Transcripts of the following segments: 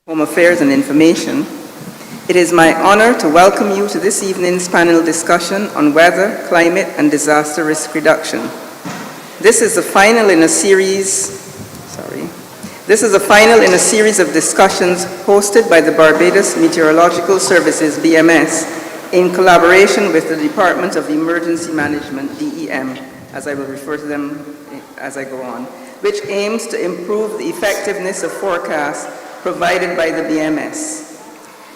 Home Affairs and Information, it is my honor to welcome you to this evening's panel discussion on weather, climate, and disaster risk reduction. This is the final in a series of discussions hosted by the Barbados Meteorological Services, BMS, in collaboration with the Department of Emergency Management, DEM, as I will refer to them as I go on, which aims to improve the effectiveness of forecasts provided by the BMS.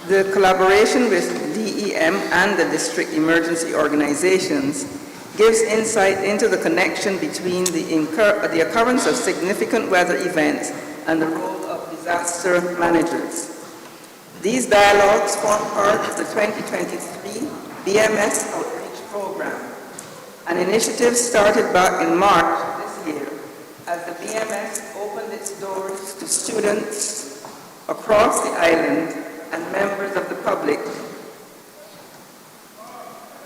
The collaboration with DEM and the district emergency organizations gives insight into the connection between the occurrence of significant weather events and the role of disaster managers. These dialogues form part of the 2023 BMS Outreach Program, an initiative started back in March this year as the BMS opened its doors to students across the island and members of the public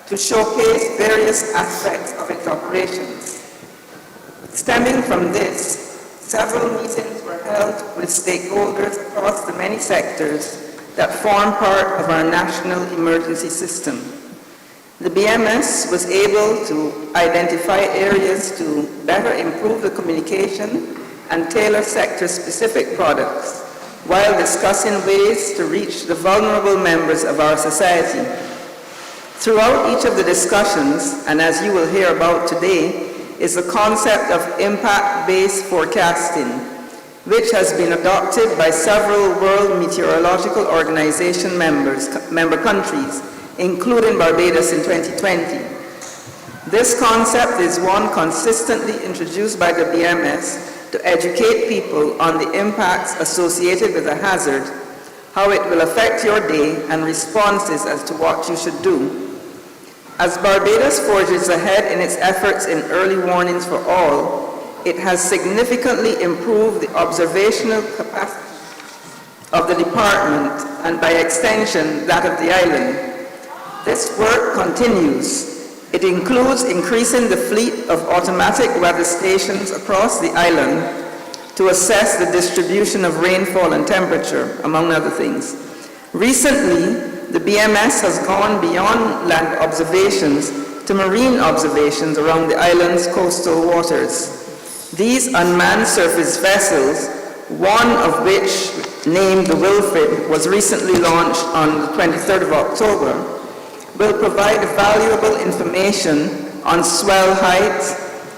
to showcase various aspects of its operations. Stemming from this, several meetings were held with stakeholders across the many sectors that form part of our national emergency system. The BMS was able to identify areas to better improve the communication and tailor sector-specific products, while discussing ways to reach the vulnerable members of our society. Throughout each of the discussions, and as you will hear about today, is the concept of impact-based forecasting, which has been adopted by several World Meteorological Organization member countries, including Barbados in 2020. This concept is one consistently introduced by the BMS to educate people on the impacts associated with a hazard, how it will affect your day, and responses as to what you should do. As Barbados forges ahead in its efforts in early warnings for all, it has significantly improved the observational capacity of the department and by extension that of the island. This work continues. It includes increasing the fleet of automatic weather stations across the island to assess the distribution of rainfall and temperature, among other things. Recently, the BMS has gone beyond land observations to marine observations around the island's coastal waters. These unmanned surface vessels, one of which, named the Wilfred, was recently launched on the 23rd of October, will provide valuable information on swell height,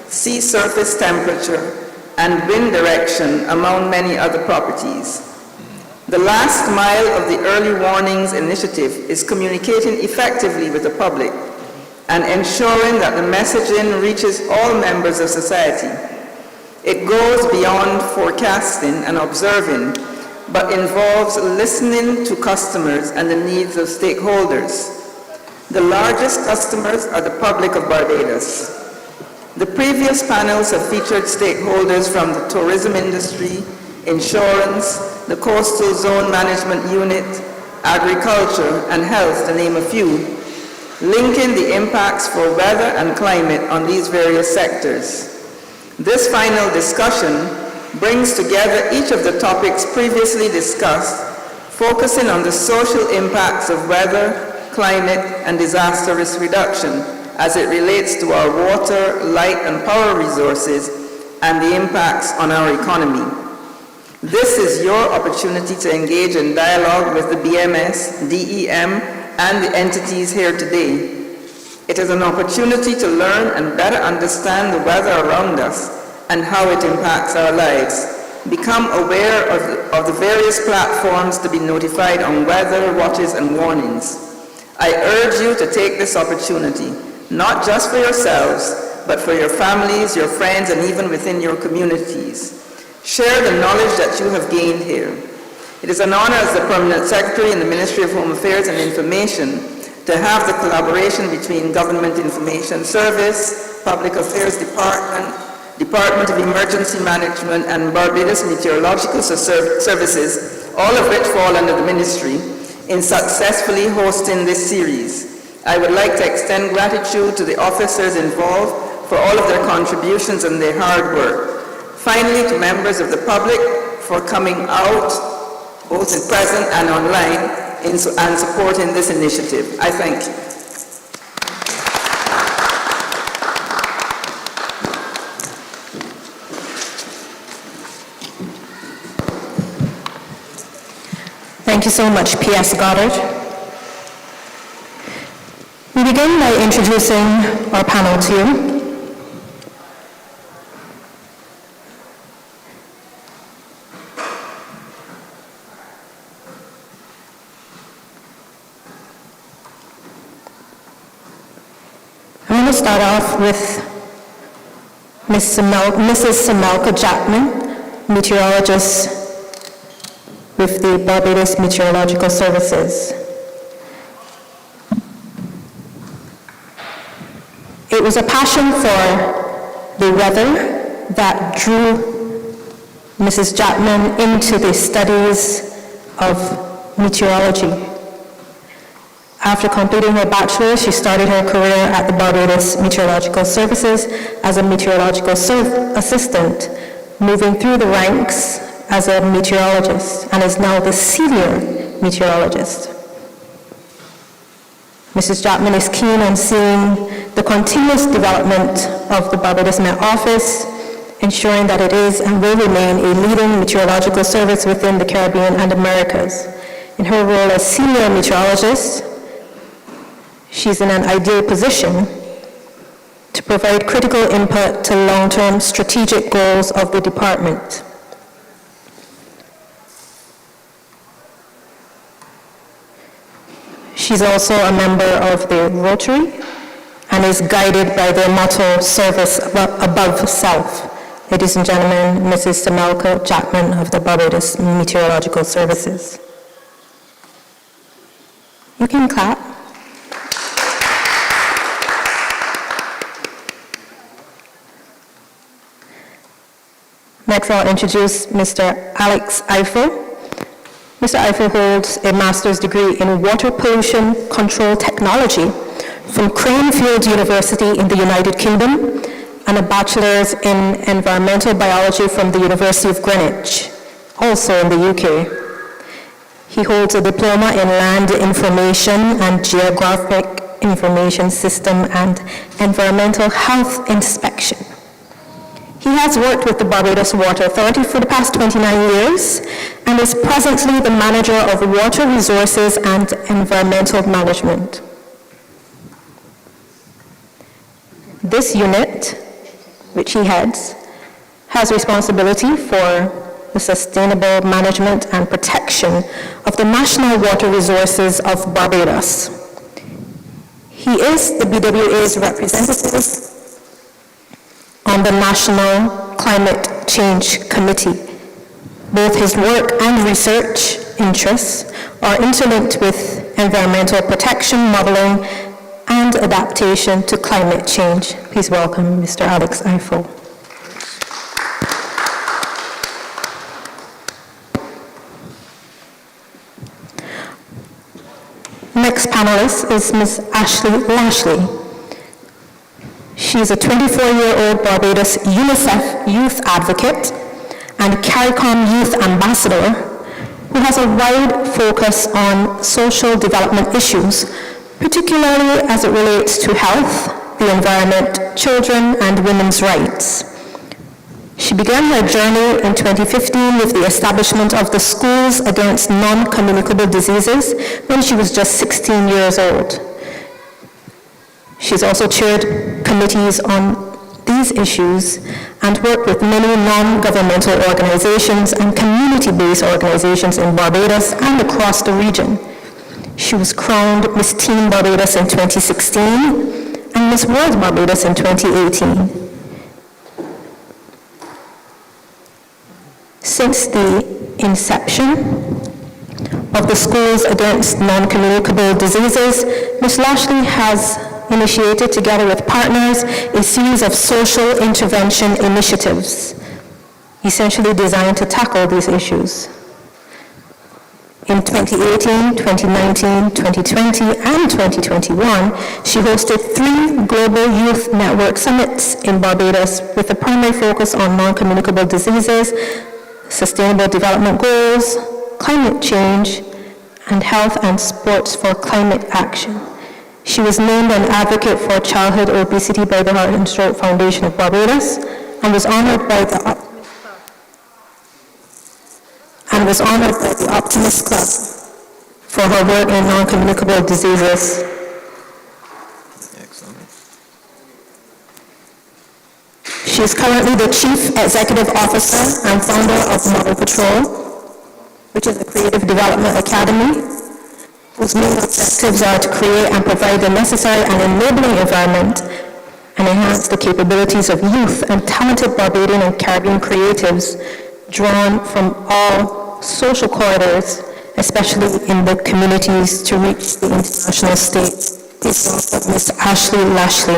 sea surface temperature, and wind direction, among many other properties. The last mile of the Early Warnings Initiative is communicating effectively with the public and ensuring that the messaging reaches all members of society. It goes beyond forecasting and observing, but involves listening to customers and the needs of stakeholders. The largest customers are the public of Barbados. The previous panels have featured stakeholders from the tourism industry, insurance, the Coastal Zone Management Unit, agriculture, and health, to name a few, linking the impacts for weather and climate on these various sectors. This final discussion brings together each of the topics previously discussed, focusing on the social impacts of weather, climate, and disaster risk reduction as it relates to our water, light, and power resources and the impacts on our economy. This is your opportunity to engage in dialogue with the BMS, DEM, and the entities here today. It is an opportunity to learn and better understand the weather around us and how it impacts our lives. Become aware of the various platforms to be notified on weather watches and warnings. I urge you to take this opportunity, not just for yourselves, but for your families, your friends, and even within your communities. Share the knowledge that you have gained here. It is an honor as the Permanent Secretary in the Ministry of Home Affairs and Information to have the collaboration between Government Information Service, Public Affairs Department, Department of Emergency Management, and Barbados Meteorological Services, all of which fall under the ministry, in successfully hosting this series. I would like to extend gratitude to the officers involved for all of their contributions and their hard work. Finally, to members of the public for coming out both in person and online, and supporting this initiative. I thank you. Thank you so much, P.S. Goddard. We begin by introducing our panel to you. I'm going to start off with Mrs. Samelka Jackman, meteorologist with the Barbados Meteorological Services. It was a passion for the weather that drew Mrs. Jackman into the studies of meteorology. After completing her bachelor's, she started her career at the Barbados Meteorological Services as a meteorological assistant, moving through the ranks as a meteorologist, and is now the senior meteorologist. Mrs. Jackman is keen on seeing the continuous development of the Barbados Met Office, ensuring that it is and will remain a leading meteorological service within the Caribbean and Americas. In her role as senior meteorologist, she's in an ideal position to provide critical input to long-term strategic goals of the department. She's also a member of the Rotary and is guided by their motto, service above self. Ladies and gentlemen, Mrs. Samelka Jackman of the Barbados Meteorological Services. You can clap. Next, I'll introduce Mr. Alex Eiffel. Mr. Eiffel holds a master's degree in water pollution control technology from Cranfield University in the United Kingdom and a bachelor's in environmental biology from the University of Greenwich, also in the UK. He holds a diploma in land information and geographic information system and environmental health inspection. He has worked with the Barbados Water Authority for the past 29 years and is presently the manager of water resources and environmental management. This unit, which he heads, has responsibility for the sustainable management and protection of the national water resources of Barbados. He is the BWA's representative on the National Climate Change Committee. Both his work and research interests are interlinked with environmental protection, modeling, and adaptation to climate change. Please welcome Mr. Alex Eiffel. Next panelist is Ms. Ashley Lashley. She is a 24-year-old Barbados UNICEF youth advocate and CARICOM youth ambassador who has a wide focus on social development issues, particularly as it relates to health, the environment, children, and women's rights. She began her journey in 2015 with the establishment of the Schools Against Non-Communicable Diseases when she was just 16 years old. She's also chaired committees on these issues and worked with many non-governmental organizations and community-based organizations in Barbados and across the region. She was crowned Miss Teen Barbados in 2016 and Miss World Barbados in 2018. Since the inception of the Schools Against Non-Communicable Diseases, Ms. Lashley has initiated, together with partners, a series of social intervention initiatives, essentially designed to tackle these issues. In 2018, 2019, 2020, and 2021, she hosted 3 global youth network summits in Barbados with a primary focus on non-communicable diseases, sustainable development goals, climate change, and health and sports for climate action. She was named an advocate for childhood obesity by the Heart and Stroke Foundation of Barbados and was honored by the Optimist Club for her work in non-communicable diseases. Excellent. She is currently the Chief Executive Officer and founder of Model Patrol, which is a creative development academy whose main objectives are to create and provide the necessary and enabling environment and enhance the capabilities of youth and talented Barbadian and Caribbean creatives drawn from all social corridors, especially in the communities, to reach the international stage. Please welcome Ms. Ashley Lashley.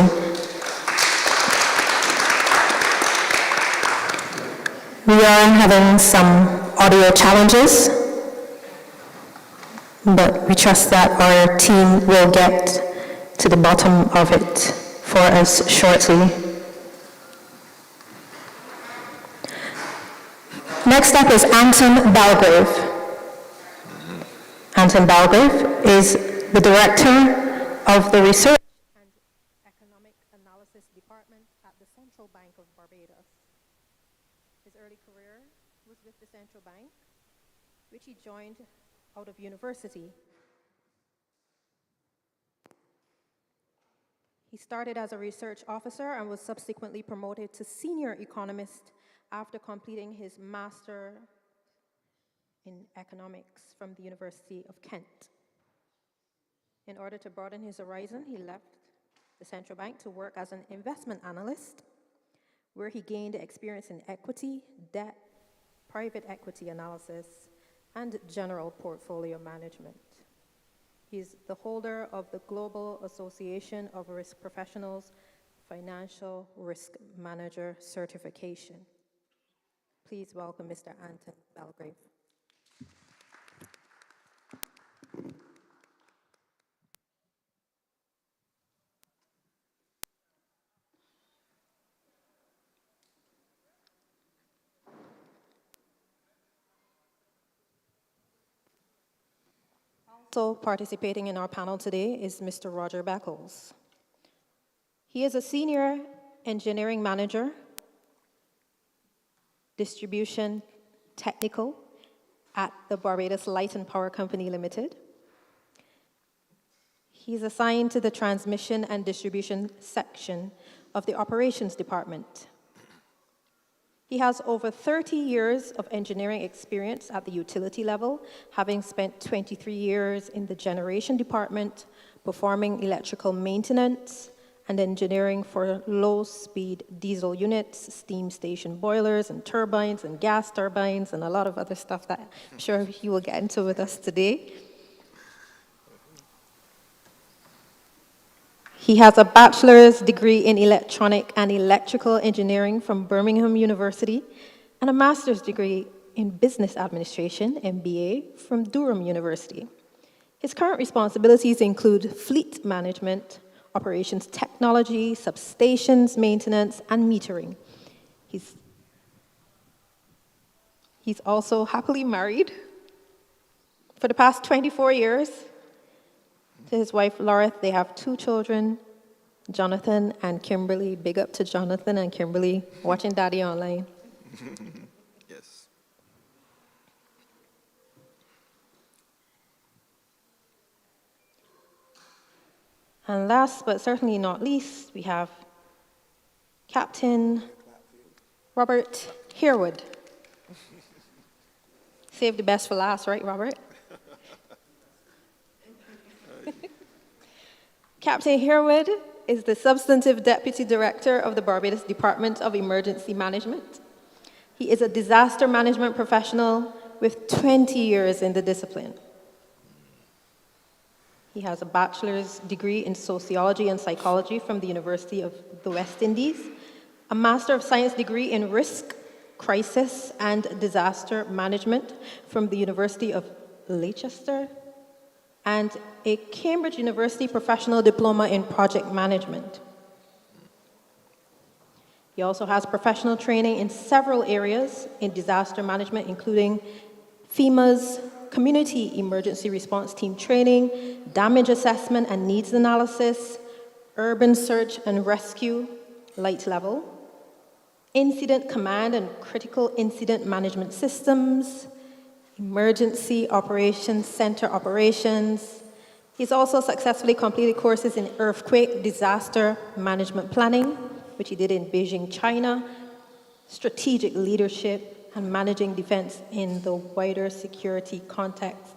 We are having some audio challenges, but we trust that our team will get to the bottom of it for us shortly. Next up is Anton Balgrave. Anton Balgrave is the Director of the Research and Economic Analysis Department at the Central Bank of Barbados. His early career was with the Central Bank, which he joined out of university. He started as a research officer and was subsequently promoted to senior economist after completing his master in economics from the University of Kent. In order to broaden his horizon, he left the Central Bank to work as an investment analyst, where he gained experience in equity, debt, private equity analysis, and general portfolio management. He's the holder of the Global Association of Risk Professionals Financial Risk Manager certification. Please welcome Mr. Anton Balgrave. Also participating in our panel today is Mr. Roger Beckles. He is a senior engineering manager, distribution technical at the Barbados Light and Power Company Limited. He's assigned to the transmission and distribution section of the operations department. He has over 30 years of engineering experience at the utility level, having spent 23 years in the generation department, performing electrical maintenance and engineering for low-speed diesel units, steam station boilers and turbines and gas turbines and a lot of other stuff that I'm sure he will get into with us today. He has a bachelor's degree in electronic and electrical engineering from Birmingham University and a master's degree in business administration, MBA, from Durham University. His current responsibilities include fleet management, operations technology, substations, maintenance, and metering. He's also happily married for the past 24 years to his wife, Laura. They have 2 children, Jonathan and Kimberly. Big up to Jonathan and Kimberly, watching Daddy online. Yes. And last but certainly not least, we have Captain Robert Harewood. Save the best for last, right, Robert? Captain Harewood is the Substantive Deputy Director of the Barbados Department of Emergency Management. He is a disaster management professional with 20 years in the discipline. He has a bachelor's degree in sociology and psychology from the University of the West Indies, a Master of Science degree in risk, crisis, and disaster management from the University of Leicester, and a Cambridge University Professional Diploma in Project Management. He also has professional training in several areas in disaster management, including FEMA's Community Emergency Response Team Training, Damage Assessment and Needs Analysis, Urban Search and Rescue, Light Level, Incident Command and Critical Incident Management Systems, Emergency Operations Center Operations. He's also successfully completed courses in Earthquake Disaster Management Planning, which he did in Beijing, China, Strategic Leadership, and Managing Defense in the wider security context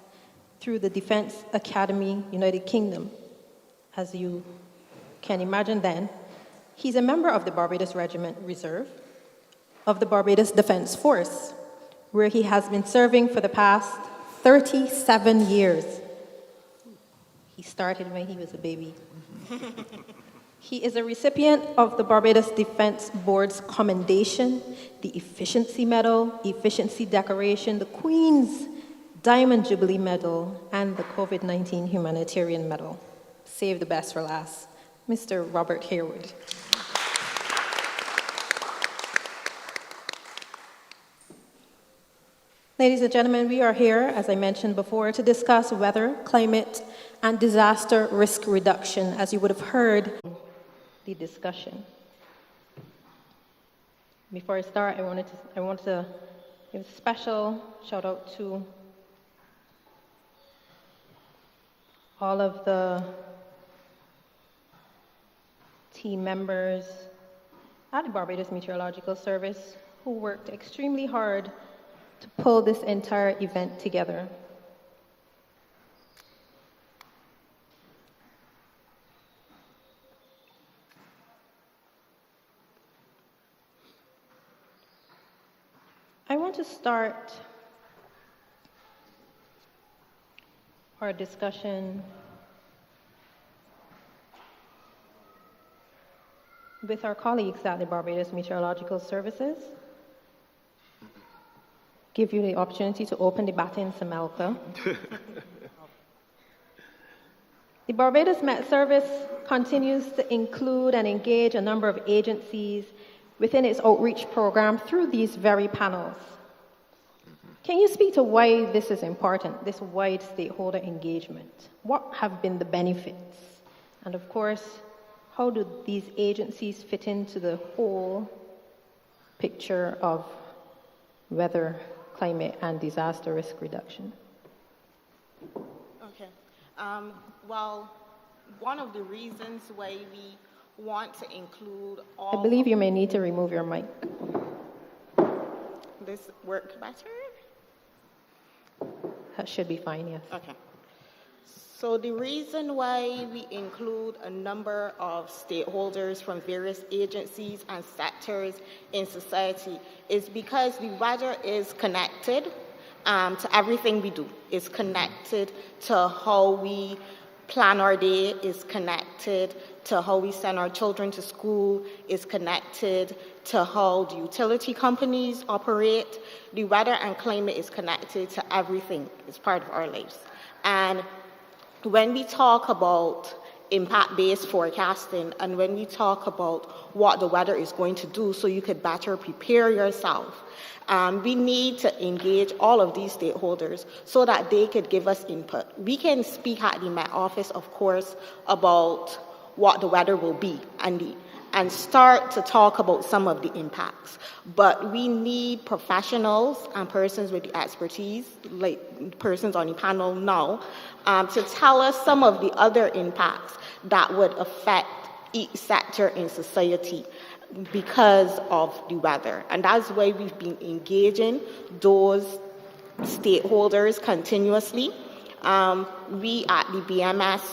through the Defense Academy, United Kingdom. As you can imagine then, he's a member of the Barbados Regiment Reserve of the Barbados Defense Force, where he has been serving for the past 37 years. He started when he was a baby. He is a recipient of the Barbados Defense Board's Commendation, the Efficiency Medal, Efficiency Decoration, the Queen's Diamond Jubilee Medal, and the COVID-19 Humanitarian Medal. Save the best for last, Mr. Robert Harewood. Ladies and gentlemen, we are here, as I mentioned before, to discuss weather, climate, and disaster risk reduction, as you would have heard the discussion. Before I start, I want to give a special shout out to all of the team members at the Barbados Meteorological Service who worked extremely hard to pull this entire event together. I want to start our discussion with our colleagues at the Barbados Meteorological Services. Give you the opportunity to open the baton, Samelka. The Barbados Met Service continues to include and engage a number of agencies within its outreach program through these very panels. Can you speak to why this is important, this wide stakeholder engagement? What have been the benefits? And of course, how do these agencies fit into the whole picture of weather, climate, and disaster risk reduction? Okay. Well, one of the reasons why we want to include all... I believe you may need to remove your mic. This work better? That should be fine, yes. Okay. So the reason why we include a number of stakeholders from various agencies and sectors in society is because the weather is connected to everything we do. It's connected to how we plan our day, is connected to how we send our children to school, is connected to how the utility companies operate. The weather and climate is connected to everything. It's part of our lives. And when we talk about impact-based forecasting and when we talk about what the weather is going to do so you could better prepare yourself, we need to engage all of these stakeholders so that they could give us input. We can speak at the Met Office, of course, about what the weather will be and start to talk about some of the impacts. But we need professionals and persons with the expertise, like persons on the panel now, to tell us some of the other impacts that would affect each sector in society because of the weather. And that's why we've been engaging those stakeholders continuously. We at the BMS,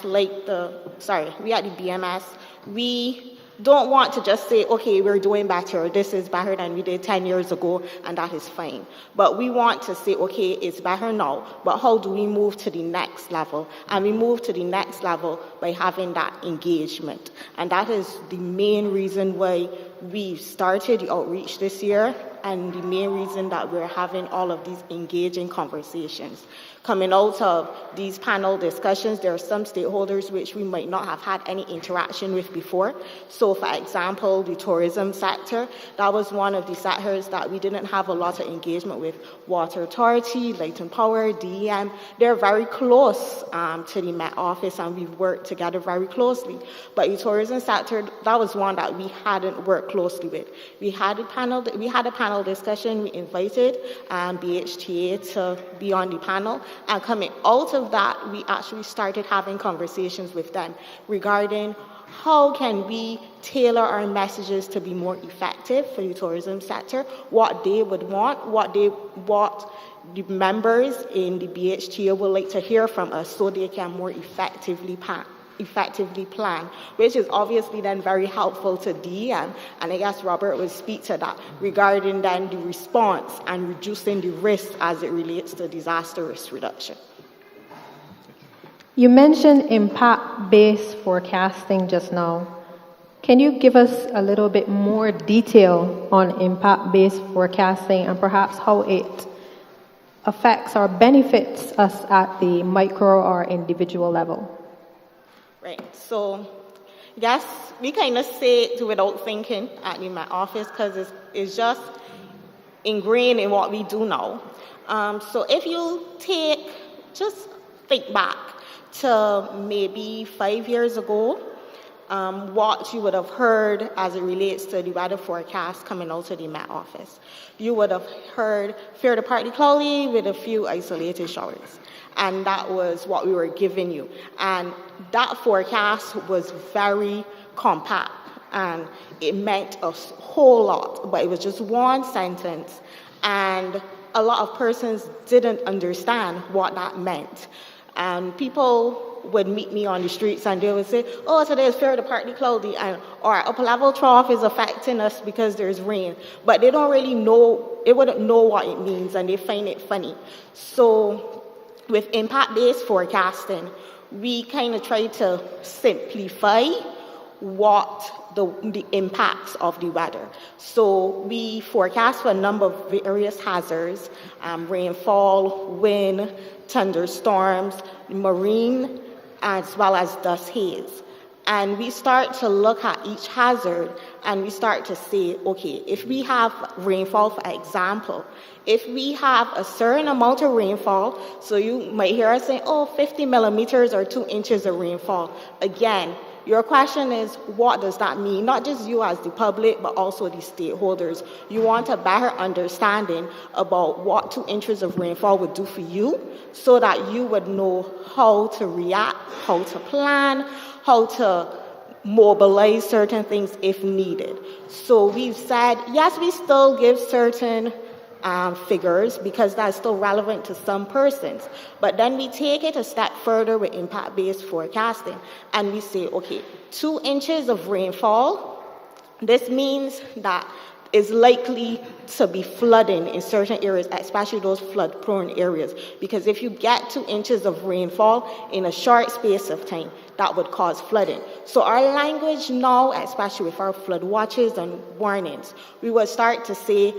we don't want to just say, okay, we're doing better, this is better than we did 10 years ago, and that is fine. But we want to say, okay, it's better now, but how do we move to the next level? And we move to the next level by having that engagement. And that is the main reason why we started the outreach this year. and the main reason that we're having all of these engaging conversations. Coming out of these panel discussions, there are some stakeholders which we might not have had any interaction with before. So, for example, the tourism sector, that was one of the sectors that we didn't have a lot of engagement with. Water Authority, Light and Power, DEM, they're very close to the Met Office, and we've worked together very closely. But the tourism sector, that was one that we hadn't worked closely with. We had a panel discussion. We invited BHTA to be on the panel. And coming out of that, we actually started having conversations with them regarding how can we tailor our messages to be more effective for the tourism sector, what they would want, what the members in the BHTA would like to hear from us so they can more effectively plan, which is obviously then very helpful to DEM, and I guess Robert will speak to that, regarding then the response and reducing the risk as it relates to disaster risk reduction. You mentioned impact-based forecasting just now. Can you give us a little bit more detail on impact-based forecasting and perhaps how it affects or benefits us at the micro or individual level? Right, so yes, we kind of say it without thinking at the Met Office because it's just ingrained in what we do now. So if you just think back to maybe 5 years ago, what you would have heard as it relates to the weather forecast coming out of the Met Office. You would have heard fair to partly cloudy with a few isolated showers. And that was what we were giving you. And that forecast was very compact, and it meant a whole lot, but it was just one sentence, and a lot of persons didn't understand what that meant. And people would meet me on the streets and they would say, oh, today is fair to partly cloudy, and or upper level trough is affecting us because there's rain. But they don't really know, they wouldn't know what it means, and they find it funny. So with impact-based forecasting, we kind of try to simplify what the impacts of the weather. So we forecast for a number of various hazards, rainfall, wind, thunderstorms, marine, as well as dust haze. And we start to look at each hazard and we start to say, okay, if we have rainfall, for example, if we have a certain amount of rainfall, so you might hear us say, oh, 50 millimeters or 2 inches of rainfall. Again, your question is, what does that mean? Not just you as the public, but also the stakeholders. You want a better understanding about what 2 inches of rainfall would do for you so that you would know how to react, how to plan, how to mobilize certain things if needed. So we've said, yes, we still give certain figures because that's still relevant to some persons. But then we take it a step further with impact-based forecasting and we say, okay, 2 inches of rainfall, this means that is likely to be flooding in certain areas, especially those flood-prone areas. Because if you get 2 inches of rainfall in a short space of time, that would cause flooding. So our language now, especially with our flood watches and warnings, we will start to say,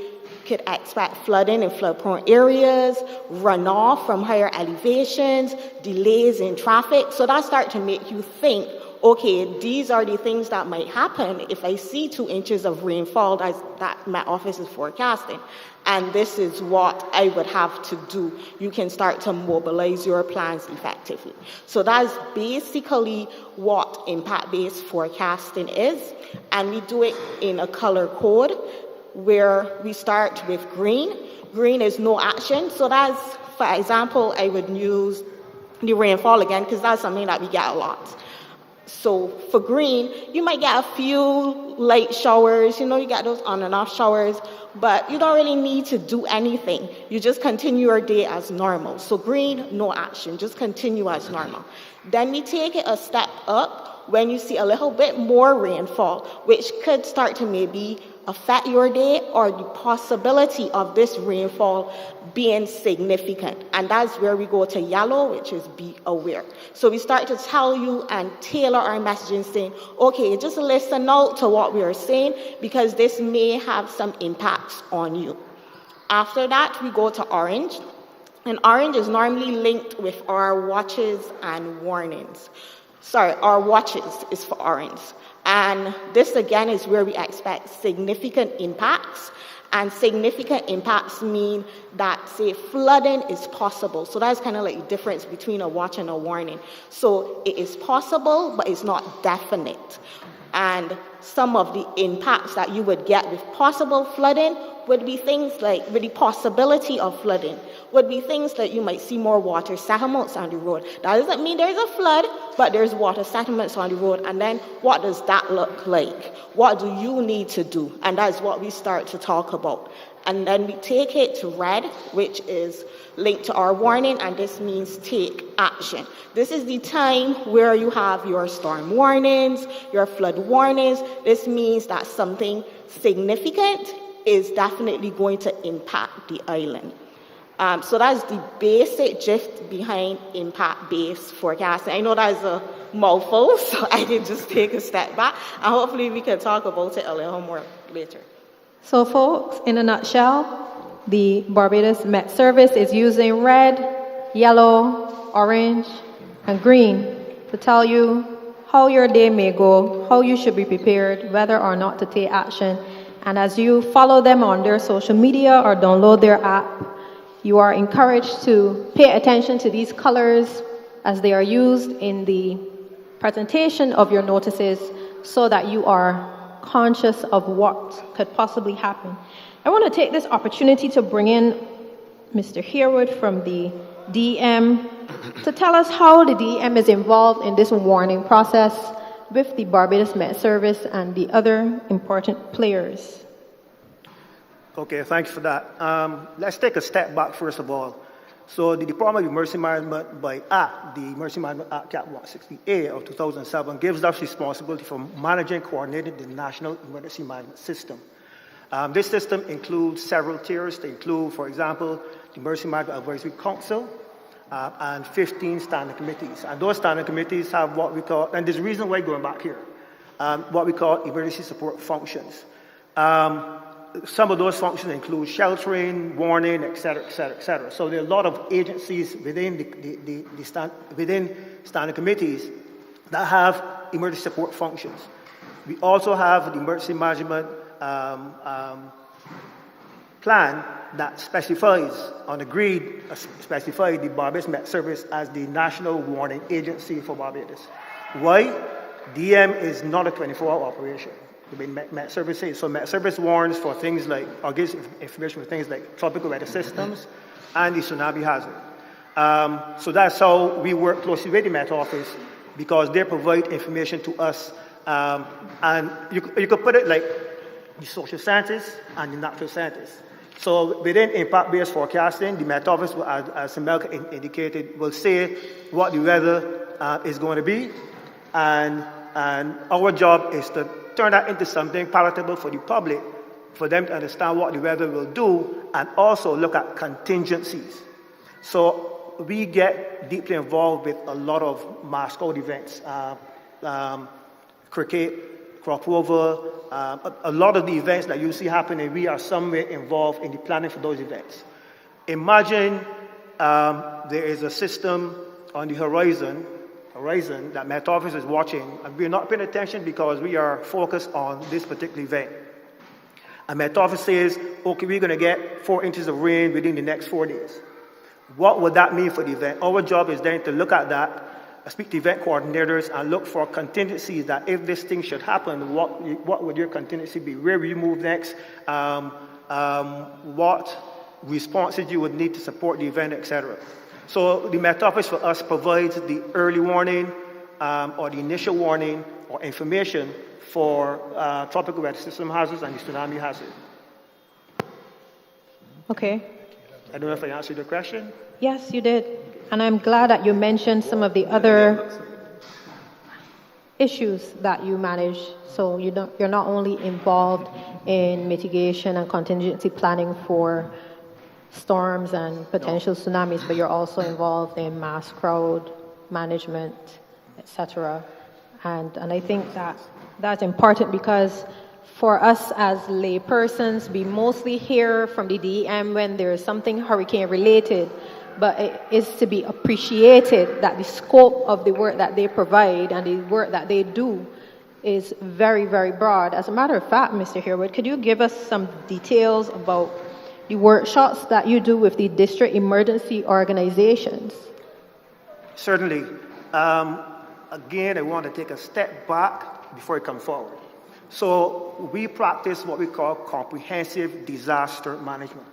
could expect flooding in flood-prone areas, runoff from higher elevations, delays in traffic. So that starts to make you think, okay, these are the things that might happen if I see 2 inches of rainfall as that my office is forecasting. And this is what I would have to do. You can start to mobilize your plans effectively. So that's basically what impact-based forecasting is. And we do it in a color code where we start with green. Green is no action. So that's, for example, I would use the rainfall again because that's something that we get a lot. So for green, you might get a few light showers, you get those on and off showers, but you don't really need to do anything. You just continue your day as normal. So green, no action, just continue as normal. Then we take it a step up when you see a little bit more rainfall, which could start to maybe affect your day or the possibility of this rainfall being significant. And that's where we go to yellow, which is be aware. So we start to tell you and tailor our messaging saying, okay, just listen out to what we are saying because this may have some impacts on you. After that, we go to orange. And orange is normally linked with our watches and warnings. Sorry, our watches is for orange. And this again is where we expect significant impacts. And significant impacts mean that, say, flooding is possible. So that's kind of like the difference between a watch and a warning. So it is possible, but it's not definite. And some of the impacts that you would get with possible flooding would be things like, with the possibility of flooding, would be things like you might see more water settlements on the road. That doesn't mean there's a flood, but there's water settlements on the road. And then what does that look like? What do you need to do? And that's what we start to talk about. And then we take it to red, which is linked to our warning, and this means take action. This is the time where you have your storm warnings, your flood warnings. This means that something significant is definitely going to impact the island. So that's the basic gist behind impact-based forecasting. I know that is a mouthful, so I can just take a step back, and hopefully we can talk about it a little more later. So folks, in a nutshell, the Barbados Met Service is using red, yellow, orange, and green to tell you how your day may go, how you should be prepared, whether or not to take action. And as you follow them on their social media or download their app, you are encouraged to pay attention to these colors as they are used in the presentation of your notices so that you are conscious of what could possibly happen. I want to take this opportunity to bring in Mr. Harewood from the DM to tell us how the DM is involved in this warning process with the Barbados Met Service and the other important players. Okay, thanks for that. Let's take a step back first of all. So the Department of Emergency Management by Act, the Emergency Management Act Cap 160A of 2007 gives us responsibility for managing and coordinating the National Emergency Management System. This system includes several tiers. They include, for example, the Emergency Management Advisory Council and 15 standing committees. And those standing committees have what we call, and there's a reason why going back here, what we call emergency support functions. Some of those functions include sheltering, warning, et cetera, et cetera, et cetera. So there are a lot of agencies within within standing committees that have emergency support functions. We also have the emergency management plan that specifies the Barbados Met Service as the national warning agency for Barbados. Why? DM is not a 24-hour operation. The Met Service says. So Met Service warns for things like, or gives information for things like tropical weather systems and the tsunami hazard. So that's how we work closely with the Met Office because they provide information to us. And you could put it like the social scientists and the natural scientists. So within impact-based forecasting, the Met Office, as Melka indicated, will say what the weather is going to be, and our job is to turn that into something palatable for the public, for them to understand what the weather will do, and also look at contingencies. So we get deeply involved with a lot of mascot events, cricket, crop over, a lot of the events that you see happening, we are somewhere involved in the planning for those events. Imagine there is a system on the horizon that Met Office is watching, and we're not paying attention because we are focused on this particular event. And Met Office says, okay, we're going to get 4 inches of rain within the next 4 days. What would that mean for the event? Our job is then to look at that, speak to event coordinators, and look for contingencies that if this thing should happen, what would your contingency be? Where will you move next? What responses you would need to support the event, etc. So the Met Office for us provides the early warning or the initial warning or information for tropical weather system hazards and the tsunami hazard. Okay. I don't know if I answered your question. Yes, you did. And I'm glad that you mentioned some of the other issues that you manage. So you're not only involved in mitigation and contingency planning for storms and potential tsunamis, but you're also involved in mass crowd management, etc. And I think that that's important because for us as laypersons, we mostly hear from the DEM when there's something hurricane related, but it is to be appreciated that the scope of the work that they provide and the work that they do is very, very broad. As a matter of fact, Mr. Harewood, could you give us some details about the workshops that you do with the district emergency organizations? Certainly. Again, I want to take a step back before I come forward. So we practice what we call comprehensive disaster management.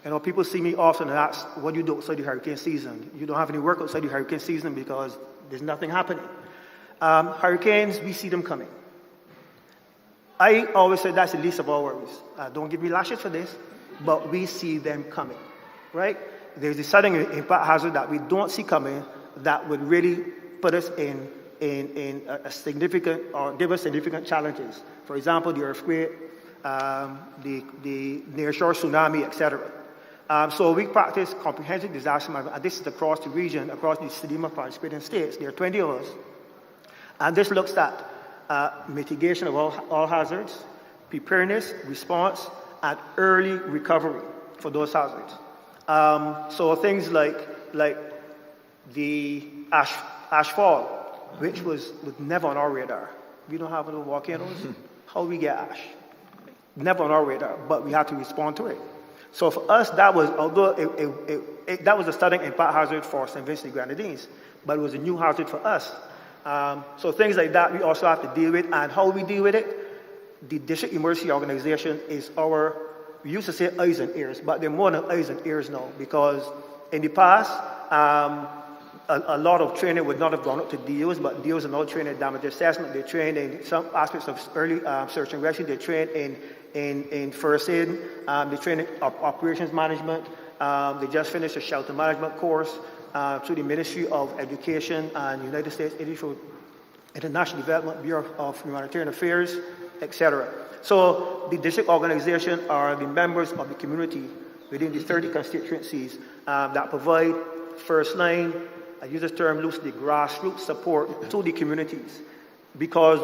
You know, people see me often and ask, what do you do outside the hurricane season? You don't have any work outside the hurricane season because there's nothing happening. Hurricanes, we see them coming. I always say that's the least of our worries. Don't give me lashes for this, but we see them coming, right? There's the sudden impact hazard that we don't see coming that would really put us in a significant or give us significant challenges. For example, the earthquake, the nearshore tsunami, etc. So we practice comprehensive disaster management, and this is across the region, across the SEDIMA participating states. There are 20 of us. And this looks at mitigation of all hazards, preparedness, response, and early recovery for those hazards. So things like the ashfall, which was never on our radar. We don't have no volcanoes. How we get ash? Never on our radar, but we have to respond to it. So for us, that was, although that was a sudden impact hazard for St. Vincent and Grenadines, but it was a new hazard for us. So things like that we also have to deal with, and how we deal with it, the district emergency organization is our, we used to say eyes and ears, but they're more than eyes and ears now, because in the past, a lot of training would not have gone up to DOs, but DOs are now trained in damage assessment. They're trained in some aspects of early search and rescue. They're trained in first aid. They train in operations management. They just finished a shelter management course through the Ministry of Education and United States International Development Bureau of Humanitarian Affairs, etc. So the district organization are the members of the community within the 30 constituencies that provide first line, I use this term loosely, grassroots support to the communities, because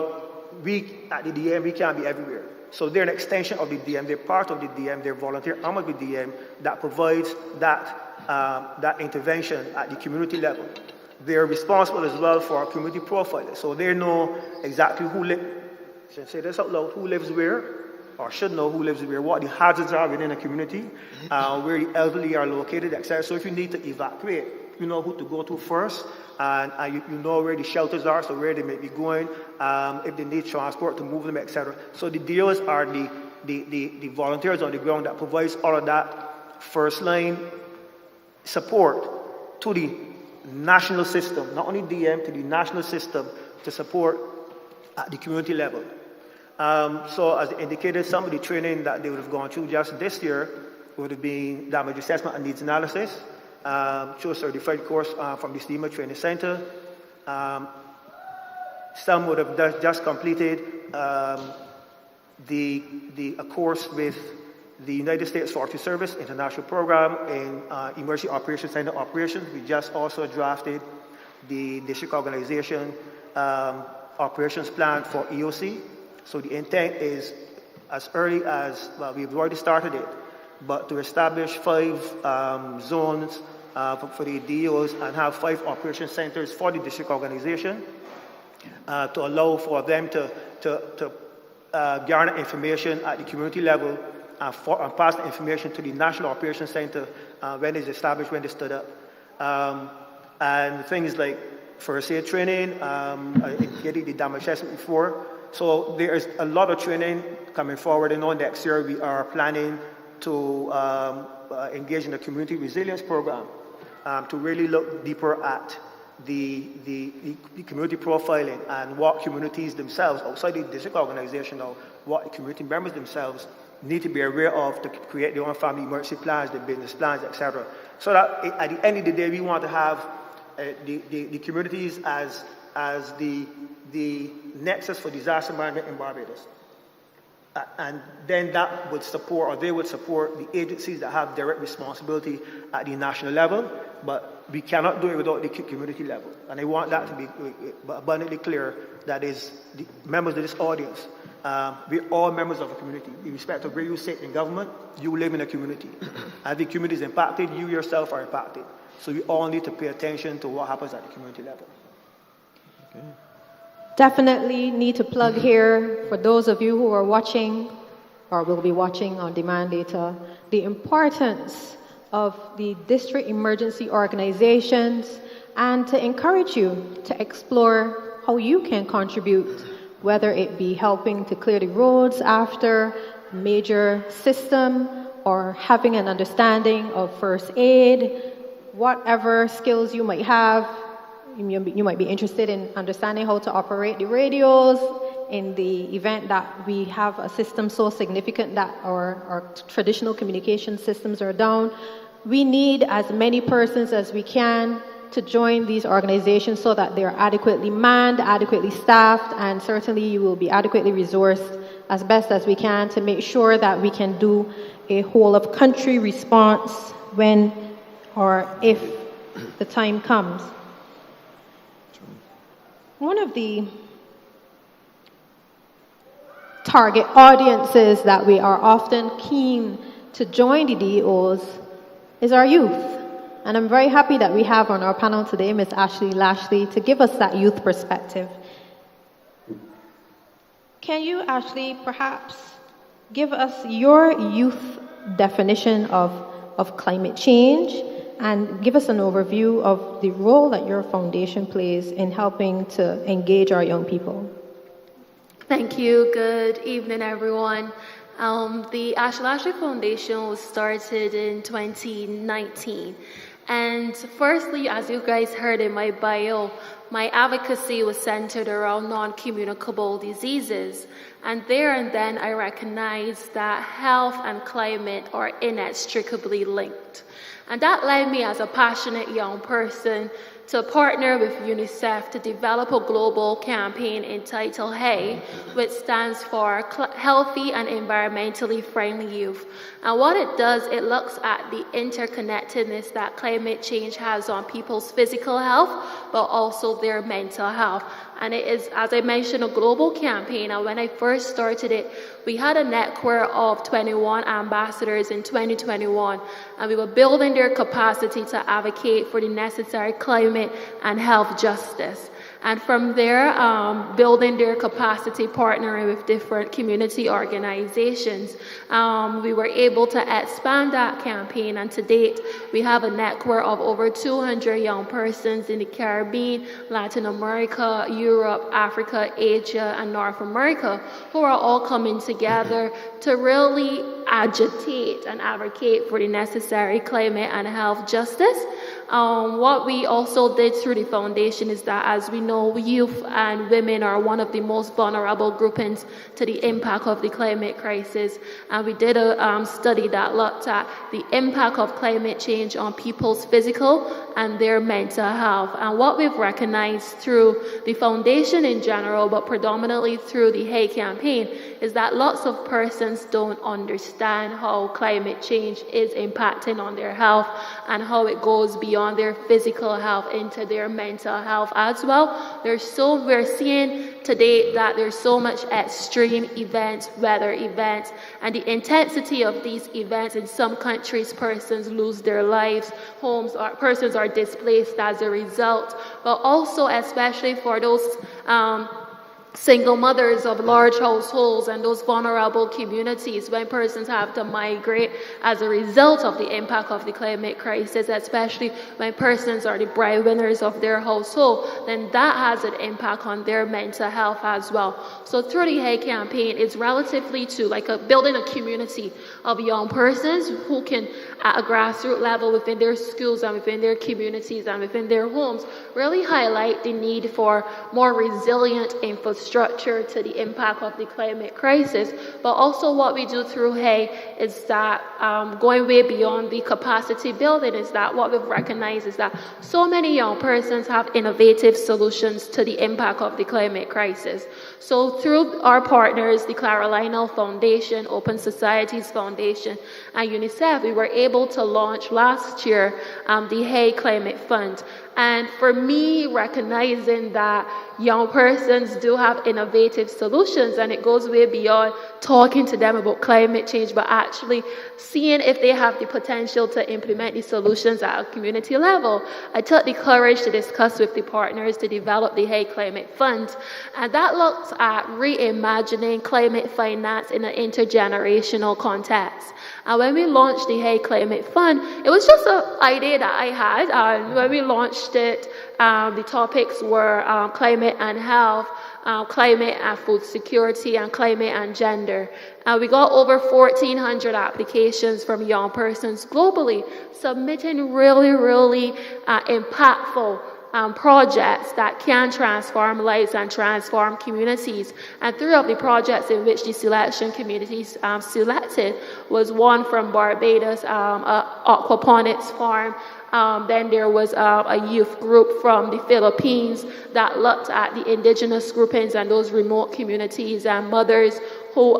we at the DM, we can't be everywhere. So they're an extension of the DM, they're part of the DM, they're volunteer arm of the DM that provides that intervention at the community level. They're responsible as well for our community profiling, so they know exactly who lives, should I say this out loud, who lives where, or should know who lives where, what the hazards are within a community, where the elderly are located, etc. So if you need to evacuate, you know who to go to first, and you know where the shelters are, so where they may be going, if they need transport to move them, etc. So the DOs are the volunteers on the ground that provides all of that first line support to the national system, not only DM, to the national system to support at the community level. So as indicated, some of the training that they would have gone through just this year would have been damage assessment and needs analysis, through a certified course from the SEDIMA Training Center. Some would have just completed a course with the United States Forestry Service International Program in Emergency Operations Center operations. We just also drafted the district organization operations plan for EOC. So the intent is as early as, well, we've already started it, but to establish 5 zones for the DOs and have 5 operation centers for the district organization to allow for them to garner information at the community level and pass the information to the National Operations Center when it's established, when they stood up. And things like first aid training, getting the damage assessment before. So there's a lot of training coming forward, and on next year we are planning to engage in a community resilience program to really look deeper at the community profiling and what communities themselves, outside the district organization, or what the community members themselves need to be aware of to create their own family emergency plans, their business plans, etc. So that at the end of the day, we want to have the communities as the nexus for disaster management in Barbados. And then that would support, or they would support, the agencies that have direct responsibility at the national level, but we cannot do it without the community level. And I want that to be abundantly clear, that is, the members of this audience, we're all members of a community. Irrespective of where you sit in government, you live in a community. As the community is impacted, you yourself are impacted. So we all need to pay attention to what happens at the community level. Okay. Definitely need to plug here, for those of you who are watching or will be watching on demand later, the importance of the district emergency organizations, and to encourage you to explore how you can contribute, whether it be helping to clear the roads after a major system or having an understanding of first aid, whatever skills you might have. You might be interested in understanding how to operate the radios in the event that we have a system so significant that our traditional communication systems are down. We need as many persons as we can to join these organizations so that they're adequately manned, adequately staffed, and certainly you will be adequately resourced as best as we can to make sure that we can do a whole of country response when or if the time comes. One of the target audiences that we are often keen to join the DEOs is our youth. And I'm very happy that we have on our panel today Ms. Ashley Lashley to give us that youth perspective. Can you, Ashley, perhaps give us your youth definition of climate change and give us an overview of the role that your foundation plays in helping to engage our young people? Thank you. Good evening, everyone. The Ashley Lashley Foundation was started in 2019. And firstly, as you guys heard in my bio, my advocacy was centered around non-communicable diseases. And there and then I recognized that health and climate are inextricably linked. And that led me as a passionate young person to partner with UNICEF to develop a global campaign entitled HEY, which stands for Healthy and Environmentally Friendly Youth. And what it does, it looks at the interconnectedness that climate change has on people's physical health, but also their mental health. And it is, as I mentioned, a global campaign. And when I first started it, we had a network of 21 ambassadors in 2021, and we were building their capacity to advocate for the necessary climate and health justice. And from there, building their capacity, partnering with different community organizations, we were able to expand that campaign. And to date, we have a network of over 200 young persons in the Caribbean, Latin America, Europe, Africa, Asia, and North America, who are all coming together to really agitate and advocate for the necessary climate and health justice. What we also did through the foundation is that, as we know, youth and women are one of the most vulnerable groupings to the impact of the climate crisis. And we did a study that looked at the impact of climate change on people's physical and their mental health. And what we've recognized through the foundation in general, but predominantly through the HEY campaign, is that lots of persons don't understand how climate change is impacting on their health and how it goes beyond their physical health into their mental health as well. We're seeing today that there's so much extreme events, weather events, and the intensity of these events in some countries, persons lose their lives, persons are displaced as a result, but also especially for those single mothers of large households and those vulnerable communities, when persons have to migrate as a result of the impact of the climate crisis, especially when persons are the breadwinners of their household, then that has an impact on their mental health as well. So through the HEY campaign, it's relatively to building a community of young persons who can, at a grassroots level within their schools and within their communities and within their homes, really highlight the need for more resilient infrastructure to the impact of the climate crisis. But also what we do through HAY is that going way beyond the capacity building is that what we've recognized is that so many young persons have innovative solutions to the impact of the climate crisis. So through our partners, the Clara Lionel Foundation, Open Societies Foundation, and UNICEF, we were able to launch last year the HAY Climate Fund. And for me, recognizing that young persons do have innovative solutions, and it goes way beyond talking to them about climate change, but actually seeing if they have the potential to implement these solutions at a community level, I took the courage to discuss with the partners to develop the HAY Climate Fund. And that looks at reimagining climate finance in an intergenerational context. And when we launched the HAY Climate Fund, it was just an idea that I had. And when we launched it, the topics were climate and health, climate and food security, and climate and gender. We got over 1,400 applications from young persons globally, submitting really impactful projects that can transform lives and transform communities. And 3 of the projects in which the selection communities selected was one from Barbados, aquaponics farm. Then there was a youth group from the Philippines that looked at the indigenous groupings and those remote communities and mothers who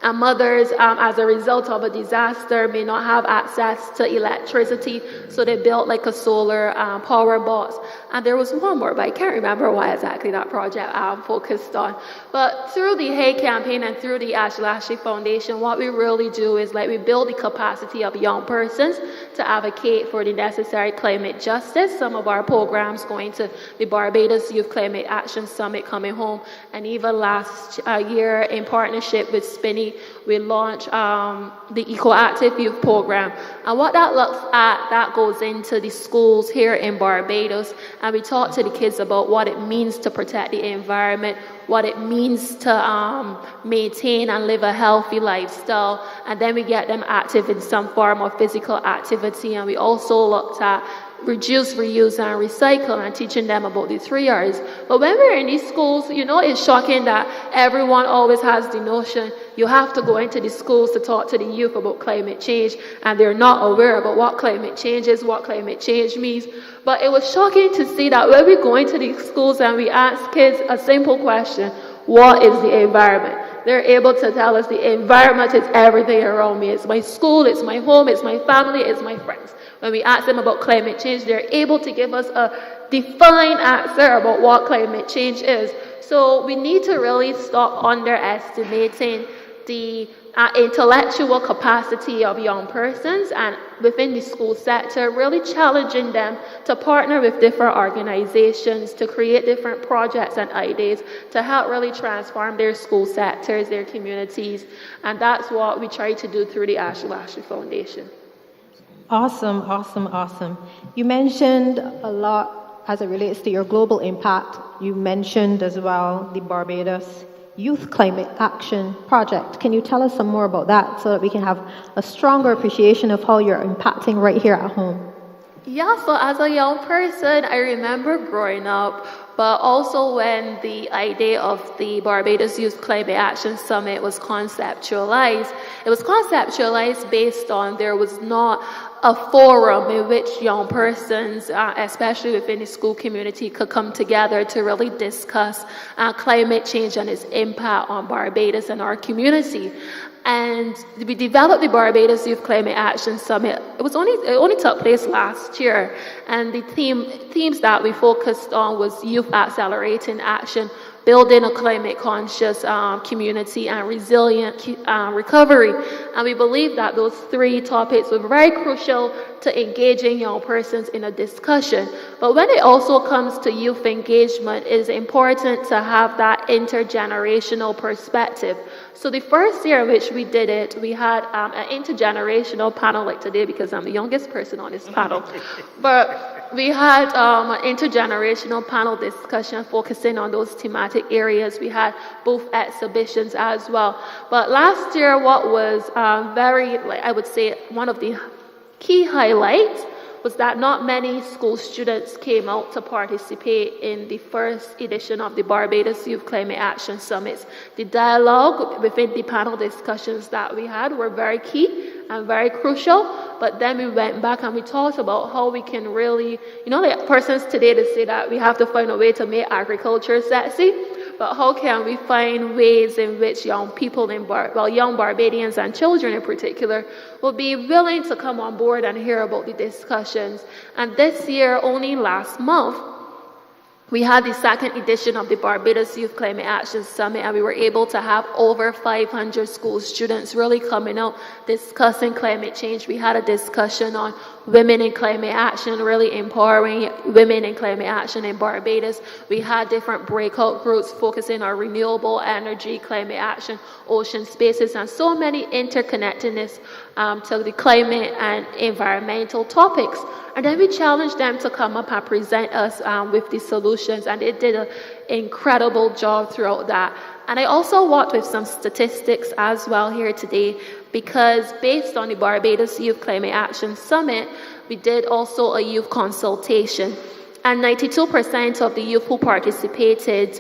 as a result of a disaster, may not have access to electricity, so they built like a solar power box. And there was one more, but I can't remember what exactly that project focused on. But through the HAY campaign and through the Ashley Foundation, what we really do is we build the capacity of young persons to advocate for the necessary climate justice. Some of our programs going to the Barbados Youth Climate Action Summit coming home, and even last year in partnership with Spinney, we launched the Ecoactive Youth Program. And what that looks at, that goes into the schools here in Barbados, and we talk to the kids about what it means to protect the environment, what it means to maintain and live a healthy lifestyle, and then we get them active in some form of physical activity. And we also looked at reduce, reuse, and recycle, and teaching them about the 3 R's. But when we're in these schools, it's shocking that everyone always has the notion you have to go into the schools to talk to the youth about climate change, and they're not aware about what climate change is, what climate change means. But it was shocking to see that when we go into these schools and we ask kids a simple question, what is the environment? They're able to tell us the environment is everything around me. It's my school, it's my home, it's my family, it's my friends. When we ask them about climate change, they're able to give us a defined answer about what climate change is. So we need to really stop underestimating the intellectual capacity of young persons, and within the school sector, really challenging them to partner with different organizations to create different projects and ideas to help really transform their school sectors, their communities. And that's what we try to do through the Ashley Foundation. Awesome. You mentioned a lot as it relates to your global impact. You mentioned as well the Barbados Youth Climate Action Project. Can you tell us some more about that so that we can have a stronger appreciation of how you're impacting right here at home? Yeah, so as a young person, I remember growing up, but also when the idea of the Barbados Youth Climate Action Summit was conceptualized, it was conceptualized based on there was not a forum in which young persons, especially within the school community, could come together to really discuss climate change and its impact on Barbados and our community. And we developed the Barbados Youth Climate Action Summit. It only took place last year, and the themes that we focused on was youth accelerating action, building a climate-conscious community, and resilient recovery. And we believe that those 3 topics were very crucial to engaging young persons in a discussion. But when it also comes to youth engagement, it is important to have that intergenerational perspective. So the first year in which we did it, we had an intergenerational panel like today, because I'm the youngest person on this panel. But we had an intergenerational panel discussion focusing on those thematic areas. We had both exhibitions as well. But last year, what was I would say, one of the key highlights was that not many school students came out to participate in the first edition of the Barbados Youth Climate Action Summits. The dialogue within the panel discussions that we had were very key and very crucial, but then we went back and we talked about how we can really, like persons today to say that we have to find a way to make agriculture sexy, but how can we find ways in which young people, young Barbadians and children in particular, will be willing to come on board and hear about the discussions. And this year, only last month, we had the second edition of the Barbados Youth Climate Action Summit, and we were able to have over 500 school students really coming out discussing climate change. We had a discussion on women in climate action, really empowering women in climate action in Barbados. We had different breakout groups focusing on renewable energy, climate action, ocean spaces, and so many interconnectedness to the climate and environmental topics. And then we challenged them to come up and present us with the solutions, and they did an incredible job throughout that. And I also walked with some statistics as well here today, because based on the Barbados Youth Climate Action Summit, we did also a youth consultation. And 92% of the youth who participated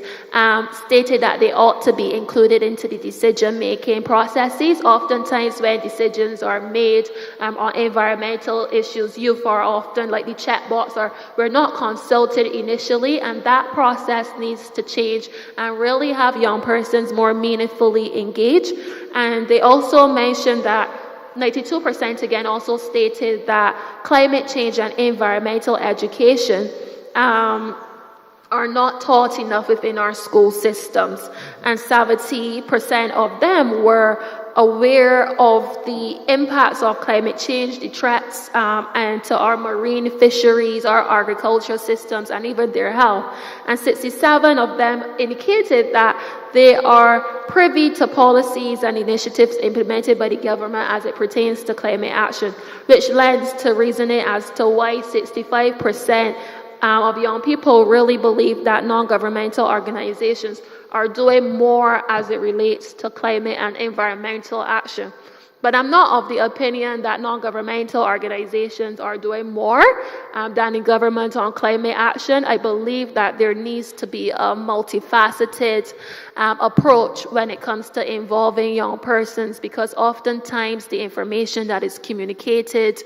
stated that they ought to be included into the decision-making processes. Oftentimes when decisions are made on environmental issues, youth are often like the checkbox, or we're not consulted initially, and that process needs to change and really have young persons more meaningfully engaged. And they also mentioned that 92% again also stated that climate change and environmental education are not taught enough within our school systems. And 70% of them were aware of the impacts of climate change, the threats, and to our marine fisheries, our agricultural systems, and even their health. And 67 of them indicated that they are privy to policies and initiatives implemented by the government as it pertains to climate action, which lends to reasoning as to why 65% of young people really believe that non-governmental organizations are doing more as it relates to climate and environmental action. But I'm not of the opinion that non-governmental organizations are doing more than the government on climate action. I believe that there needs to be a multifaceted approach when it comes to involving young persons, because oftentimes the information that is communicated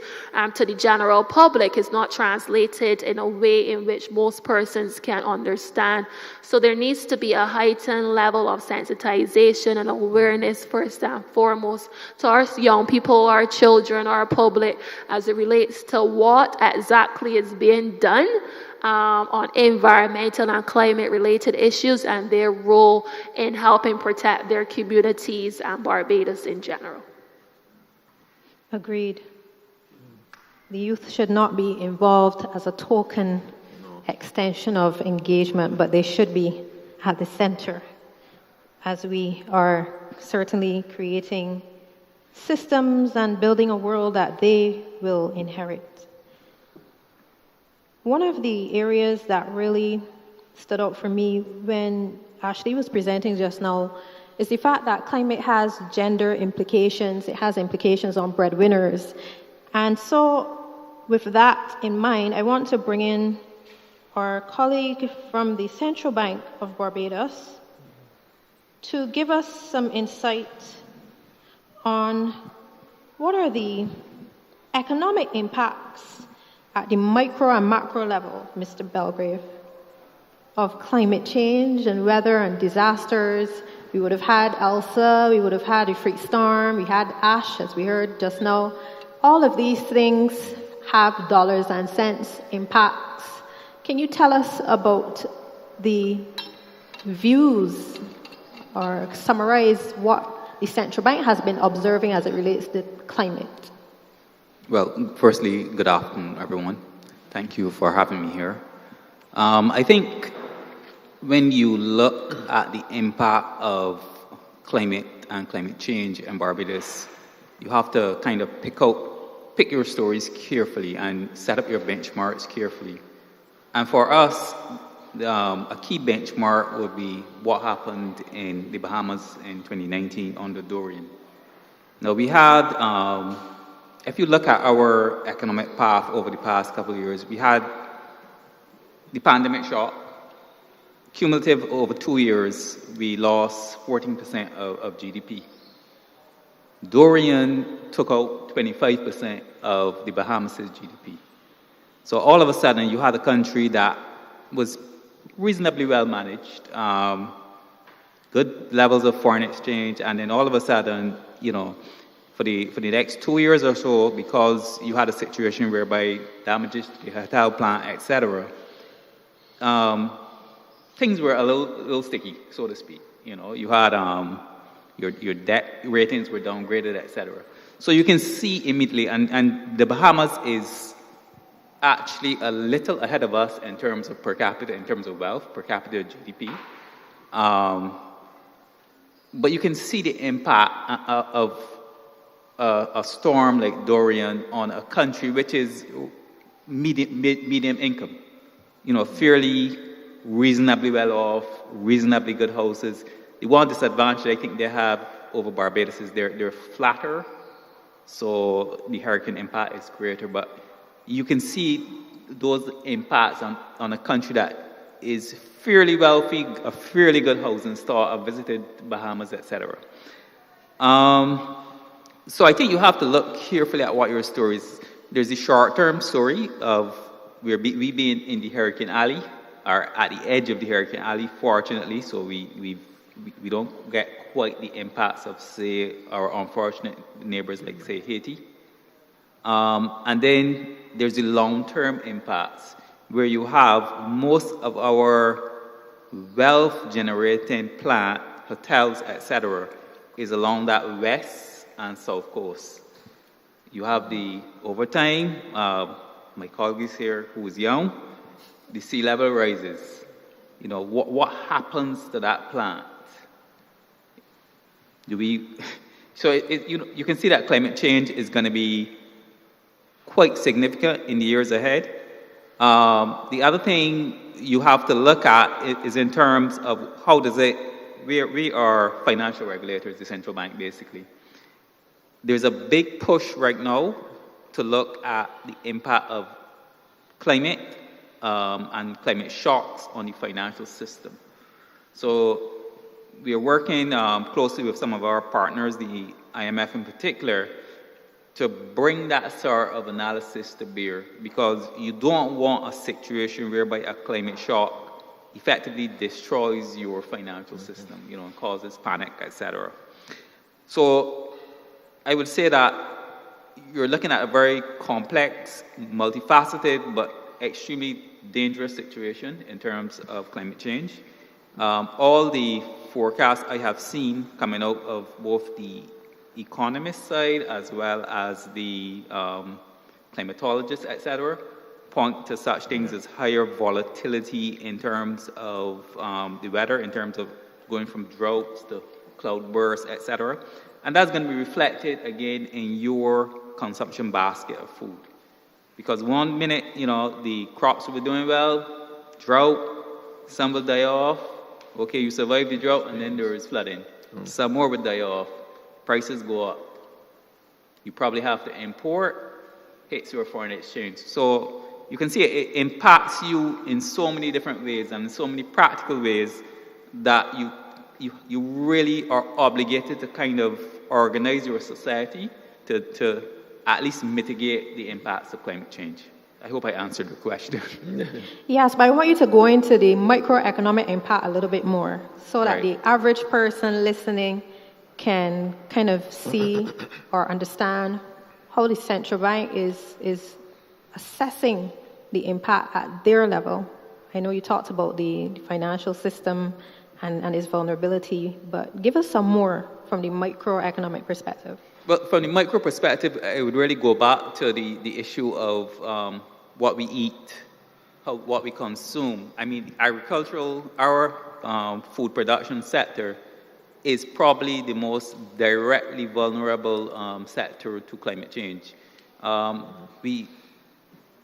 to the general public is not translated in a way in which most persons can understand. So there needs to be a heightened level of sensitization and awareness first and foremost to our young people, our children, our public, as it relates to what exactly is being done on environmental and climate-related issues and their role in helping protect their communities and Barbados in general. Agreed. The youth should not be involved as a token extension of engagement, but they should be at the center as we are certainly creating systems and building a world that they will inherit. One of the areas that really stood out for me when Ashley was presenting just now is the fact that climate has gender implications. It has implications on breadwinners. And so with that in mind, I want to bring in our colleague from the Central Bank of Barbados to give us some insight on what are the economic impacts at the micro and macro level, Mr. Belgrave, of climate change and weather and disasters. We would have had Elsa, we would have had a freak storm, we had Ash, as we heard just now. All of these things have dollars and cents impacts. Can you tell us about the views or summarize what the central bank has been observing as it relates to climate? Well, firstly, good afternoon, everyone. Thank you for having me here. I think when you look at the impact of climate and climate change in Barbados, you have to kind of pick out pick your stories carefully and set up your benchmarks carefully. And for us, a key benchmark would be what happened in the Bahamas in 2019 under Dorian. Now we had, if you look at our economic path over the past couple of years, we had the pandemic shock. Cumulative over 2 years, we lost 14% of GDP. Dorian took out 25% of the Bahamas' GDP. So all of a sudden, you had a country that was reasonably well managed, good levels of foreign exchange, and then all of a sudden, you know, for the next 2 years or so, because you had a situation whereby damages to the hotel plant, etc., things were a little sticky, so to speak. You know, you had your debt ratings were downgraded, etc. So you can see immediately, and the Bahamas is actually a little ahead of us in terms of per capita, in terms of wealth, per capita GDP. But you can see the impact of a storm like Dorian on a country which is medium income, you know, fairly reasonably well off, reasonably good houses. The one disadvantage I think they have over Barbados is they're flatter, so the hurricane impact is greater. But you can see those impacts on a country that is fairly wealthy, a fairly good housing stock. I've visited Bahamas, etc. So I think you have to look carefully at what your story is. There's the short-term story of we being in the hurricane alley, or at the edge of the hurricane alley, fortunately, so we don't get quite the impacts of, say, our unfortunate neighbors like, say, Haiti. And then there's the long-term impacts, where you have most of our wealth-generating plant, hotels, etc., is along that west and south coast. You have the overtime, my colleague is here who is young, the sea level rises. You know, what happens to that plant? So you can see that climate change is going to be quite significant in the years ahead. The other thing you have to look at is in terms of how does it, we are financial regulators, the central bank basically. There's a big push right now to look at the impact of climate and climate shocks on the financial system. So we are working closely with some of our partners, the IMF in particular, to bring that sort of analysis to bear, because you don't want a situation whereby a climate shock effectively destroys your financial system, you know, and causes panic, etc. So I would say that you're looking at a very complex, multifaceted, but extremely dangerous situation in terms of climate change. All the forecasts I have seen coming out of both the economist side as well as the climatologists, etc., point to such things as higher volatility in terms of the weather, in terms of going from droughts to cloud bursts, etc. And that's going to be reflected again in your consumption basket of food. Because one minute, you know, the crops will be doing well, drought, some will die off. Okay, you survive the drought, and then there is flooding. Some more will die off. Prices go up. You probably have to import, hits your foreign exchange. So you can see it impacts you in so many different ways and in so many practical ways that you really are obligated to kind of organize your society to at least mitigate the impacts of climate change. I hope I answered your question. Yes, but I want you to go into the microeconomic impact a little bit more so that the average person listening can kind of see or understand how the central bank is assessing the impact at their level. I know you talked about the financial system and its vulnerability, but give us some more from the microeconomic perspective. Well, from the micro perspective, I would really go back to the issue of what we eat, what we consume. I mean, agricultural, our food production sector is probably the most directly vulnerable sector to climate change.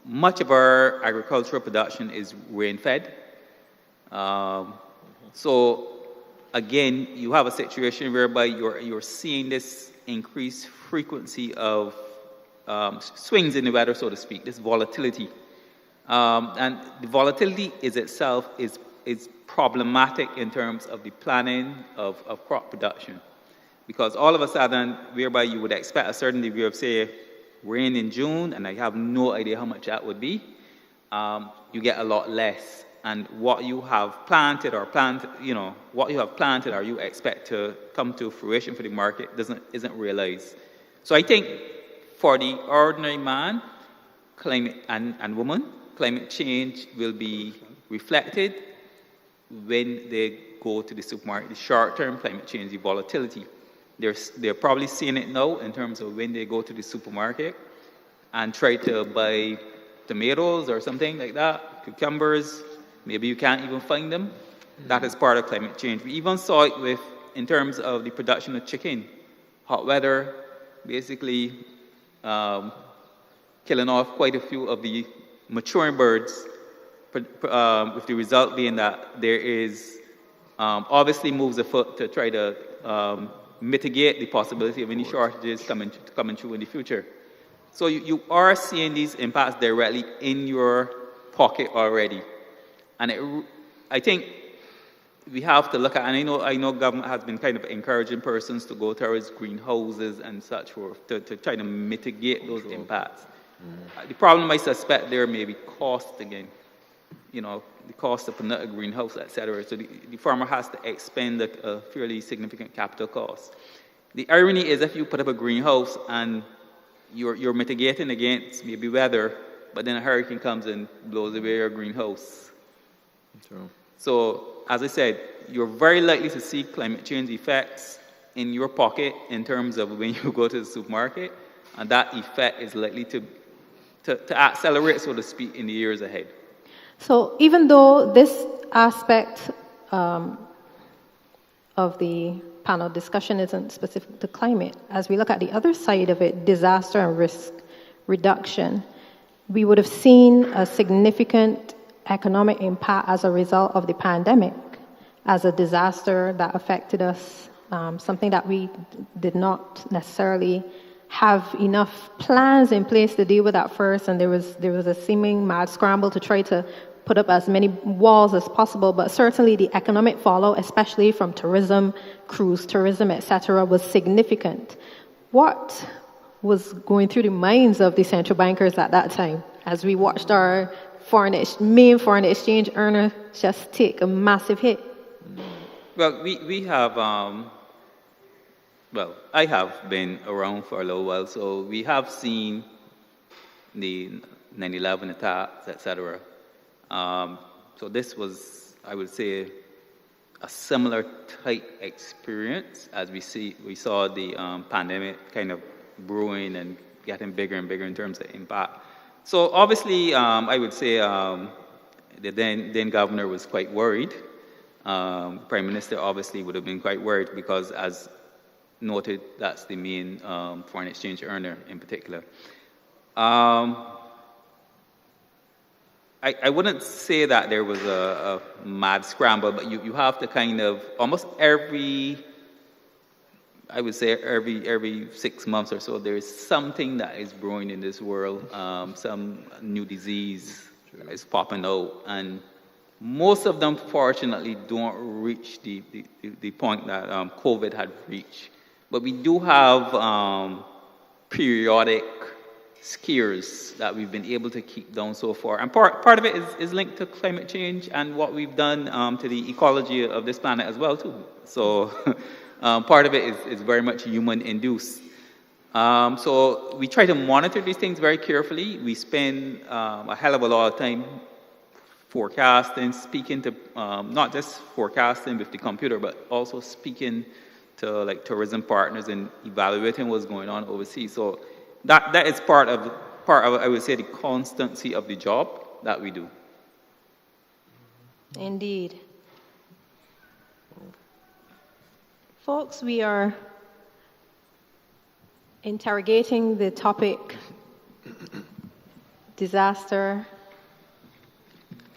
Much of our agricultural production is rain-fed. So again, you have a situation whereby you're seeing this increased frequency of swings in the weather, so to speak, this volatility. And the volatility itself is problematic in terms of the planning of crop production. Because all of a sudden, whereby you would expect a certain degree of, say, rain in June, and I have no idea how much that would be, you get a lot less. And what you have planted or you expect to come to fruition for the market isn't realized. So I think for the ordinary man, climate and woman, climate change will be reflected when they go to the supermarket. The short-term climate change, the volatility. They're probably seeing it now in terms of when they go to the supermarket and try to buy tomatoes or something like that, cucumbers. Maybe you can't even find them. That is part of climate change. We even saw it in terms of the production of chicken. Hot weather, basically killing off quite a few of the maturing birds, with the result being that there is obviously moves afoot to try to mitigate the possibility of any shortages coming through in the future. So you are seeing these impacts directly in your pocket already. And I think we have to look at, and I know government has been kind of encouraging persons to go towards greenhouses and such to try to mitigate those impacts. The problem I suspect there may be cost again. The cost of putting a greenhouse, etc. So the farmer has to expend a fairly significant capital cost. The irony is if you put up a greenhouse and you're mitigating against maybe weather, but then a hurricane comes and blows away your greenhouse. True. So, as I said, you're very likely to see climate change effects in your pocket in terms of when you go to the supermarket, and that effect is likely to accelerate, so to speak, in the years ahead. So even though this aspect of the panel discussion isn't specific to climate, as we look at the other side of it, disaster and risk reduction, we would have seen a significant economic impact as a result of the pandemic, as a disaster that affected us, something that we did not necessarily have enough plans in place to deal with at first, and there was a seeming mad scramble to try to put up as many walls as possible, but certainly the economic fallout, especially from tourism, cruise tourism, etc., was significant. What was going through the minds of the central bankers at that time as we watched our main foreign exchange earner just take a massive hit? Well, we have, I have been around for a little while, so we have seen the 9/11 attacks, etc. So this was, I would say, a similar type experience as we saw the pandemic kind of brewing and getting bigger and bigger in terms of impact. So obviously, I would say the then governor was quite worried. Prime Minister obviously would have been quite worried because, as noted, that's the main foreign exchange earner in particular. I wouldn't say that there was a mad scramble, but you have to kind of, almost every 6 months or so, there is something that is brewing in this world, some new disease that is popping out, and most of them, fortunately, don't reach the point that COVID had reached. But we do have periodic scares that we've been able to keep down so far. And part of it is linked to climate change and what we've done to the ecology of this planet as well, too. So part of it is very much human-induced. So we try to monitor these things very carefully. We spend a hell of a lot of time forecasting, speaking to, not just forecasting with the computer, but also speaking to like tourism partners and evaluating what's going on overseas. So that is part of I would say the constancy of the job that we do. Indeed. Folks, we are interrogating the topic disaster,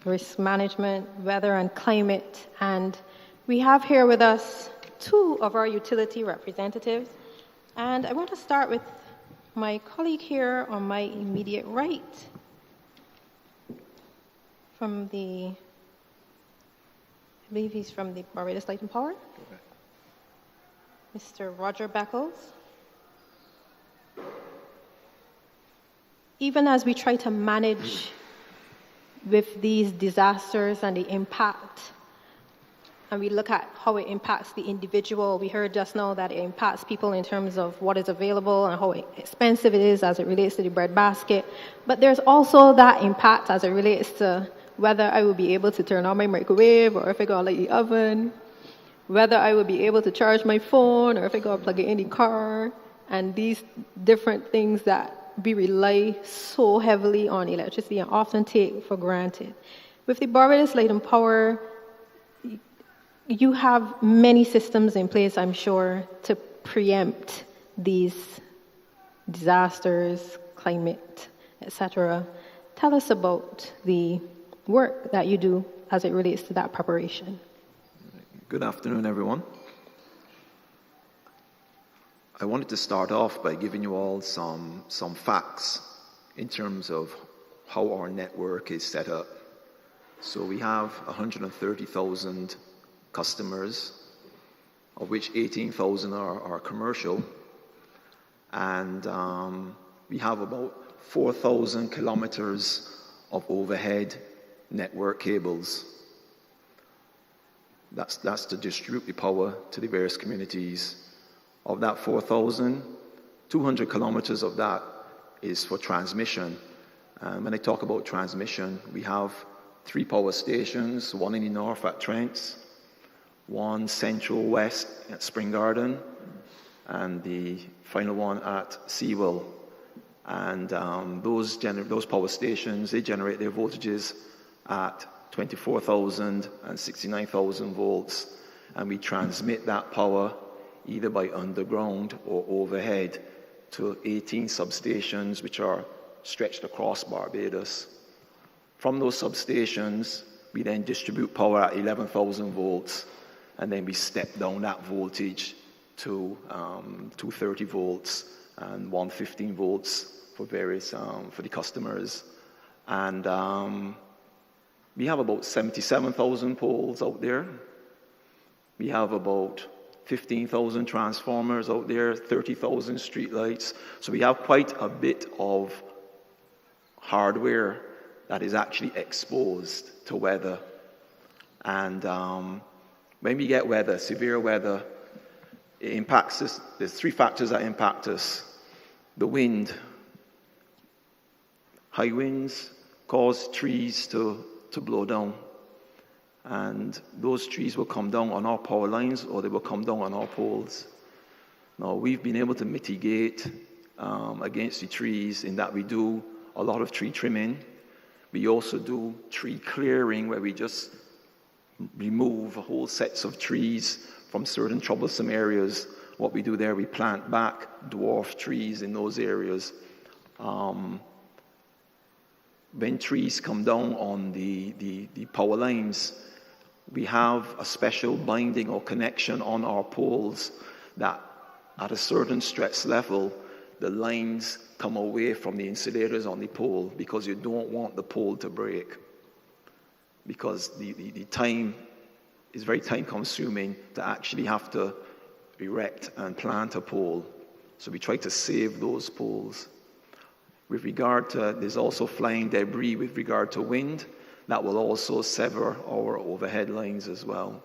risk management, weather and climate. And we have here with us two of our utility representatives. And I want to start with my colleague here on my immediate right from I believe he's from the Barbados Light and Power. Mr. Roger Beckles. Even as we try to manage with these disasters and the impact, and we look at how it impacts the individual, we heard just now that it impacts people in terms of what is available and how expensive it is as it relates to the breadbasket. But there's also that impact as it relates to whether I will be able to turn on my microwave or if I go light the oven, whether I will be able to charge my phone or if I go plug it in the car, and these different things that we rely so heavily on electricity and often take for granted. With the Barbados Light and Power, you have many systems in place, I'm sure, to preempt these disasters, climate, etc. Tell us about the work that you do as it relates to that preparation. Good afternoon, everyone. I wanted to start off by giving you all some facts in terms of how our network is set up. So we have 130,000 customers, of which 18,000 are commercial, and we have about 4,000 kilometers of overhead network cables. That's to distribute the power to the various communities. Of that 4,000, 200 kilometers of that is for transmission. When I talk about transmission, we have 3 power stations, one in the north at Trent, one central west at Spring Garden, and the final one at Sewell. And those power stations, they generate their voltages at 24,000 and 69,000 volts, and we transmit that power either by underground or overhead to 18 substations which are stretched across Barbados. From those substations, we then distribute power at 11,000 volts, and then we step down that voltage to 230 volts and 115 volts for various for the customers. And we have about 77,000 poles out there. We have about 15,000 transformers out there, 30,000 streetlights. So we have quite a bit of hardware that is actually exposed to weather. And when we get weather, severe weather, it impacts us. There's 3 factors that impact us. The wind. High winds cause trees to blow down. And those trees will come down on our power lines or they will come down on our poles. Now, we've been able to mitigate against the trees in that we do a lot of tree trimming. We also do tree clearing, where we just remove whole sets of trees from certain troublesome areas. What we do there, we plant back dwarf trees in those areas. When trees come down on the power lines, we have a special binding or connection on our poles that at a certain stress level, the lines come away from the insulators on the pole, because you don't want the pole to break. Because the time is very time consuming to actually have to erect and plant a pole. So we try to save those poles. With regard to, there's also flying debris with regard to wind. That will also sever our overhead lines as well.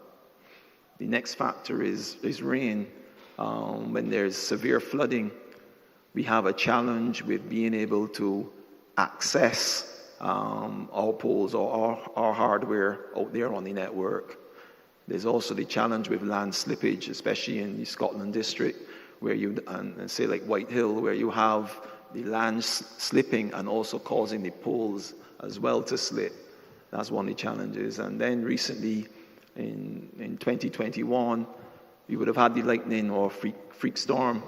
The next factor is rain. When there's severe flooding, we have a challenge with being able to access our poles or our hardware out there on the network. There's also the challenge with land slippage, especially in the Scotland district, where you, and say like White Hill, where you have the land slipping and also causing the poles as well to slip. That's one of the challenges. And then recently, in 2021, we would have had the lightning or freak storm,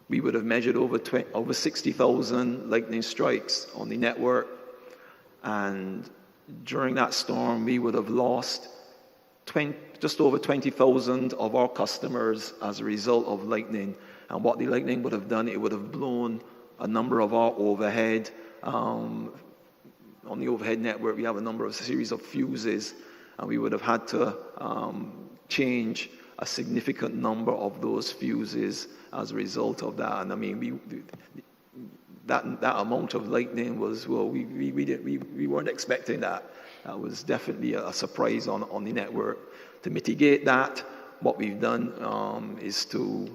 we would have measured over 60,000 lightning strikes on the network. And during that storm, we would have lost just over 20,000 of our customers as a result of lightning. And what the lightning would have done, it would have blown a number of our overhead. On the overhead network, we have a series of fuses, and we would have had to change a significant number of those fuses as a result of that. And I mean, that amount of lightning was, well, we weren't expecting that. That was definitely a surprise on the network. To mitigate that, what we've done is to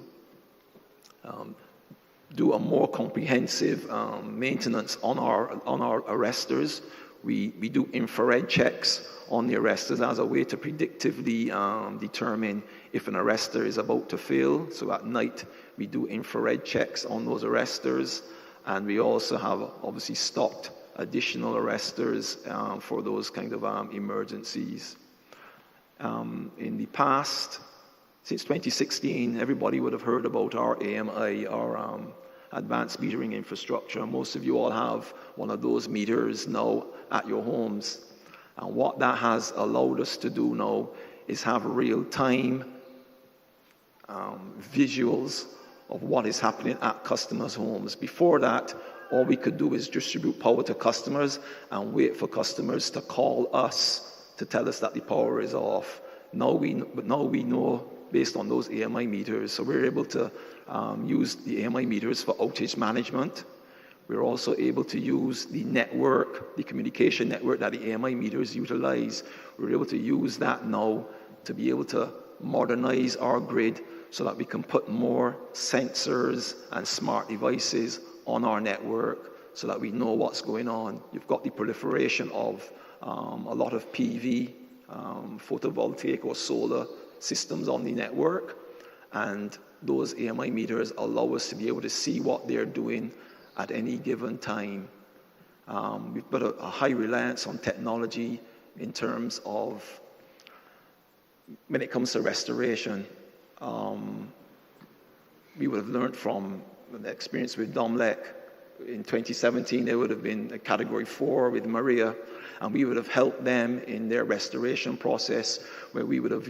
do a more comprehensive maintenance on our arresters. We do infrared checks on the arresters as a way to predictively determine if an arrestor is about to fail. So at night, we do infrared checks on those arresters, and we also have obviously stocked additional arresters for those kind of emergencies. In the past, since 2016, everybody would have heard about our AMI, our advanced metering infrastructure. Most of you all have one of those meters now at your homes. And what that has allowed us to do now is have real-time visuals of what is happening at customers' homes. Before that, all we could do is distribute power to customers and wait for customers to call us to tell us that the power is off. Now we know based on those AMI meters, so we're able to use the AMI meters for outage management. We're also able to use the network, the communication network that the AMI meters utilize. We're able to use that now to be able to modernize our grid so that we can put more sensors and smart devices on our network so that we know what's going on. You've got the proliferation of a lot of PV, photovoltaic or solar systems on the network, and those AMI meters allow us to be able to see what they're doing at any given time. We've got a high reliance on technology in terms of when it comes to restoration. We would have learned from the experience with Domlec. In 2017, they would have been a Category 4 with Maria, and we would have helped them in their restoration process, where we would have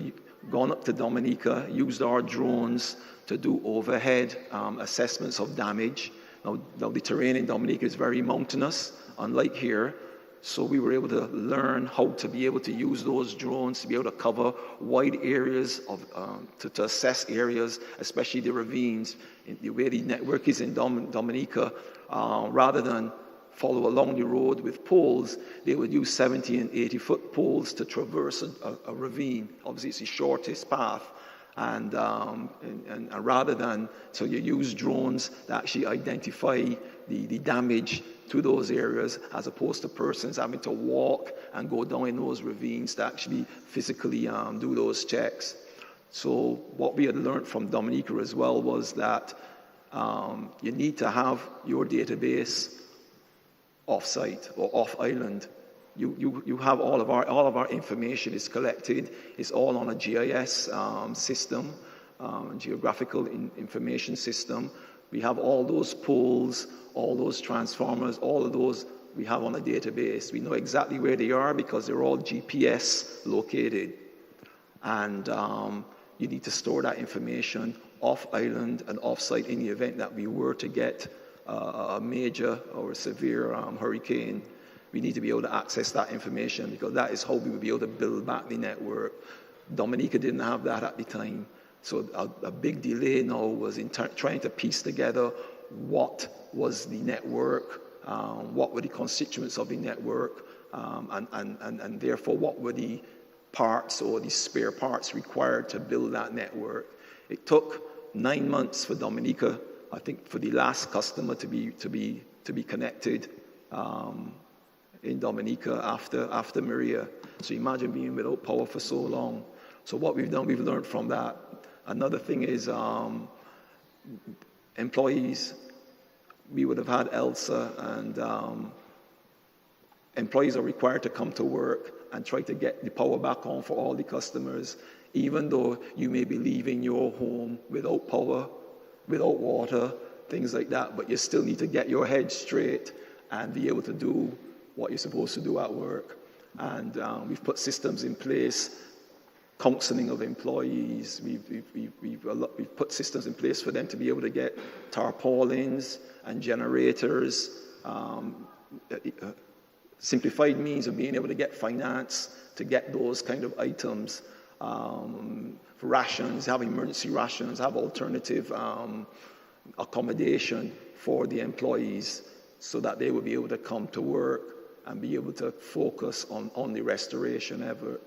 gone up to Dominica, used our drones to do overhead assessments of damage. Now, the terrain in Dominica is very mountainous, unlike here, so we were able to learn how to be able to use those drones to be able to cover wide areas to assess areas, especially the ravines. The way the network is in Dominica, rather than follow along the road with poles, they would use 70 and 80-foot poles to traverse a ravine. Obviously, it's the shortest path. And rather than, so you use drones to actually identify the damage to those areas, as opposed to persons having to walk and go down in those ravines to actually physically do those checks. So what we had learned from Dominica as well was that you need to have your database off-site or off-island. You have all of our information is collected. It's all on a GIS system, geographical information system. We have all those poles, all those transformers, all of those we have on a database. We know exactly where they are because they're all GPS located. And you need to store that information off-island and off-site in the event that we were to get a major or a severe hurricane. We need to be able to access that information because that is how we would be able to build back the network. Dominica didn't have that at the time. So a big delay now was in trying to piece together what was the network, what were the constituents of the network, and therefore what were the parts or the spare parts required to build that network. It took 9 months for Dominica, I think, for the last customer to be connected in Dominica after Maria. So imagine being without power for so long. So what we've done, we've learned from that. Another thing is employees. We would have had ELSA, and employees are required to come to work and try to get the power back on for all the customers, even though you may be leaving your home without power, without water, things like that, but you still need to get your head straight and be able to do what you're supposed to do at work. And we've put systems in place, counseling of employees. We've put systems in place for them to be able to get tarpaulins and generators, simplified means of being able to get finance to get those kind of items. For rations, have emergency rations, have alternative accommodation for the employees so that they will be able to come to work and be able to focus on the restoration effort.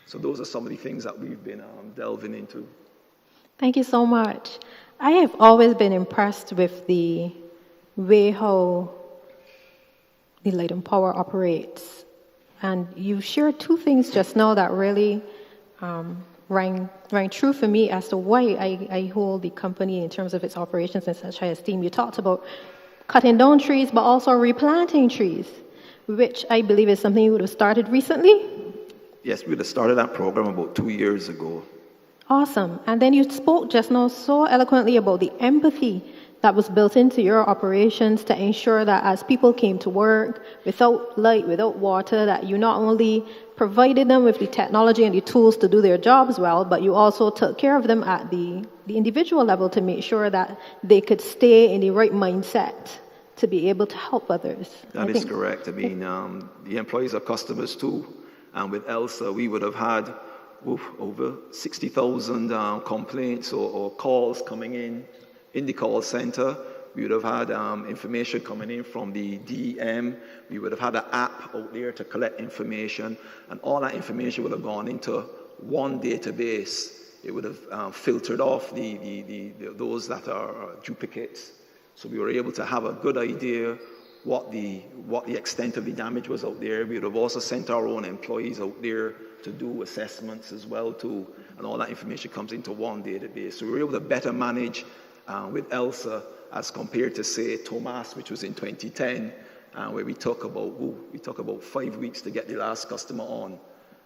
So those are some of the things that we've been delving into. Thank you so much. I have always been impressed with the way how the Light and Power operates. And you shared two things just now that really rang true for me as to why I hold the company in terms of its operations in such high esteem. You talked about cutting down trees, but also replanting trees, which I believe is something you would have started recently. Yes, we would have started that program about 2 years ago. Awesome. And then you spoke just now so eloquently about the empathy that was built into your operations to ensure that as people came to work without light, without water, that you not only provided them with the technology and the tools to do their jobs well, but you also took care of them at the individual level to make sure that they could stay in the right mindset to be able to help others. That is correct. I mean, the employees are customers too. And with ELSA, we would have had over 60,000 complaints or calls coming in the call center. We would have had information coming in from the DEM. We would have had an app out there to collect information, and all that information would have gone into one database. It would have filtered off those that are duplicates. So we were able to have a good idea what the extent of the damage was out there. We would have also sent our own employees out there to do assessments as well too, and all that information comes into one database. So we were able to better manage with ELSA as compared to, say, Tomas, which was in 2010, where we took about 5 weeks to get the last customer on,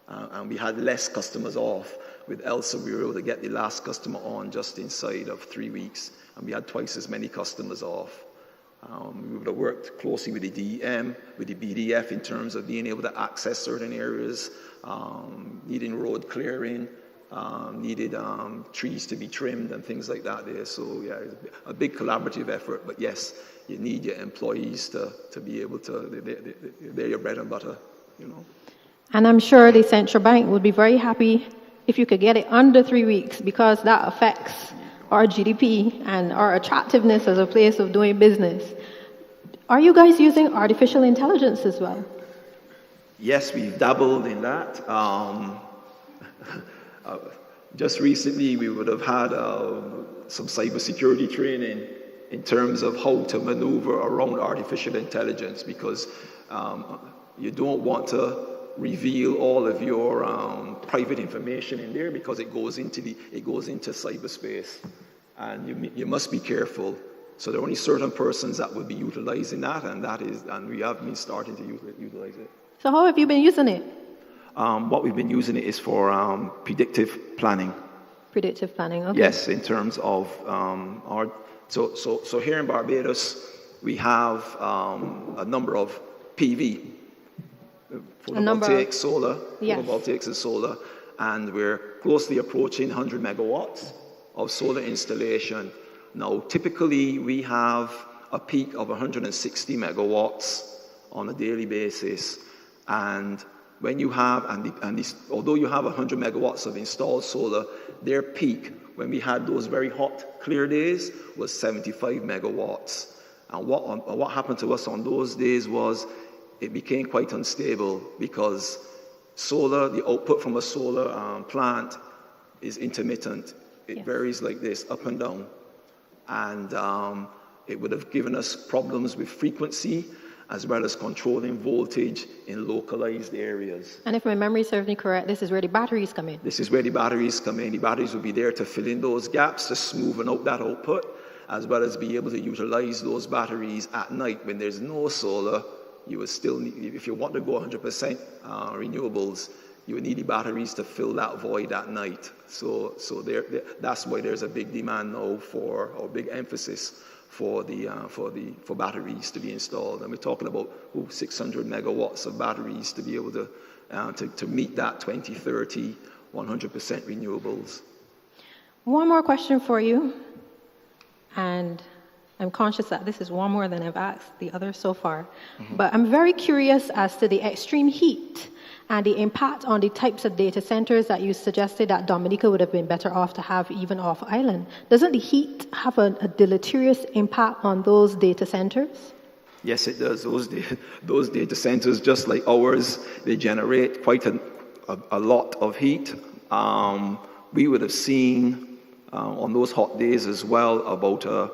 and we had less customers off. With ELSA, we were able to get the last customer on just inside of 3 weeks, and we had twice as many customers off. We would have worked closely with the DEM, with the BDF in terms of being able to access certain areas, needing road clearing, needed trees to be trimmed and things like that there. So yeah, it's a big collaborative effort, but yes, you need your employees to be able to, they're your bread and butter, you know. And I'm sure the central bank would be very happy if you could get it under 3 weeks, because that affects our GDP and our attractiveness as a place of doing business. Are you guys using artificial intelligence as well? Yes, we've dabbled in that. Just recently, we would have had some cybersecurity training in terms of how to maneuver around artificial intelligence, because you don't want to reveal all of your private information in there, because it goes into cyberspace, and you must be careful. So there are only certain persons that will be utilizing that, and we have been starting to utilize it. So how have you been using it? What we've been using it is for predictive planning. Predictive planning, okay. Yes, in terms of so here in Barbados, we have a number of PV, photovoltaic, solar, yes. Photovoltaics and solar, and we're closely approaching 100 megawatts of solar installation. Now, typically, we have a peak of 160 megawatts on a daily basis, and when you have, although you have 100 megawatts of installed solar, their peak, when we had those very hot, clear days, was 75 megawatts. And what happened to us on those days was it became quite unstable, because solar, the output from a solar plant is intermittent. It varies like this, up and down. And it would have given us problems with frequency, as well as controlling voltage in localized areas. And if my memory serves me correct, this is where the batteries come in. This is where the batteries come in. The batteries will be there to fill in those gaps, to smoothen out that output, as well as be able to utilize those batteries at night when there's no solar. You would still need, if you want to go 100% renewables, you would need the batteries to fill that void at night. So that's why there's a big demand now for, or big emphasis for batteries to be installed. And we're talking about 600 megawatts of batteries to be able to meet that 2030 100% renewables. One more question for you, and I'm conscious that this is one more than I've asked the others so far, but I'm very curious as to the extreme heat and the impact on the types of data centers that you suggested that Dominica would have been better off to have even off island. Doesn't the heat have a deleterious impact on those data centers? Yes, it does. Those data centers, just like ours, they generate quite a lot of heat. We would have seen on those hot days as well about a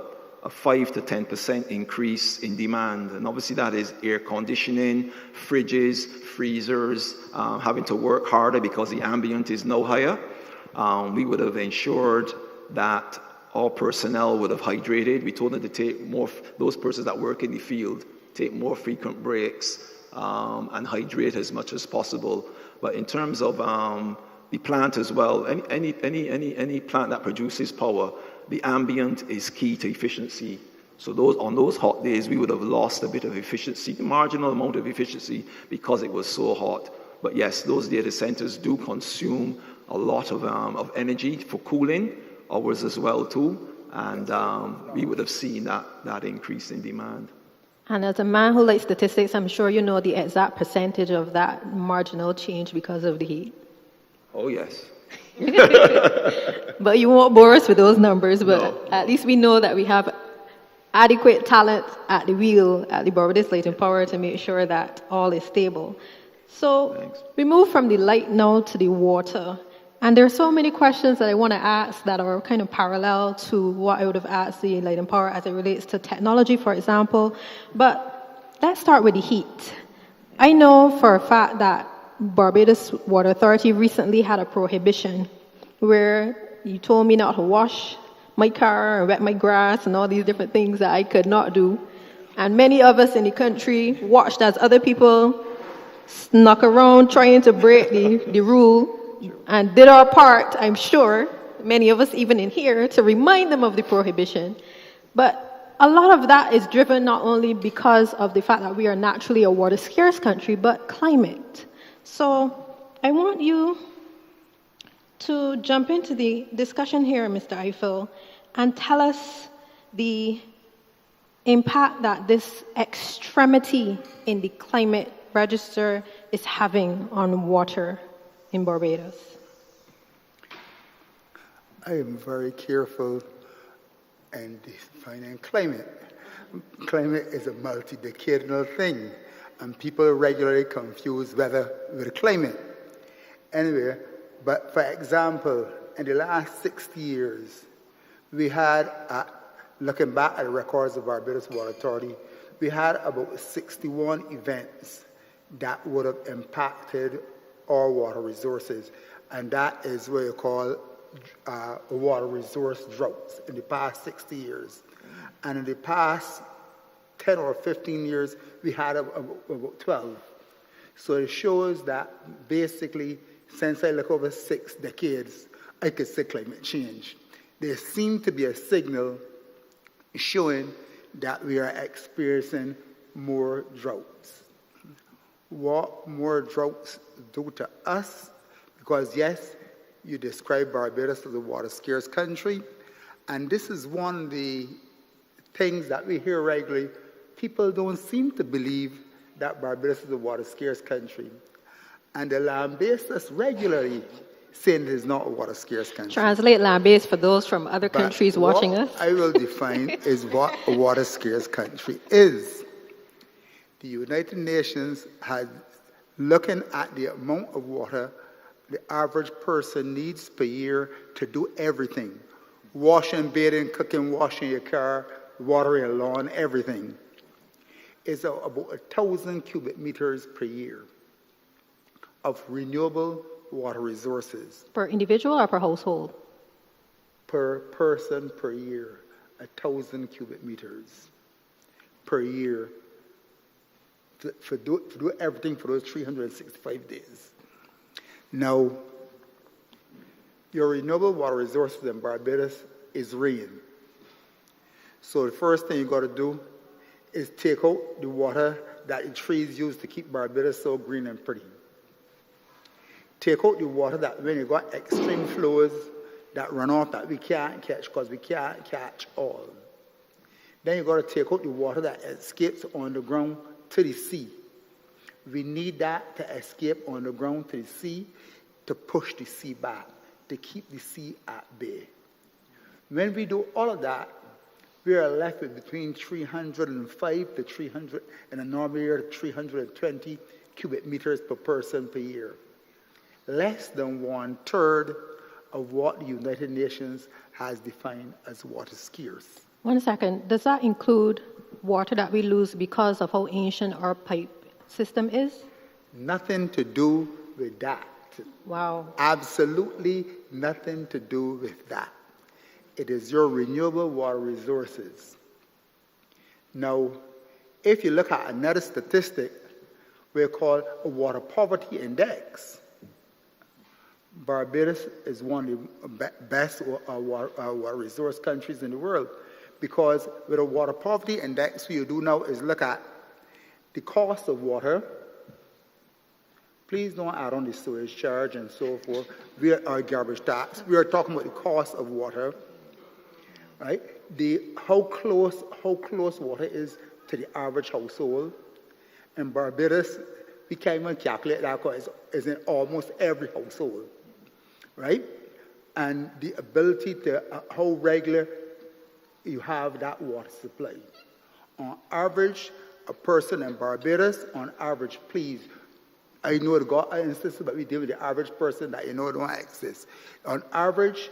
5 to 10% increase in demand. And obviously that is air conditioning, fridges, freezers, having to work harder because the ambient is now higher. We would have ensured that our personnel would have hydrated. We told them to take more, those persons that work in the field, take more frequent breaks and hydrate as much as possible. But in terms of the plant as well, any plant that produces power, the ambient is key to efficiency. So on those hot days, we would have lost a bit of efficiency, a marginal amount of efficiency because it was so hot. But yes, those data centers do consume a lot of energy for cooling, ours as well too, and we would have seen that increase in demand. And as a man who likes statistics, I'm sure you know the exact percentage of that marginal change because of the heat. Oh yes. But you won't bore us with those numbers, but No. at least we know that we have adequate talent at the wheel at the Barbados Light and Power to make sure that all is stable. So Thanks. we move from the light now to the water. And there are so many questions that I want to ask that are kind of parallel to what I would have asked the Light and Power as it relates to technology, for example. But let's start with the heat. I know for a fact that Barbados Water Authority recently had a prohibition where you told me not to wash my car or wet my grass and all these different things that I could not do. And many of us in the country watched as other people snuck around trying to break the rule and did our part, I'm sure, many of us even in here, to remind them of the prohibition. But a lot of that is driven not only because of the fact that we are naturally a water scarce country, but climate. So I want you to jump into the discussion here, Mr. Eiffel, and tell us the impact that this extremity in the climate register is having on water in Barbados. I am very careful in defining climate. Climate is a multi-decadal thing, and people regularly confuse weather with climate. Anyway, but for example, in the last 60 years, we had, looking back at the records of Barbados Water Authority, we had about 61 events that would have impacted our water resources, and that is what you call water resource droughts in the past 60 years. And in the past 10 or 15 years, we had about 12. So it shows that basically, since I look over 6 decades, I could see climate change. There seems to be a signal showing that we are experiencing more droughts. What more droughts do to us? Because yes, you describe Barbados as a water scarce country, and this is one of the things that we hear regularly. People don't seem to believe that Barbados is a water scarce country, and they lambaste us regularly, saying it is not a water scarce country. Translate lambaste for those from other But countries watching us. I will define is what a water scarce country is. The United Nations has, looking at the amount of water the average person needs per year to do everything. Washing, bathing, cooking, washing your car, watering a lawn, everything. It's about 1,000 cubic meters per year of renewable water resources. Per individual or per household? Per person per year, 1,000 cubic meters per year to do everything for those 365 days. Now, your renewable water resources in Barbados is rain. So the first thing you got to do is take out the water that the trees use to keep Barbados so green and pretty. Take out the water that when you got extreme flows that run off that we can't catch because we can't catch all. Then you got to take out the water that escapes on the ground to the sea. We need that to escape on the ground to the sea to push the sea back, to keep the sea at bay. When we do all of that, we are left with between 305 to 300, in a normal year, 320 cubic meters per person per year. Less than 1/3 of what the United Nations has defined as water scarce. 1 second. Does that include water that we lose because of how ancient our pipe system is? Nothing to do with that. Wow. Absolutely nothing to do with that. It is your renewable water resources. Now, if you look at another statistic, we call a water poverty index. Barbados is one of the best water resource countries in the world because with a water poverty index, what you do now is look at the cost of water. Please don't add on the sewage charge and so forth. We are garbage tax. We are talking about the cost of water, right? How close water is to the average household. In Barbados, we can't even calculate that because it's in almost every household, right? And the ability to how regular you have that water supply. On average, a person in Barbados, on average, please. I know the God instance, but we deal with the average person that you know don't exist. On average,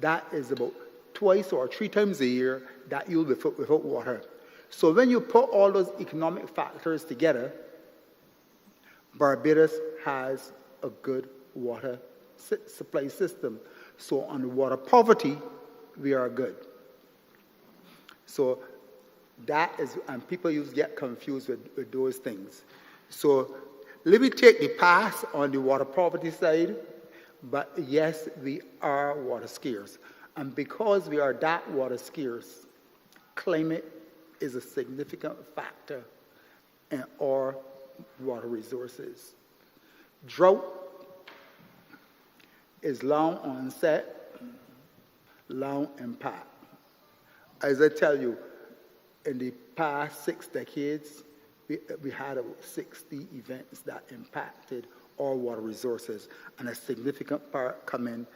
that is about 2 or 3 times a year that you'll be without water. So when you put all those economic factors together, Barbados has a good water supply system. So on water poverty, we are good. So that is, and people used to get confused with those things. So let me take the pass on the water poverty side, but yes, we are water scarce. And because we are that water scarce, climate is a significant factor in our water resources. Drought is long onset, long impact. As I tell you, in the past 6 decades, we had about 60 events that impacted our water resources, and a significant part coming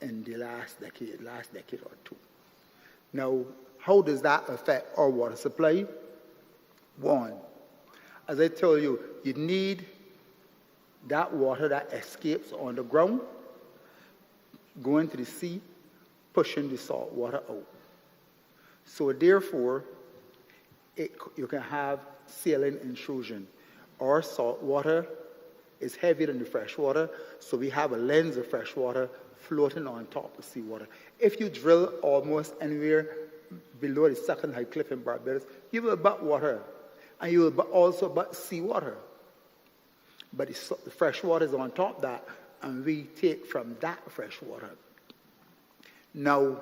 in the last decade or two. Now, how does that affect our water supply? One, as I told you, you need that water that escapes on the ground, going to the sea, pushing the salt water out. So therefore, you can have saline intrusion. Our salt water is heavier than the fresh water, so we have a lens of fresh water floating on top of seawater. If you drill almost anywhere below the second high cliff in Barbados, you will butt water, and you will also butt seawater. But the fresh water is on top of that, and we take from that fresh water. Now,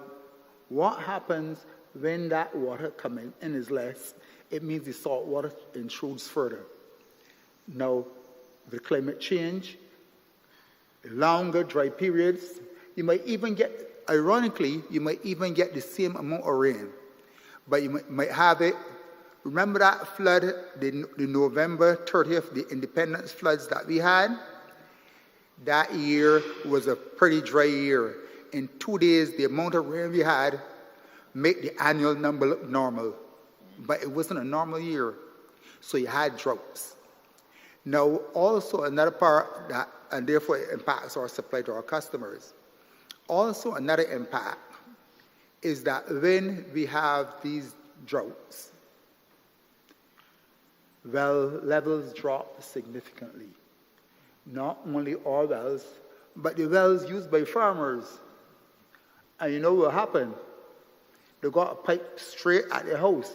what happens when that water coming in is less? It means the salt water intrudes further. Now, with climate change, longer dry periods, you might even get, ironically, you might even get the same amount of rain. But you might have it, remember that flood, the November 30th, the independence floods that we had? That year was a pretty dry year. In 2 days, the amount of rain we had made the annual number look normal. But it wasn't a normal year. So you had droughts. Now, also another part that, and therefore it impacts our supply to our customers. Also another impact is that when we have these droughts, well levels drop significantly. Not only our wells, but the wells used by farmers. And you know what happened? They got a pipe straight at their house.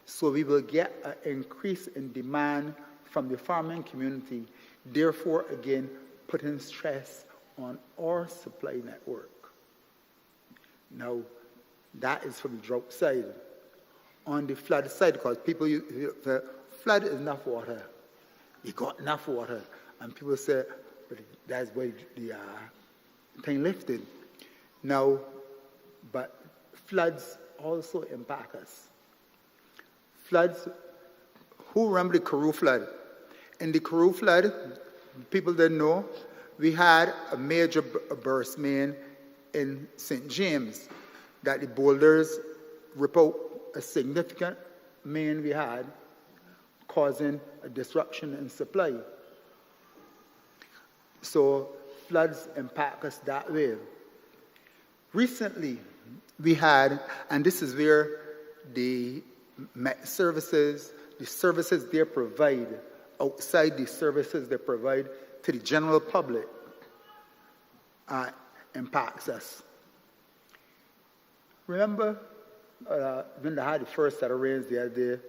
So we will get an increase in demand from the farming community, therefore, again, putting stress on our supply network. Now, that is from the drought side. on the flood side, because people say, flood is enough water. You got enough water. And people say, but that's why the thing lifted. Now, but floods also impact us. Floods, who remember the Karoo flood? In the Karoo flood, people didn't know, we had a major burst main in St. James that the boulders rip out a significant main we had, causing a disruption in supply. So floods impact us that way. Recently, we had, and this is where the Met services, the services they provide outside the services they provide to the general public, impacts us. Remember when they had the first set of rains the other day,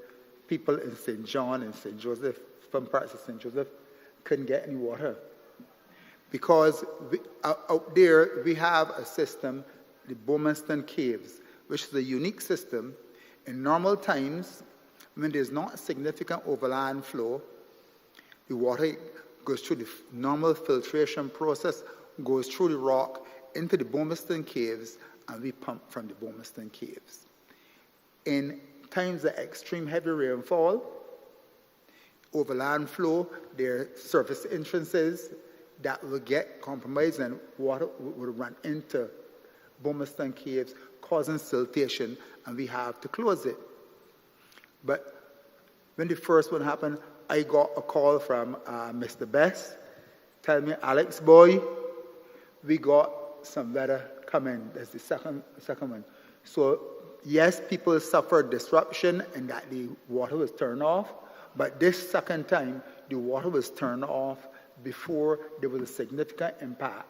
people in St. John and St. Joseph, from parts of St. Joseph, couldn't get any water. Because out there, we have a system, the Bowmanston Caves, which is a unique system. In normal times, when there's not a significant overland flow, the water goes through the normal filtration process, goes through the rock into the Bowmanston Caves, and we pump from the Bowmanston Caves. In times of extreme heavy rainfall, overland flow, there are surface entrances that will get compromised and water will run into Bowmanston Caves, causing siltation, and we have to close it. But when the first one happened, I got a call from Mr. Best, telling me, Alex boy, we got some weather coming. That's the second one. So yes, people suffered disruption and that the water was turned off, but this second time, the water was turned off before there was a significant impact,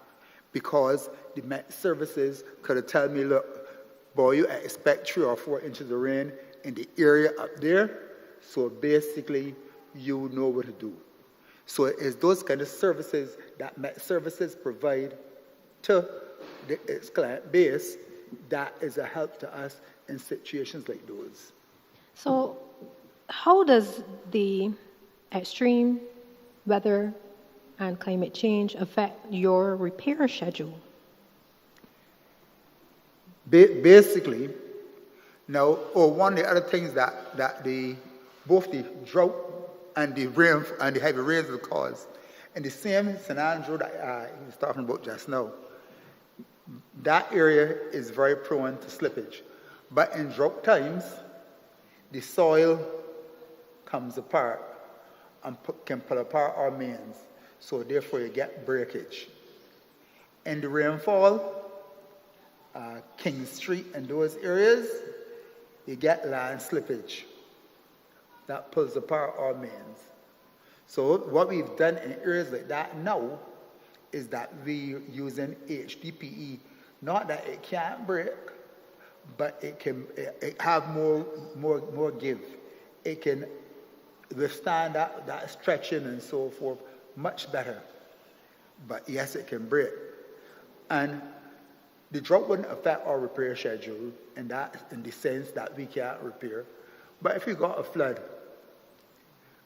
because the Met services could have told me, look, boy, you expect 3 or 4 inches of rain in the area up there, so basically you know what to do. So it's those kind of services that Met services provide to its client base that is a help to us in situations like those. So how does the extreme weather and climate change affect your repair schedule? Basically, now, one of the other things that both the drought and the rain and the heavy rains will cause, and the same scenario that he was talking about just now, that area is very prone to slippage. But in drought times, the soil comes apart and can pull apart our mains. So therefore you get breakage. In the rainfall, King Street and those areas, you get land slippage. That pulls apart our mains. So what we've done in areas like that now is that we're using HDPE. Not that it can't break, but it have more give. It can withstand that stretching and so forth much better. But yes, it can break. And the drought wouldn't affect our repair schedule in the sense that we can't repair. But if we got a flood,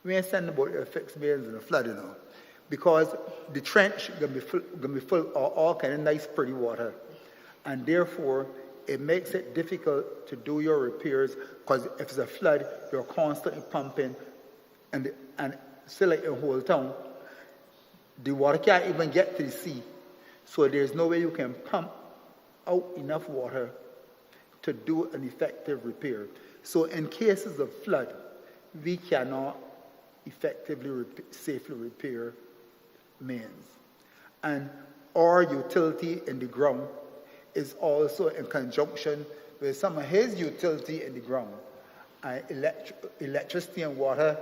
we ain't sending about the fixed mains in a flood, you know, because the trench gonna be full of all kind of nice, pretty water, and therefore it makes it difficult to do your repairs, because if it's a flood, you're constantly pumping, and still like in whole town, the water can't even get to the sea, so there's no way you can pump out enough water to do an effective repair. So in cases of flood, we cannot effectively safely repair mains. And our utility in the ground is also in conjunction with some of his utility in the ground. Electricity and water,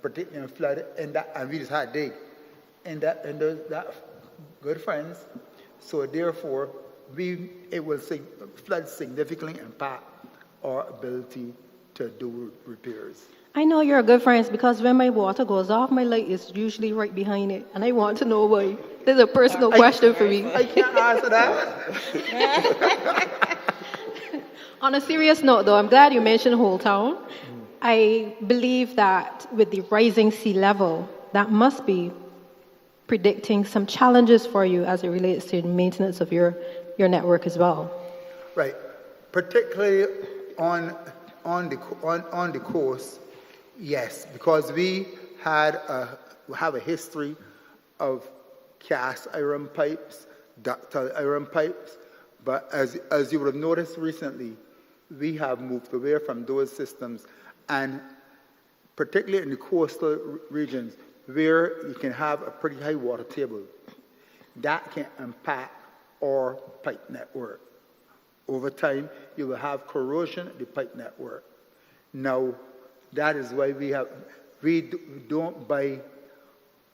particularly in flood, and we just had day. And that good friends. So therefore, flood significantly impact our ability to do repairs. I know you're good friends because when my water goes off, my light is usually right behind it, and I want to know why. This is a personal question for me. I can't answer that. On a serious note, though, I'm glad you mentioned Whole Town. I believe that with the rising sea level, that must be predicting some challenges for you as it relates to maintenance of your network as well. Right, particularly on the coast, yes, because we have a history of cast iron pipes, ductile iron pipes, but as you would have noticed recently, we have moved away from those systems, and particularly in the coastal regions where you can have a pretty high water table, that can impact our pipe network. Over time, you will have corrosion of the pipe network. Now, that is why we don't buy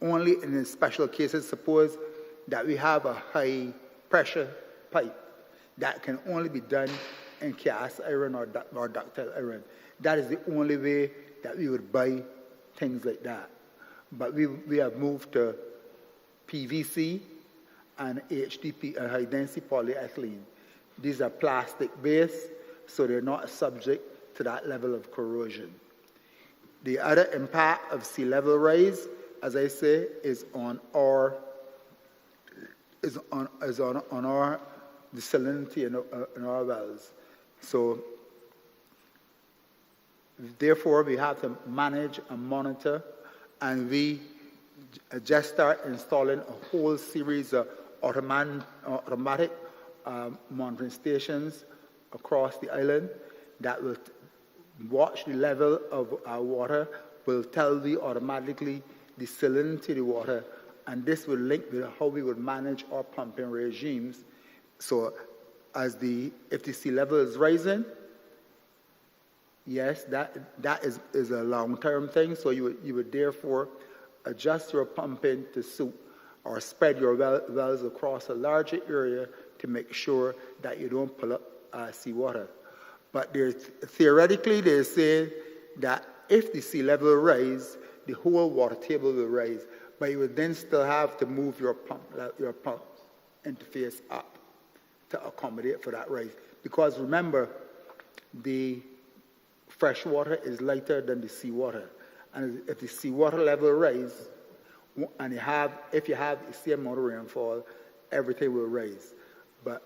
only in special cases. Suppose that we have a high pressure pipe that can only be done in cast iron or ductile iron. That is the only way that we would buy things like that. But we have moved to PVC and HDP, high density polyethylene. These are plastic based, so they're not subject to that level of corrosion. The other impact of sea level rise, as I say, is on the salinity in our wells. So therefore, we have to manage and monitor, and we just start installing a whole series of automatic monitoring stations across the island that will watch the level of our water, will tell me automatically the salinity of the water, and this will link with how we would manage our pumping regimes. So if the sea level is rising, yes, that is a long-term thing, so you would therefore adjust your pumping to suit or spread your wells across a larger area to make sure that you don't pull up seawater. But theoretically, they say that if the sea level rise, the whole water table will rise, but you would then still have to move your pump interface up to accommodate for that rise. Because remember, the fresh water is lighter than the seawater. And if the seawater level rise, and if you have the same amount of rainfall, everything will rise. But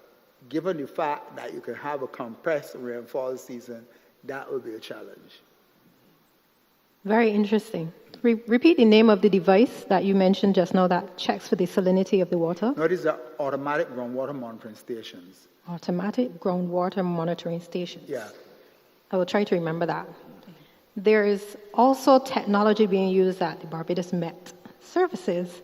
given the fact that you can have a compressed rainfall season, that will be a challenge. Very interesting. Repeat the name of the device that you mentioned just now that checks for the salinity of the water. No, these are automatic groundwater monitoring stations. Automatic groundwater monitoring stations. Yeah. I will try to remember that. There is also technology being used at the Barbados Met Services,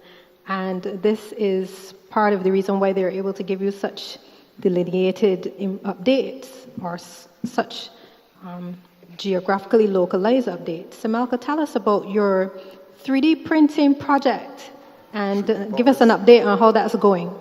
and this is part of the reason why they're able to give you such delineated updates or such geographically localized updates. Samalka, tell us about your 3D printing project and give us an update on how that's going.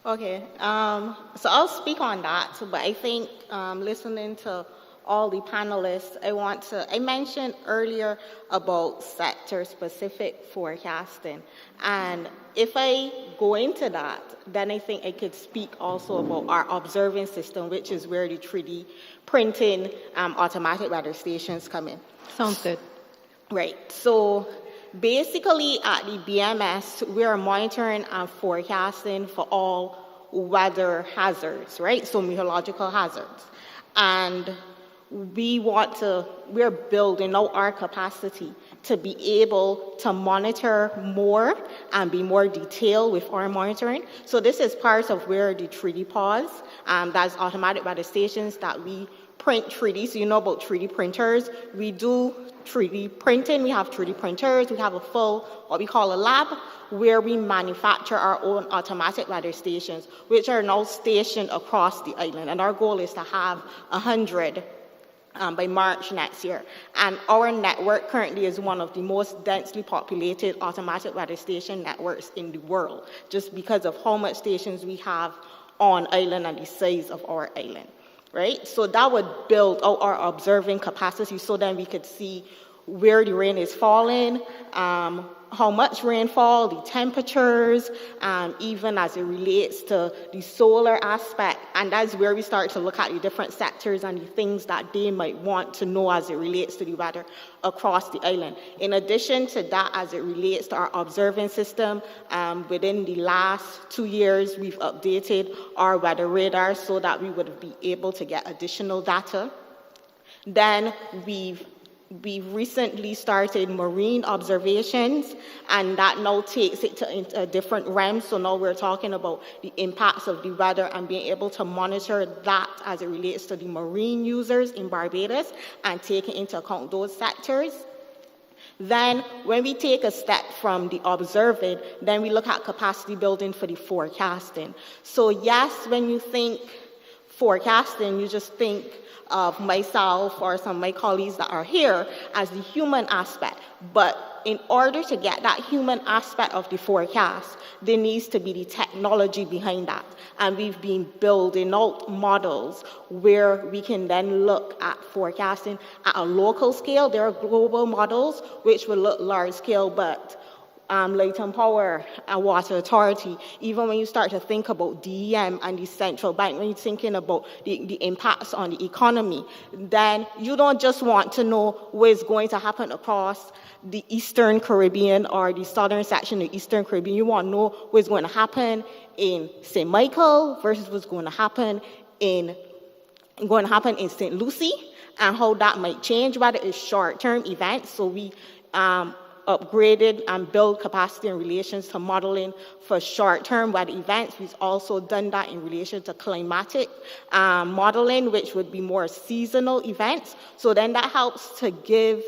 Okay, so I'll speak on that, but I think listening to all the panelists, I mentioned earlier about sector-specific forecasting. And if I go into that, then I think I could speak also about our observing system, which is where the 3D printing automatic weather stations come in. Sounds good. Right, so basically at the BMS, we are monitoring and forecasting for all weather hazards, right? So meteorological hazards. And we're building out our capacity to be able to monitor more and be more detailed with our monitoring. So this is part of where the 3D pause, that's automatic weather stations that we print 3D. So you know about 3D printers. We do 3D printing. We have 3D printers. We have a full, what we call a lab, where we manufacture our own automatic weather stations, which are now stationed across the island. And our goal is to have 100 by March next year. And our network currently is one of the most densely populated automatic weather station networks in the world, just because of how much stations we have on island and the size of our island, right? So that would build out our observing capacity so then we could see where the rain is falling, how much rainfall, the temperatures, even as it relates to the solar aspect. And that's where we start to look at the different sectors and the things that they might want to know as it relates to the weather across the island. In addition to that, as it relates to our observing system, within the last 2 years, we've updated our weather radar so that we would be able to get additional data. Then we've recently started marine observations, and that now takes it to a different realm. So now we're talking about the impacts of the weather and being able to monitor that as it relates to the marine users in Barbados and taking into account those sectors. Then, when we take a step from the observing, then we look at capacity building for the forecasting. So yes, when you think forecasting, you just think of myself or some of my colleagues that are here as the human aspect. But in order to get that human aspect of the forecast, there needs to be the technology behind that. And we've been building out models where we can then look at forecasting at a local scale. There are global models which will look large scale, but Leighton Power and Water Authority, even when you start to think about DEM and the central bank, when you're thinking about the impacts on the economy, then you don't just want to know what is going to happen across the Eastern Caribbean or the southern section of the Eastern Caribbean. You want to know what's going to happen in St. Michael versus what's going to happen in St. Lucie, and how that might change, whether it's short-term events. So we upgraded and build capacity in relation to modeling for short-term weather events. We've also done that in relation to climatic modeling, which would be more seasonal events. So then that helps to give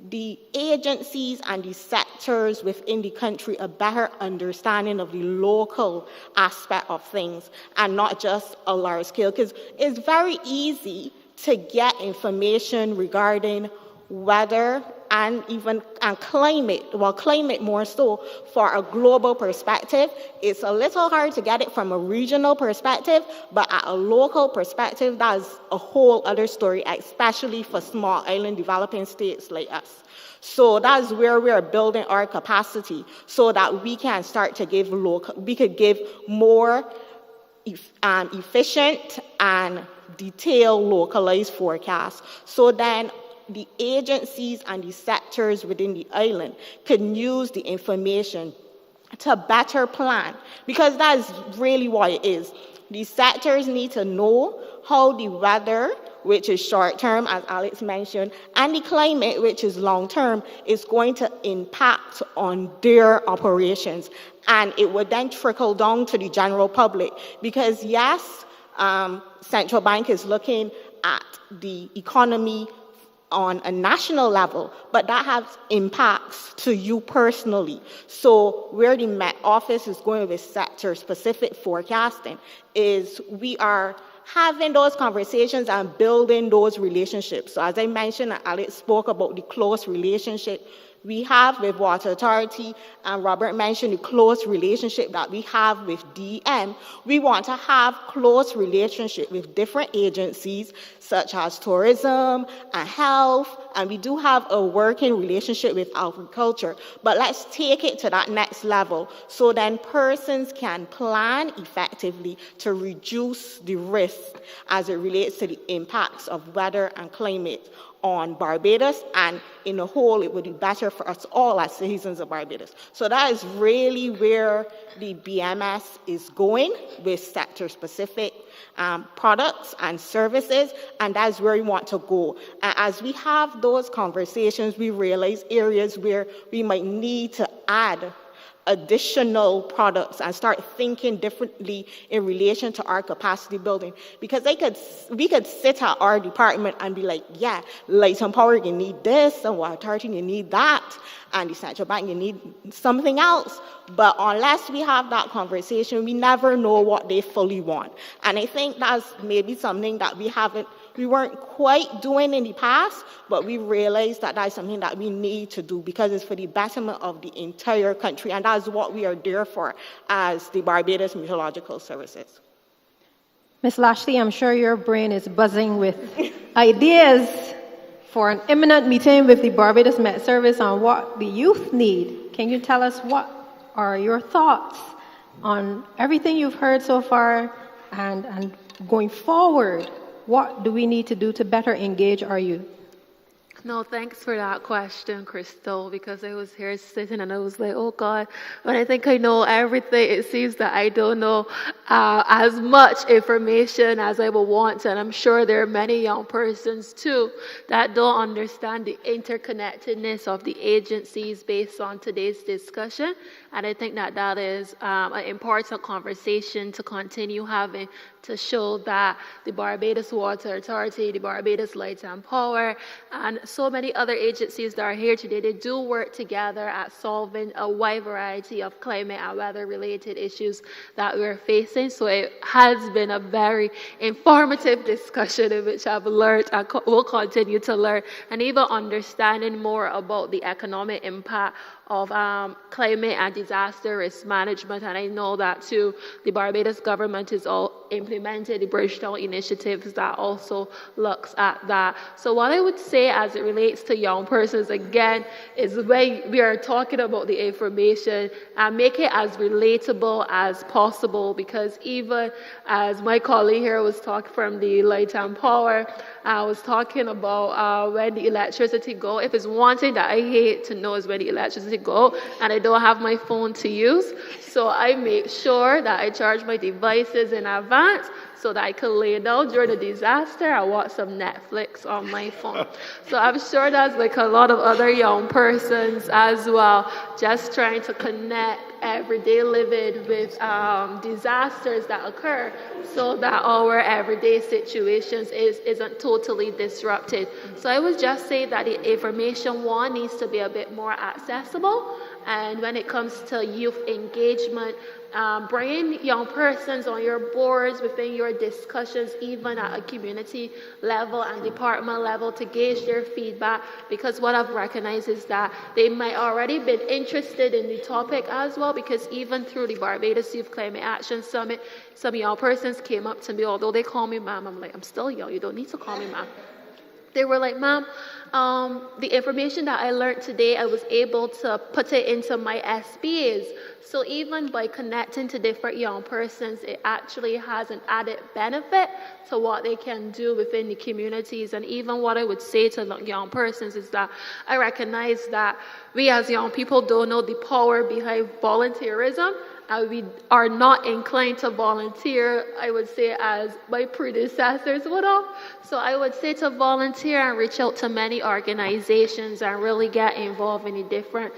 the agencies and the sectors within the country a better understanding of the local aspect of things and not just a large scale, because it's very easy to get information regarding weather and even climate, climate more so for a global perspective. It's a little hard to get it from a regional perspective, but at a local perspective, that's a whole other story, especially for small island developing states like us. So that's where we are building our capacity so that we can start to give more efficient and detailed localized forecasts. So then the agencies and the sectors within the island can use the information to better plan, because that's really what it is. The sectors need to know how the weather, which is short-term, as Alex mentioned, and the climate, which is long-term, is going to impact on their operations. And it would then trickle down to the general public, because yes, central bank is looking at the economy on a national level, but that has impacts to you personally. So where the Met Office is going with sector-specific forecasting is we are having those conversations and building those relationships. So as I mentioned, Alex spoke about the close relationship we have with Water Authority, and Robert mentioned the close relationship that we have with DEM. We want to have close relationship with different agencies such as tourism and health, and we do have a working relationship with agriculture. But let's take it to that next level so then persons can plan effectively to reduce the risk as it relates to the impacts of weather and climate on Barbados, and in the whole, it would be better for us all as citizens of Barbados. So that is really where the BMS is going with sector-specific products and services, and that's where we want to go. And as we have those conversations, we realize areas where we might need to add additional products and start thinking differently in relation to our capacity building. Because we could sit at our department and be like, yeah, Leighton Power, you need this, and Water Authority, you need that, and the Central Bank, you need something else. But unless we have that conversation, we never know what they fully want. And I think that's maybe something that we weren't quite doing in the past, but we realized that that's something that we need to do because it's for the betterment of the entire country, and that's what we are there for as the Barbados Meteorological Services. Ms. Lashley, I'm sure your brain is buzzing with ideas for an imminent meeting with the Barbados Met Service on what the youth need. Can you tell us what are your thoughts on everything you've heard so far, and going forward, what do we need to do to better engage our youth? No, thanks for that question, Crystal, because I was here sitting and I was like, oh God, when I think I know everything, it seems that I don't know as much information as I would want to. And I'm sure there are many young persons too that don't understand the interconnectedness of the agencies based on today's discussion. And I think that that is an important conversation to continue having, to show that the Barbados Water Authority, the Barbados Light and Power, and so many other agencies that are here today, they do work together at solving a wide variety of climate and weather-related issues that we're facing. So it has been a very informative discussion in which I've learned and will continue to learn, and even understanding more about the economic impact of climate and disaster risk management. And I know that too, the Barbados government is all implemented the Bridgetown initiatives that also looks at that. So what I would say as it relates to young persons, again, is when we are talking about the information, make it as relatable as possible, because even as my colleague here was talking from the Light and Power, I was talking about when the electricity go. If it's one thing that I hate to know is when the electricity go and I don't have my phone to use. So I make sure that I charge my devices in advance so that I can lay down during a disaster and watch some Netflix on my phone. So I'm sure that's like a lot of other young persons as well, just trying to connect everyday living with disasters that occur so that our everyday situations isn't totally disrupted. So I would just say that the information, one, needs to be a bit more accessible. And when it comes to youth engagement, bringing young persons on your boards, within your discussions, even at a community level and department level, to gauge their feedback, because what I've recognized is that they might already been interested in the topic as well, because even through the Barbados Youth Climate Action Summit, some young persons came up to me, although they call me ma'am, I'm like, I'm still young, you don't need to call me ma'am. They were like, ma'am, the information that I learned today, I was able to put it into my SBAs. So even by connecting to different young persons, it actually has an added benefit to what they can do within the communities. And even what I would say to young persons is that I recognize that we as young people don't know the power behind volunteerism. We are not inclined to volunteer, I would say, as my predecessors would have. So I would say to volunteer and reach out to many organizations and really get involved in the different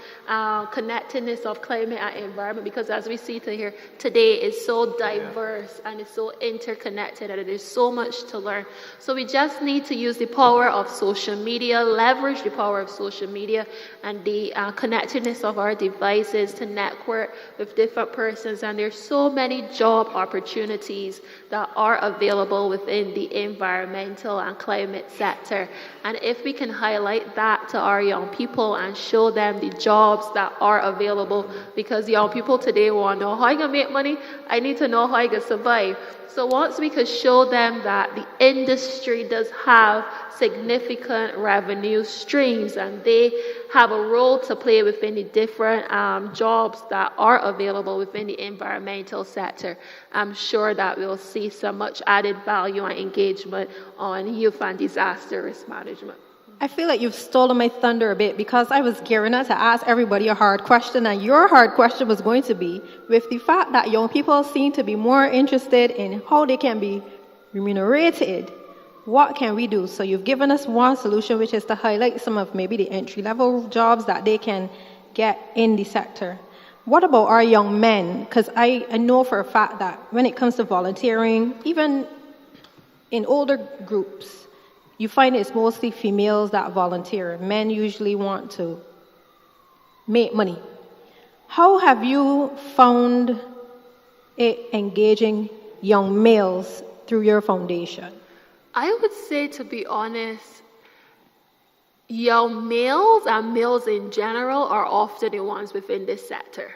connectedness of climate and environment, because as we see here today, it's so diverse and it's so interconnected and there's so much to learn. So we just need to use the power of social media, leverage the power of social media and the connectedness of our devices to network with different persons. And there's so many job opportunities that are available within the environmental and climate sector. And if we can highlight that to our young people and show them the jobs that are available, because young people today want to know how I can make money, I need to know how I can survive. So once we could show them that the industry does have significant revenue streams and they have a role to play within the different jobs that are available within the environmental sector, I'm sure that we'll see some much added value and engagement on youth and disaster risk management. I feel like you've stolen my thunder a bit, because I was gearing up to ask everybody a hard question, and your hard question was going to be, with the fact that young people seem to be more interested in how they can be remunerated, what can we do? So you've given us one solution, which is to highlight some of maybe the entry-level jobs that they can get in the sector. What about our young men? Because I know for a fact that when it comes to volunteering, even in older groups, you find it's mostly females that volunteer. Men usually want to make money. How have you found it engaging young males through your foundation? I would say, to be honest, young males and males in general are often the ones within this sector.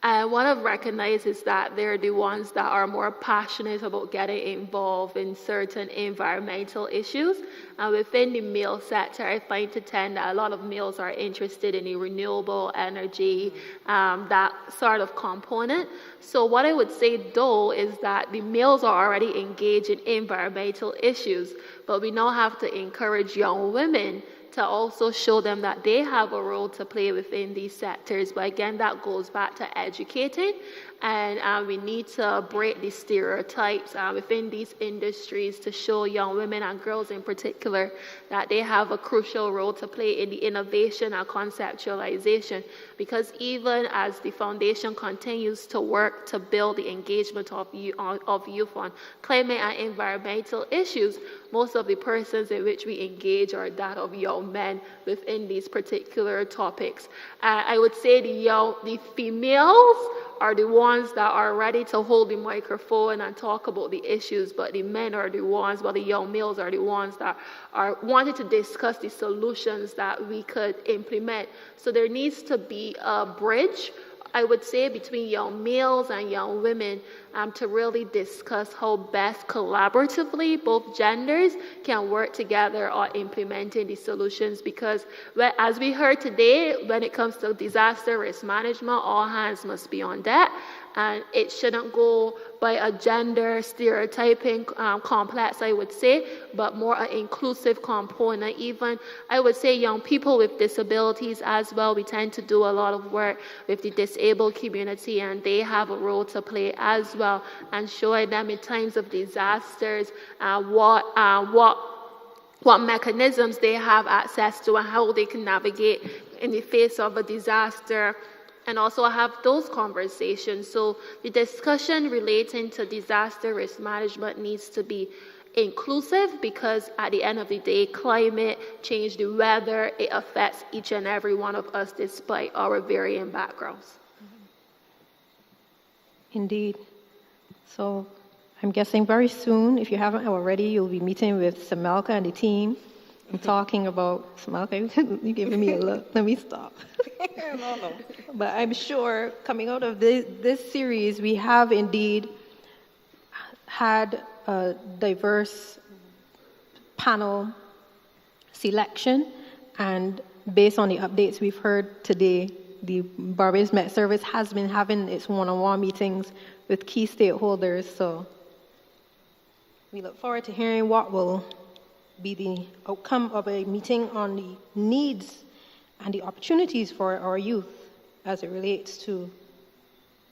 And what I've recognized is that they're the ones that are more passionate about getting involved in certain environmental issues. And within the male sector, I find to tend that a lot of males are interested in the renewable energy, that sort of component. So what I would say, though, is that the males are already engaged in environmental issues, but we now have to encourage young women to also show them that they have a role to play within these sectors. But again, that goes back to educating, and we need to break the stereotypes within these industries to show young women and girls in particular that they have a crucial role to play in the innovation and conceptualization. Because even as the foundation continues to work to build the engagement of youth on climate and environmental issues, most of the persons in which we engage are that of young men within these particular topics. I would say the females are the ones that are ready to hold the microphone and talk about the issues, but the men are the ones, the young males are the ones that are wanting to discuss the solutions that we could implement. So there needs to be a bridge, I would say, between young males and young women to really discuss how best collaboratively both genders can work together on implementing these solutions. Because as we heard today, when it comes to disaster risk management, all hands must be on deck. And it shouldn't go by a gender stereotyping complex, I would say, but more an inclusive component. Even, I would say, young people with disabilities as well. We tend to do a lot of work with the disabled community, and they have a role to play as well, and showing them in times of disasters what mechanisms they have access to and how they can navigate in the face of a disaster, and also have those conversations. So the discussion relating to disaster risk management needs to be inclusive, because at the end of the day, climate change, the weather, it affects each and every one of us despite our varying backgrounds. Indeed. So I'm guessing very soon, if you haven't already, you'll be meeting with Samelka and the team and talking about, Samelka, you're giving me a look. Let me stop. No. But I'm sure coming out of this series, we have indeed had a diverse panel selection, and based on the updates we've heard today, the Barbados Met Service has been having its one-on-one meetings with key stakeholders, so we look forward to hearing what will be the outcome of a meeting on the needs and the opportunities for our youth as it relates to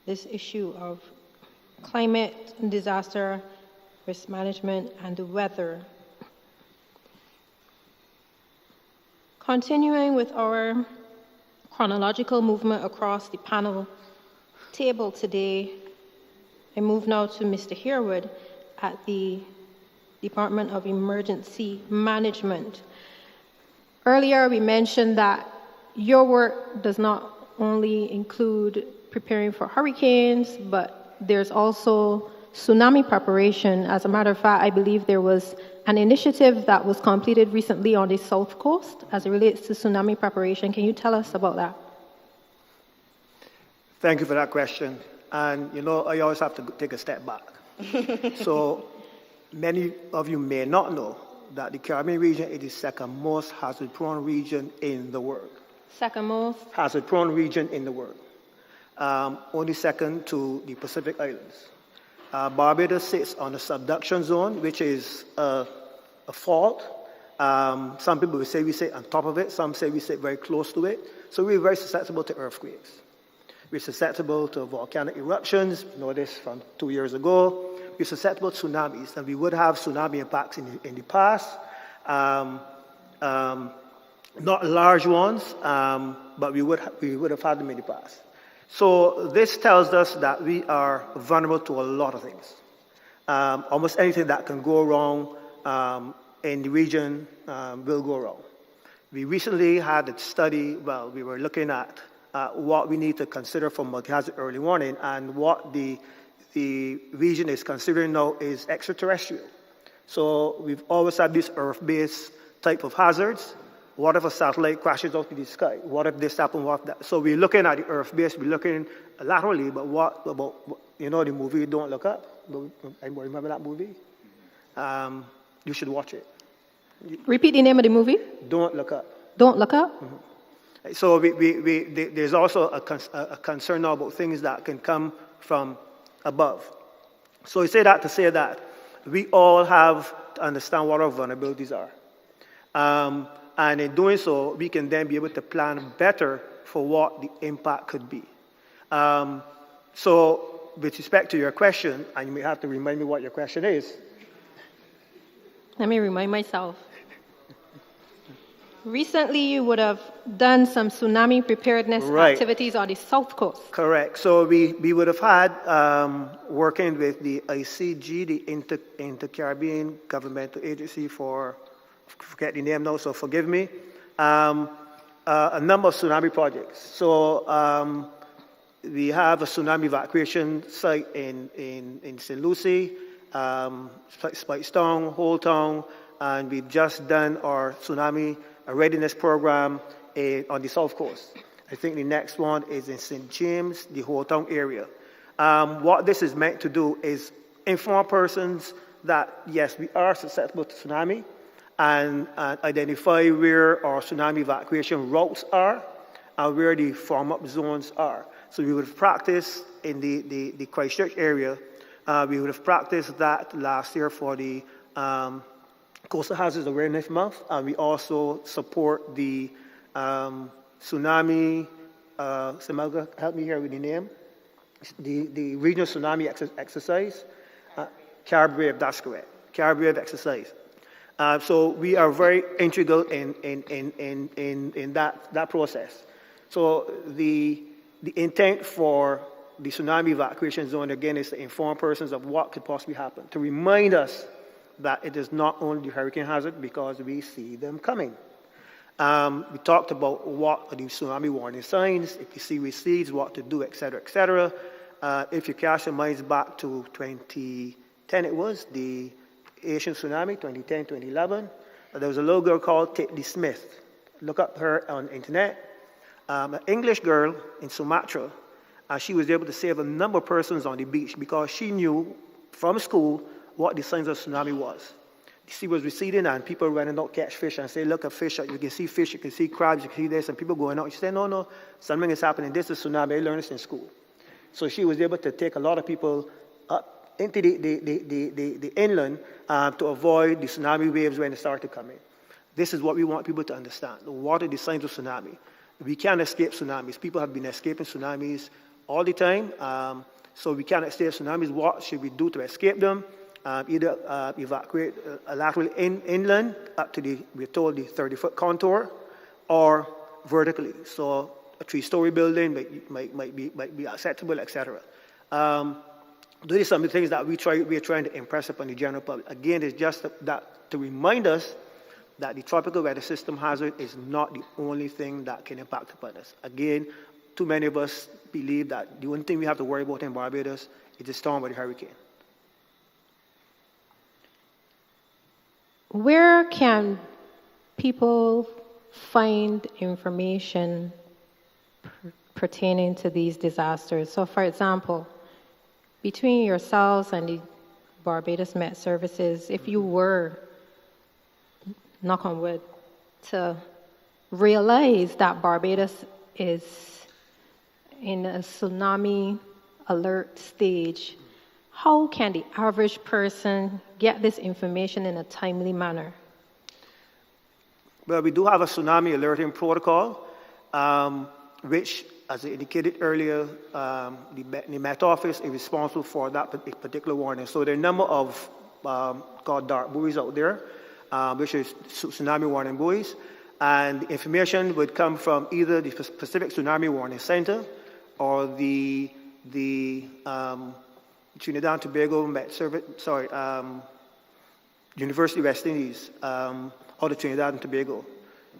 this issue of climate, disaster, risk management, and the weather. Continuing with our chronological movement across the panel table today, I move now to Mr. Herwood at the Department of Emergency Management. Earlier, we mentioned that your work does not only include preparing for hurricanes, but there's also tsunami preparation. As a matter of fact, I believe there was an initiative that was completed recently on the South Coast as it relates to tsunami preparation. Can you tell us about that? Thank you for that question. And, I always have to take a step back. So many of you may not know that the Caribbean region is the second most hazard-prone region in the world. Second most? Hazard-prone region in the world. Only second to the Pacific Islands. Barbados sits on a subduction zone, which is a fault. Some people will say we sit on top of it. Some say we sit very close to it. So we're very susceptible to earthquakes. We're susceptible to volcanic eruptions. You know this from 2 years ago. We're susceptible to tsunamis, and we would have tsunami impacts in the past. Not large ones, but we would have had them in the past. So this tells us that we are vulnerable to a lot of things. Almost anything that can go wrong in the region will go wrong. We recently had a study, we were looking at what we need to consider for multi-hazard early warning, and what the region is considering now is extraterrestrial. So we've always had these earth-based type of hazards, What if a satellite crashes out in the sky? What if this happens? What if that? So we're looking at the Earth base, we're looking laterally, but what about, the movie Don't Look Up? Anybody remember that movie? You should watch it. Repeat the name of the movie. Don't Look Up. Don't Look Up. So there's also a concern now about things that can come from above. So I say that to say that we all have to understand what our vulnerabilities are. And in doing so, we can then be able to plan better for what the impact could be. So with respect to your question, and you may have to remind me what your question is. Let me remind myself. Recently, you would have done some tsunami preparedness activities on the South Coast. Correct. So we would have had, working with the ICG, the Inter-Caribbean Governmental Agency for, I forget the name now, so forgive me, a number of tsunami projects. So we have a tsunami evacuation site in St. Lucie, Spikestown, Whole Town, and we've just done our tsunami readiness program on the South Coast. I think the next one is in St. James, the Whole Town area. What this is meant to do is inform persons that, yes, we are susceptible to tsunami, and identify where our tsunami evacuation routes are and where the form-up zones are. So we would have practiced in the Christchurch area. We would have practiced that last year for the Coastal Hazards Awareness Month, and we also support the tsunami, Samelga, help me here with the name, the regional tsunami exercise, Carib Wave, that's correct, Carib Wave exercise. So we are very integral in that process. So the intent for the tsunami evacuation zone, again, is to inform persons of what could possibly happen, to remind us that it is not only the hurricane hazard because we see them coming. We talked about what are the tsunami warning signs, if you see recedes, what to do, etc., etc. If you cast your minds back to 2010, it was the Asian tsunami, 2010, 2011. There was a little girl called Titley Smith. Look up her on the internet. An English girl in Sumatra. She was able to save a number of persons on the beach because she knew from school what the signs of tsunami was. The sea was receding and people running out catch fish and say, look at fish, you can see fish, you can see crabs, you can see this, and people going out. She said, no, something is happening. This is tsunami. I learned this in school. So she was able to take a lot of people up into the inland to avoid the tsunami waves when they started coming. This is what we want people to understand. What are the signs of tsunami? We can't escape tsunamis. People have been escaping tsunamis all the time. So we can't escape tsunamis. What should we do to escape them? Either evacuate laterally inland up to we're told, the 30-foot contour, or vertically. So a 3-story building might be acceptable, etc. Those are some of the things that we're trying to impress upon the general public. Again, it's just that to remind us that the tropical weather system hazard is not the only thing that can impact upon us. Again, too many of us believe that the only thing we have to worry about in Barbados is the storm or the hurricane. Where can people find information pertaining to these disasters? So, for example, between yourselves and the Barbados Met Services, if you were, knock on wood, to realize that Barbados is in a tsunami alert stage, how can the average person get this information in a timely manner? Well, we do have a tsunami alerting protocol, which, as I indicated earlier, the Met Office is responsible for that particular warning. So there are a number of called dark buoys out there, which is tsunami warning buoys, and the information would come from either the Pacific Tsunami Warning Center or the Trinidad and Tobago Met Service, University of West Indies, or the Trinidad and Tobago.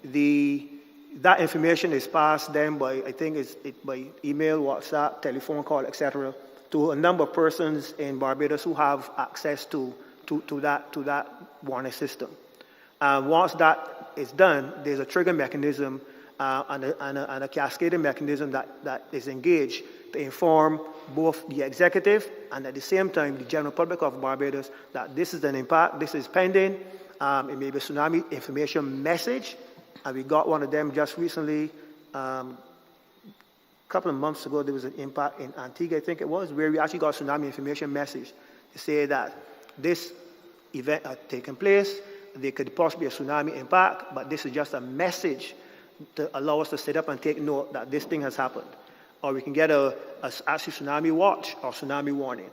That information is passed then by, I think it's by email, WhatsApp, telephone call, etc., to a number of persons in Barbados who have access to that warning system. Once that is done, there's a trigger mechanism and a cascading mechanism that is engaged to inform both the executive and at the same time the general public of Barbados that this is an impact, this is pending, it may be a tsunami information message, and we got one of them just recently. A couple of months ago, there was an impact in Antigua, I think it was, where we actually got a tsunami information message to say that this event had taken place, there could possibly be a tsunami impact, but this is just a message to allow us to sit up and take note that this thing has happened. Or we can get actually tsunami watch or tsunami warning.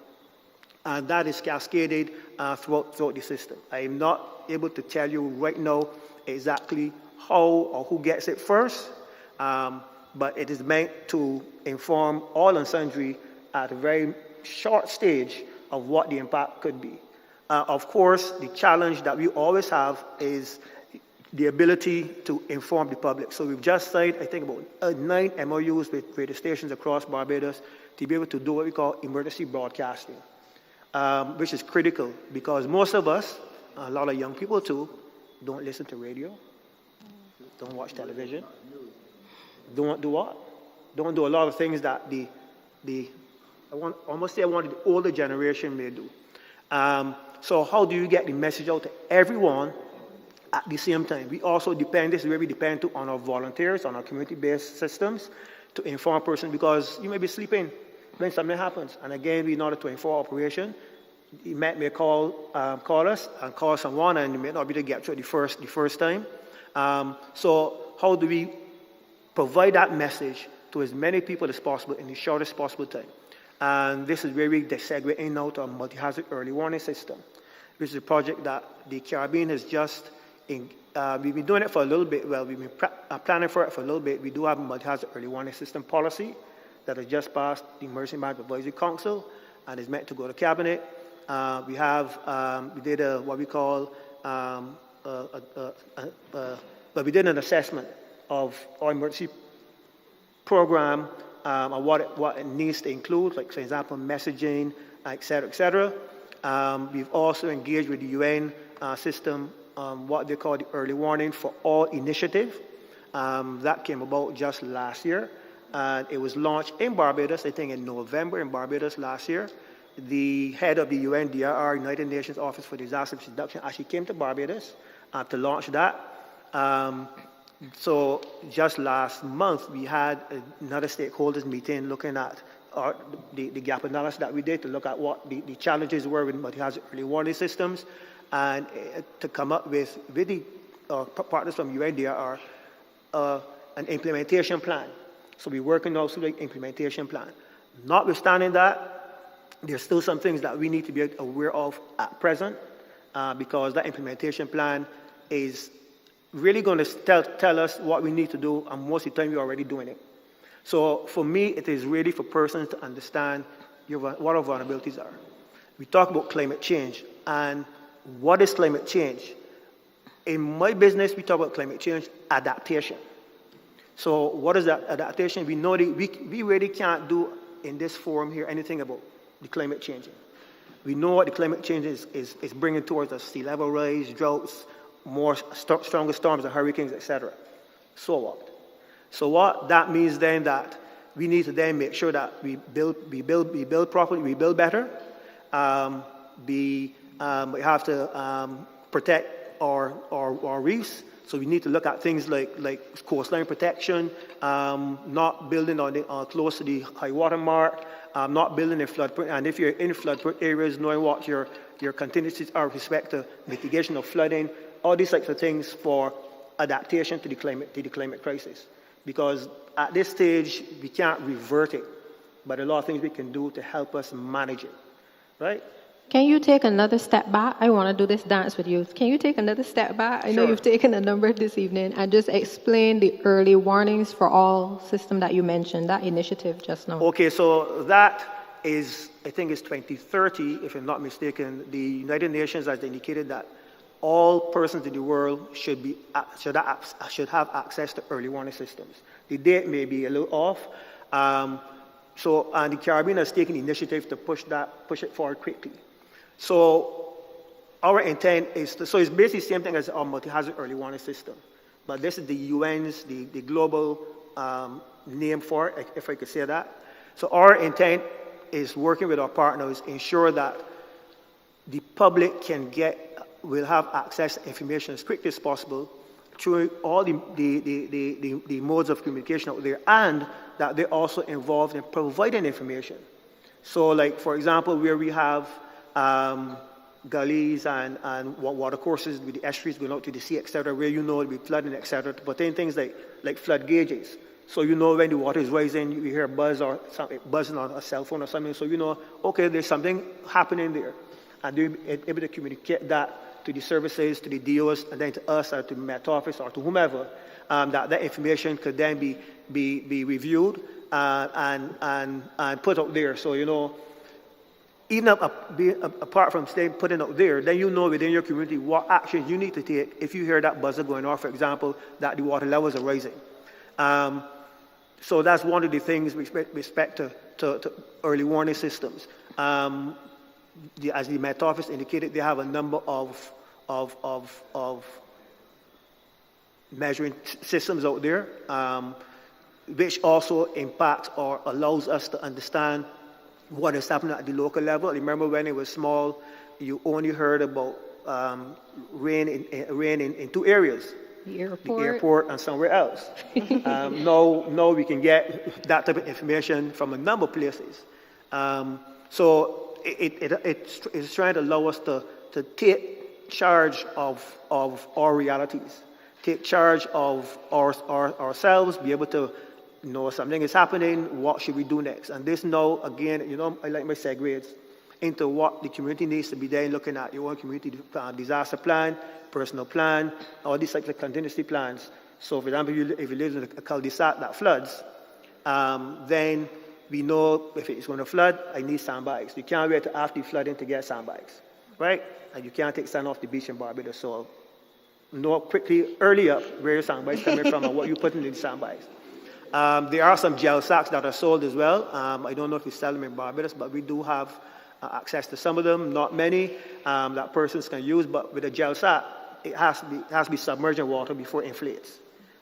And that is cascaded throughout the system. I am not able to tell you right now exactly how or who gets it first, but it is meant to inform all and sundry at a very short stage of what the impact could be. Of course, the challenge that we always have is the ability to inform the public. So we've just signed, I think, about 9 MOUs with radio stations across Barbados to be able to do what we call emergency broadcasting, which is critical because most of us, a lot of young people too, don't listen to radio, don't watch television, don't do what? Don't do a lot of things that the older generation may do. So how do you get the message out to everyone at the same time? We also depend, this is where we depend on our volunteers, on our community-based systems to inform a person because you may be sleeping when something happens. And again, we're not a 24-hour operation. You may call us and call someone and you may not be able to get through the first time. So how do we provide that message to as many people as possible in the shortest possible time? And this is where we segue in now to a multi-hazard early warning system, which is a project that the Caribbean has just, we've been doing it for a little bit, well, we've been planning for it for a little bit. We do have a multi-hazard early warning system policy that has just passed the Emergency Management Advisory Council and is meant to go to Cabinet. We did what we call, we did an assessment of our emergency program and what it needs to include, like, for example, messaging, et cetera, et cetera. We've also engaged with the UN system, what they call the Early Warning for All initiative. That came about just last year. And it was launched in Barbados, I think in November in Barbados last year. The head of the UNDRR, United Nations Office for Disaster Reduction, actually came to Barbados to launch that. So just last month, we had another stakeholders meeting looking at the gap analysis that we did to look at what the challenges were with multi-hazard early warning systems and to come up with the partners from UNDRR an implementation plan. So we're working also with the implementation plan. Notwithstanding that, there's still some things that we need to be aware of at present because that implementation plan is really going to tell us what we need to do, and most of the time we're already doing it. So for me, it is really for persons to understand what our vulnerabilities are. We talk about climate change, and what is climate change? In my business, we talk about climate change adaptation. So what is that adaptation? We know that we really can't do in this forum here anything about the climate changing. We know what the climate change is bringing towards us: sea level rise, droughts, more stronger storms and hurricanes, etc. So what? So what? That means then that we need to then make sure that we build properly, we build better. We have to protect our reefs. So we need to look at things like coastline protection, not building close to the high water mark, not building in floodplain. And if you're in floodplain areas, knowing what your contingencies are with respect to mitigation of flooding, all these types of things for adaptation to the climate crisis. Because at this stage, we can't revert it, but a lot of things we can do to help us manage it, right? Can you take another step back? I want to do this dance with you. Can you take another step back? I know you've taken a number this evening, and just explain the early warnings for all system that you mentioned, that initiative just now. Okay, so that is, I think it's 2030, if I'm not mistaken. The United Nations has indicated that all persons in the world should have access to early warning systems. The date may be a little off. And the Caribbean has taken the initiative to push it forward quickly. So our intent is so it's basically the same thing as our multi-hazard early warning system. but this is the UN's, the global name for it, if I could say that. So our intent is working with our partners, ensure that the public will have access to information as quickly as possible through all the modes of communication out there, and that they're also involved in providing information. So like, for example, where we have gullies and water courses with the estuaries going out to the sea, etc., where you know it'll be flooding, etc., to put in things like flood gauges. So you know when the water is rising, you hear a buzz or something, buzzing on a cell phone or something, so you know, okay, there's something happening there. And they're able to communicate that to the services, to the DOs, and then to us or to the Met Office or to whomever, that information could then be reviewed and put out there. So, you know, even apart from putting out there, then you know within your community what actions you need to take if you hear that buzzer going off, for example, that the water levels are rising. So that's one of the things with respect to early warning systems. As the Met Office indicated, they have a number of measuring systems out there, which also impacts or allows us to understand what is happening at the local level. Remember when it was small, you only heard about rain in two areas. The airport. The airport and somewhere else. Now we can get that type of information from a number of places. So it's trying to allow us to take charge of our realities, take charge of ourselves, be able to know something is happening, what should we do next? And this now, again, you know, I like my segues into what the community needs to be there looking at your own community disaster plan, personal plan, all these types of contingency plans. So, for example, if you live in a cul-de-sac that floods, then we know if it's going to flood, I need sandbags. You can't wait after the flooding to get sandbags, right? And you can't take sand off the beach in Barbados. So know quickly, early up, where your sandbags coming from and what you put in the sandbags. There are some gel sacks that are sold as well. I don't know if we sell them in Barbados, but we do have access to some of them, not many, that persons can use. But with a gel sack, it has to be submerged in water before it inflates.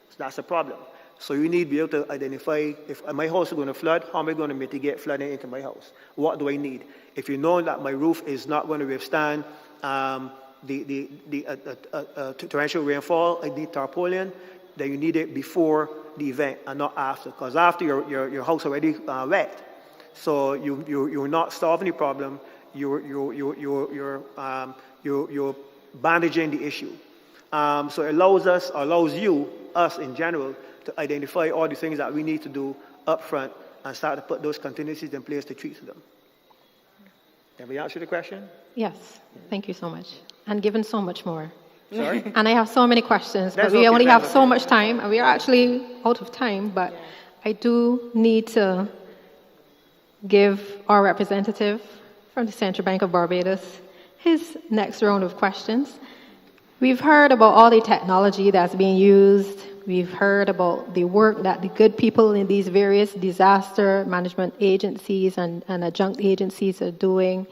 So that's a problem. So you need to be able to identify, if my house is going to flood, how am I going to mitigate flooding into my house? What do I need? If you know that my roof is not going to withstand torrential rainfall, I need tarpaulin, then you need it before the event and not after. Because after your house already wet, so you're not solving the problem, you're bandaging the issue. So it allows us in general, to identify all the things that we need to do up front and start to put those contingencies in place to treat them. Have we answered the question? Yes, thank you so much. And given so much more. Sorry? And I have so many questions, but That's we okay, only have that's so okay. much time, and we are actually out of time, but I do need to give our representative from the Central Bank of Barbados his next round of questions. We've heard about all the technology that's being used. We've heard about the work that the good people in these various disaster management agencies and adjunct agencies are doing.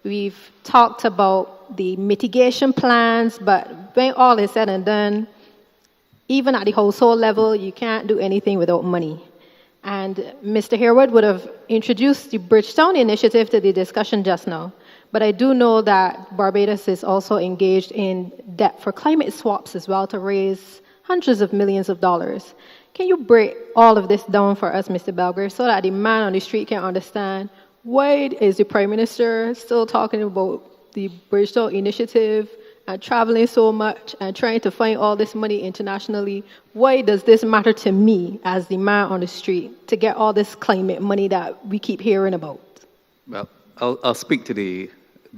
We've talked about the mitigation plans, but when all is said and done, even at the household level, you can't do anything without money. And Mr. Harewood would have introduced the Bridgetown initiative to the discussion just now. But I do know that Barbados is also engaged in debt for climate swaps as well to raise hundreds of millions of dollars. Can you break all of this down for us, Mr. Belger, so that the man on the street can understand why is the Prime Minister still talking about the Bridgetown initiative and traveling so much and trying to find all this money internationally? Why does this matter to me as the man on the street to get all this climate money that we keep hearing about? Well, I'll speak to the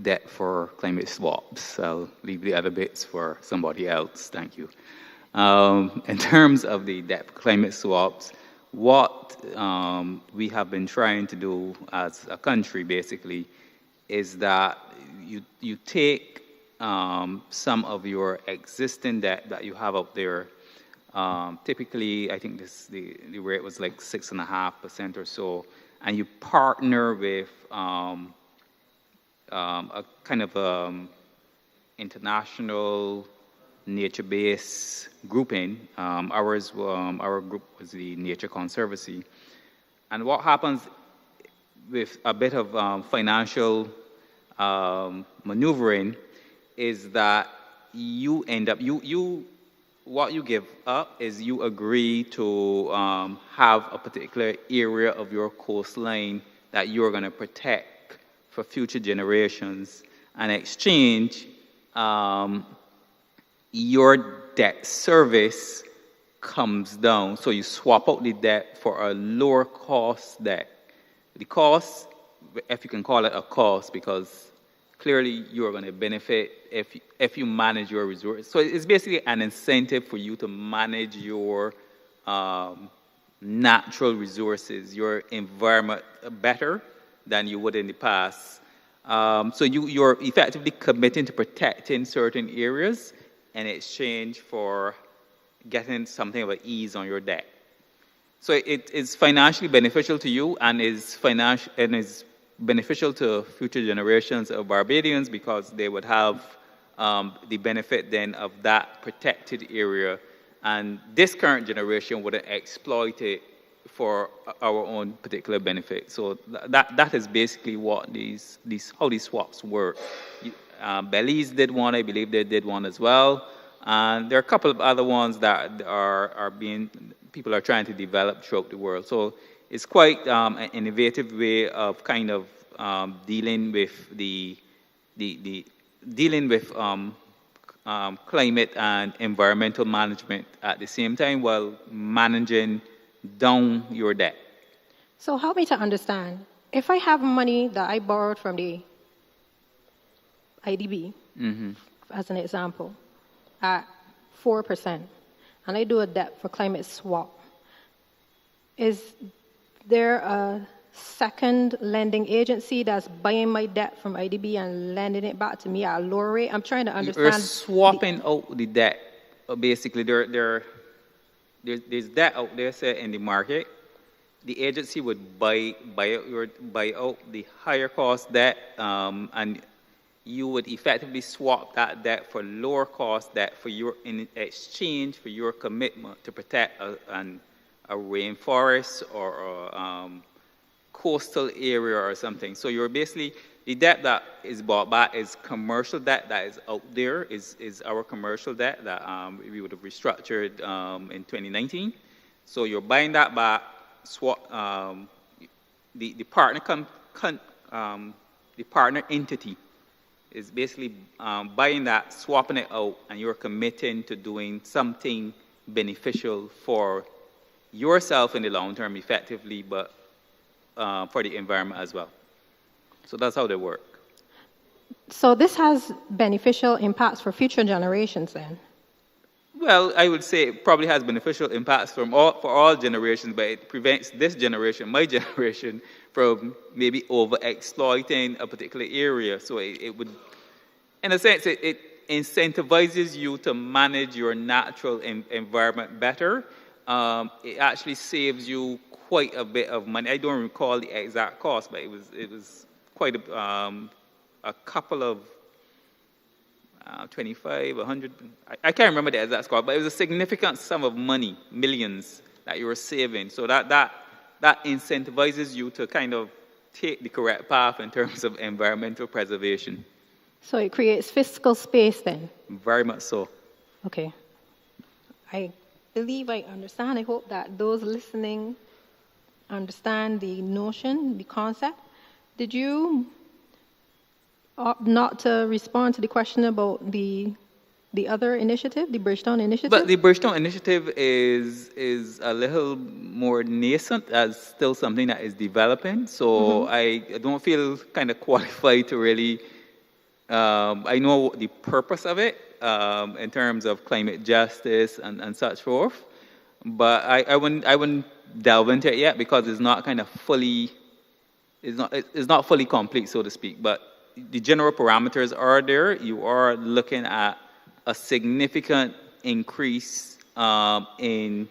debt for climate swaps. I'll leave the other bits for somebody else. Thank you. In terms of the debt for climate swaps, what we have been trying to do as a country, basically, is that you take some of your existing debt that you have up there. Typically, I think the rate was like 6.5% or so, and you partner with a kind of international nature-based grouping. Our group was the Nature Conservancy. And what happens with a bit of financial maneuvering is that you end up, what you give up is you agree to have a particular area of your coastline that you're going to protect for future generations. And in exchange, your debt service comes down. So you swap out the debt for a lower cost debt. The cost, if you can call it a cost, because clearly you're going to benefit if you manage your resources. So it's basically an incentive for you to manage your natural resources, your environment better than you would in the past. So you're effectively committing to protecting certain areas in exchange for getting something of an ease on your debt. So it is financially beneficial to you and is beneficial to future generations of Barbadians because they would have the benefit then of that protected area, and this current generation wouldn't exploit it for our own particular benefit. So that is basically what how these swaps work. Belize did one, I believe they did one as well, and there are a couple of other ones that people are trying to develop throughout the world. So it's quite an innovative way of kind of dealing with climate and environmental management at the same time while managing down your debt. So help me to understand. If I have money that I borrowed from the IDB, as an example, at 4%, and I do a debt for climate swap, is there a second lending agency that's buying my debt from IDB and lending it back to me at a lower rate? I'm trying to understand. You're swapping out the debt. Basically, there's debt out there, say, in the market. The agency would buy out the higher cost debt, and you would effectively swap that debt for lower cost debt in exchange for your commitment to protect a rainforest or a coastal area or something. So you're basically, the debt that is bought back is commercial debt that is out there, is our commercial debt that we would have restructured in 2019. So you're buying that back, the partner entity is basically buying that, swapping it out, and you're committing to doing something beneficial for yourself in the long term effectively, but for the environment as well. So that's how they work. So this has beneficial impacts for future generations then? Well, I would say it probably has beneficial impacts for all generations, but it prevents this generation, my generation, from maybe over-exploiting a particular area. So it would, in a sense, it incentivizes you to manage your natural environment better. It actually saves you quite a bit of money. I don't recall the exact cost, but it was quite a couple of 25, 100. I can't remember the exact cost, but it was a significant sum of money, millions that you were saving. So that incentivizes you to kind of take the correct path in terms of environmental preservation. So it creates fiscal space then? Very much so. Okay. I believe I understand. I hope that those listening understand the notion, the concept. Did you not to respond to the question about the other initiative, the Bridgetown initiative? But the Bridgetown initiative is a little more nascent, as still something that is developing. So I don't feel kind of qualified to really. I know the purpose of it in terms of climate justice and such forth, but I wouldn't delve into it yet because it's not kind of fully. It's not fully complete, so to speak. But the general parameters are there. You are looking at a significant increase in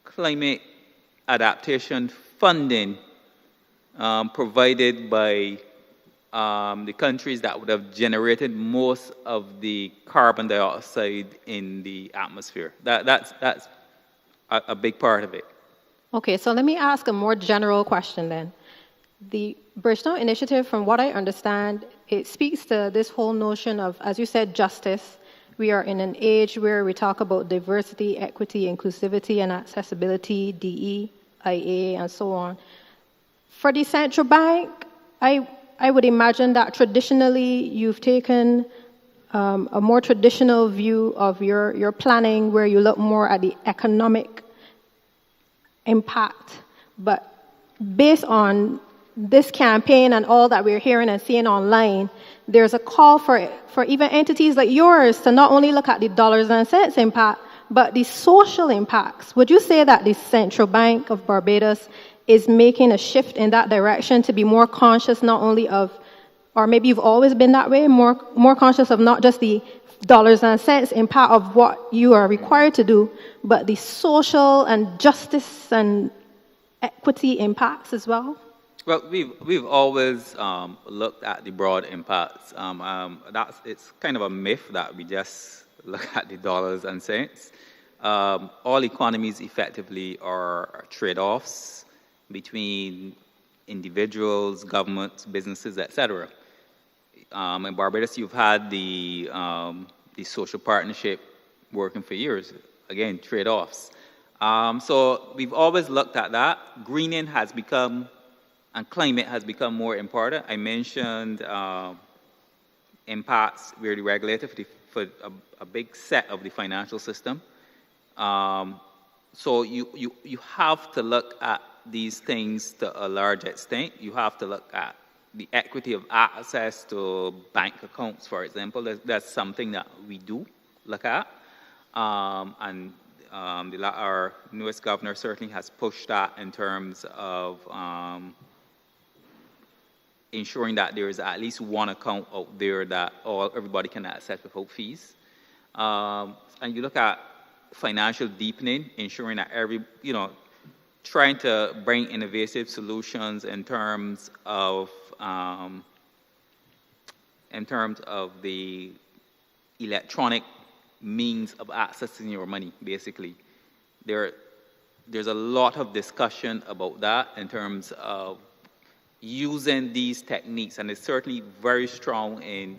climate adaptation funding provided by the countries that would have generated most of the carbon dioxide in the atmosphere. That's a big part of it. Okay, so let me ask a more general question then. The Bridgetown Initiative, from what I understand, it speaks to this whole notion of, as you said, justice. We are in an age where we talk about diversity, equity, inclusivity, and accessibility, DEIA, and so on. For the central bank, I would imagine that traditionally you've taken a more traditional view of your planning where you look more at the economic impact. But based on this campaign and all that we're hearing and seeing online, there's a call for even entities like yours to not only look at the dollars and cents impact, but the social impacts. Would you say that the Central Bank of Barbados is making a shift in that direction to be more conscious not only of, or maybe you've always been that way, more conscious of not just the dollars and cents impact of what you are required to do, but the social and justice and equity impacts as well? Well, we've always looked at the broad impacts. It's kind of a myth that we just look at the dollars and cents. All economies effectively are trade-offs between individuals, governments, businesses, etc. In Barbados, you've had the social partnership working for years. Again, trade-offs. So we've always looked at that. Greening has become, and climate has become more important. I mentioned impacts really regulated for a big set of the financial system. So you have to look at these things to a large extent. You have to look at the equity of access to bank accounts, for example. That's something that we do look at. And our newest governor certainly has pushed that in terms of ensuring that there is at least one account out there that everybody can access without fees. And you look at financial deepening, ensuring that trying to bring innovative solutions in terms of the electronic means of accessing your money, basically. There's a lot of discussion about that in terms of using these techniques, and it's certainly very strong in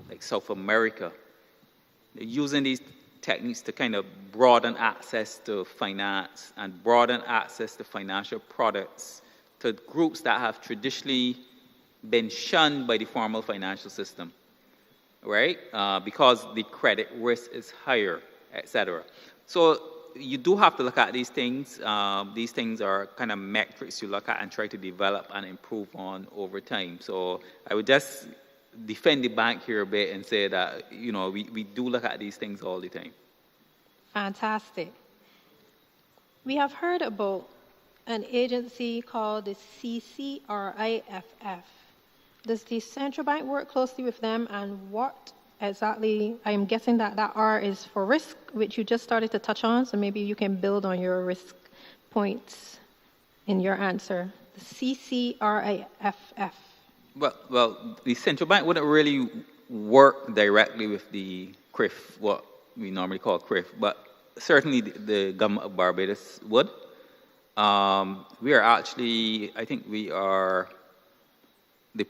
like South America. They're using these techniques to kind of broaden access to finance and broaden access to financial products to groups that have traditionally been shunned by the formal financial system, right? Because the credit risk is higher, etc. So you do have to look at these things. These things are kind of metrics you look at and try to develop and improve on over time. So I would just defend the bank here a bit and say that, we do look at these things all the time. Fantastic. We have heard about an agency called the CCRIFF. Does the central bank work closely with them, and what exactly, I'm guessing that R is for risk, which you just started to touch on, so maybe you can build on your risk points in your answer. The CCRIFF. Well, the central bank wouldn't really work directly with the CRIF, what we normally call CRIF, but certainly the government of Barbados would. We are actually, I think we are the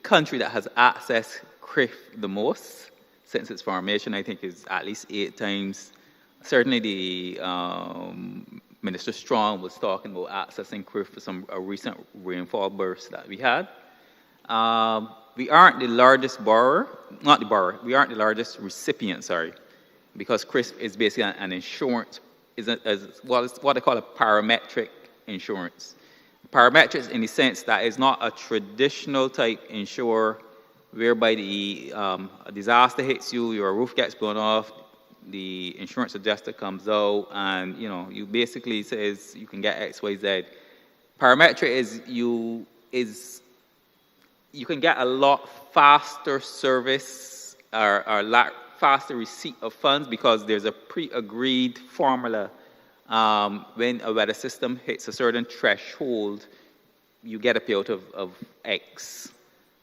country that has accessed CRIF the most since its formation. I think is at least 8 times. Certainly the Minister Strong was talking about accessing CRIF for a recent rainfall burst that we had. We aren't the largest borrower, we aren't the largest recipient, because CRIF is basically an insurance, is what they call a parametric insurance. Parametrics in the sense that it's not a traditional type insurer whereby a disaster hits you, your roof gets blown off, the insurance adjuster comes out and you basically says you can get X, Y, Z. Parametric is you can get a lot faster service or faster receipt of funds because there's a pre-agreed formula. When a weather system hits a certain threshold, you get a payout of X.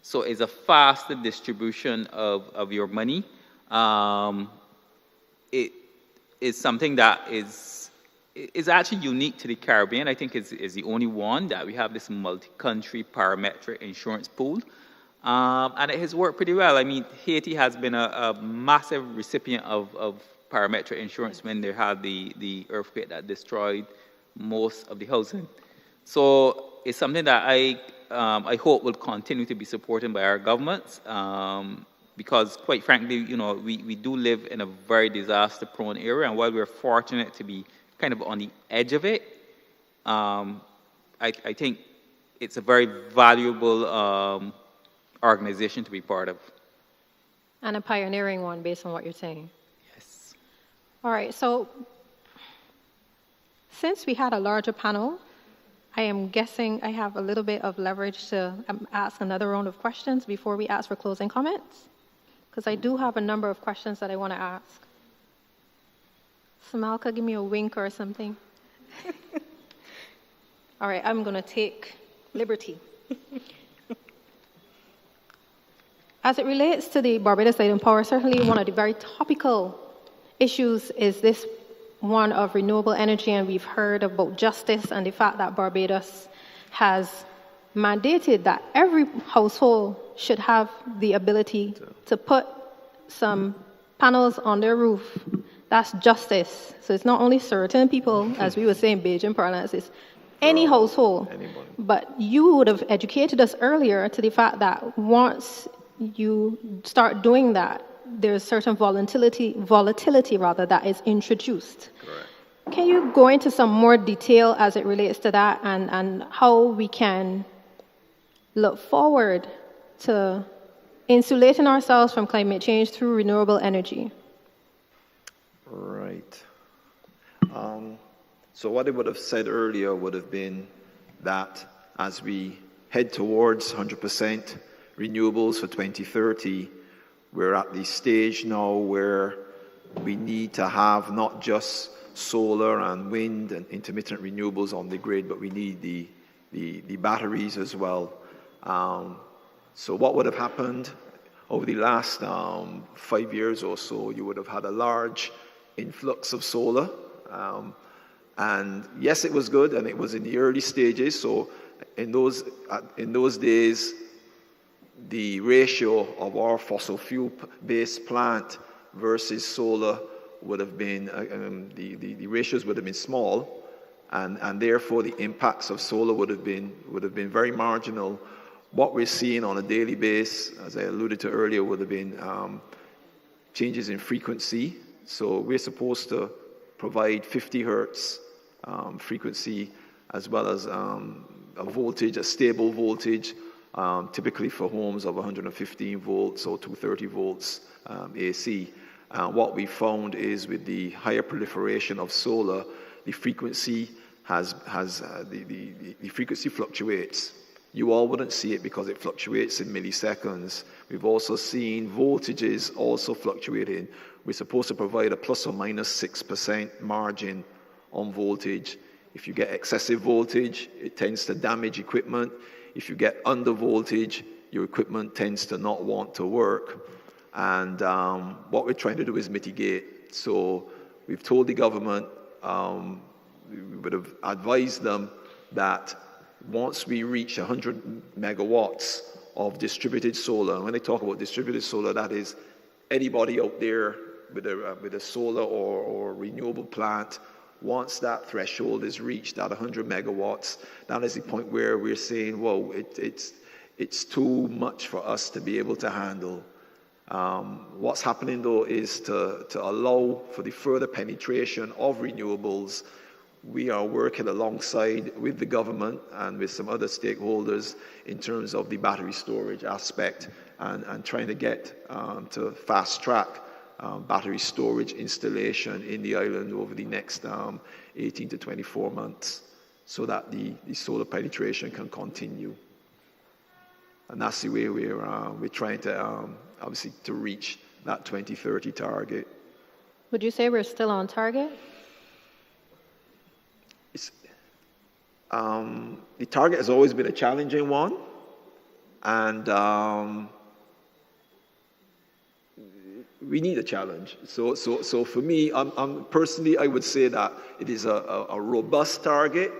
So it's a faster distribution of your money. It is something that is actually unique to the Caribbean. I think is the only one that we have this multi-country parametric insurance pool. And it has worked pretty well. I mean, Haiti has been a massive recipient of parametric insurance when they had the earthquake that destroyed most of the housing. So it's something that I hope will continue to be supported by our governments, because quite frankly, you know, we do live in a very disaster-prone area, and while we're fortunate to be kind of on the edge of it, I think it's a very valuable organization to be part of. And a pioneering one based on what you're saying. Yes. All right, so since we had a larger panel, I am guessing I have a little bit of leverage to ask another round of questions before we ask for closing comments, because I do have a number of questions that I want to ask. Samalka, give me a wink or something. All right, I'm going to take liberty. As it relates to the Barbados Light and Power, certainly one of the very topical issues is this one of renewable energy, and we've heard about justice and the fact that Barbados has mandated that every household should have the ability to put some panels on their roof. That's justice. So it's not only certain people, as we were saying, Beijing parlance, it's any household. Anybody. But you would have educated us earlier to the fact that once you start doing that, there's certain volatility that is introduced. Correct. Can you go into some more detail as it relates to that, and how we can look forward to insulating ourselves from climate change through renewable energy? Right. So what I would have said earlier would have been that as we head towards 100% renewables for 2030, we're at the stage now where we need to have not just solar and wind and intermittent renewables on the grid, but we need the batteries as well. So what would have happened over the last 5 years or so? You would have had a large influx of solar. And yes, it was good, and it was in the early stages. So in those days, the ratio of our fossil fuel-based plant versus solar would have been, the ratios would have been small, and therefore the impacts of solar would have been very marginal. What we're seeing on a daily basis, as I alluded to earlier, would have been changes in frequency. So we're supposed to provide 50 hertz frequency, as well as a voltage, a stable voltage, typically for homes of 115 volts or 230 volts AC. What we found is with the higher proliferation of solar, the frequency the frequency fluctuates. You all wouldn't see it because it fluctuates in milliseconds. We've also seen voltages also fluctuating. We're supposed to provide a plus or minus 6% margin on voltage. If you get excessive voltage, it tends to damage equipment. If you get under voltage, your equipment tends to not want to work. And what we're trying to do is mitigate. So we've told the government, we would have advised them that once we reach 100 megawatts of distributed solar, and when they talk about distributed solar, that is anybody out there with a solar or renewable plant. Once that threshold is reached at 100 megawatts, that is the point where we're saying, whoa, it's too much for us to be able to handle. What's happening, though, is to allow for the further penetration of renewables. We are working alongside with the government and with some other stakeholders in terms of the battery storage aspect, and trying to get to fast track battery storage installation in the island over the next 18 to 24 months, so that the solar penetration can continue. And that's the way we're trying to obviously to reach that 2030 target. Would you say we're still on target? The target has always been a challenging one, and we need a challenge. So for me, personally, I would say that it is a robust target,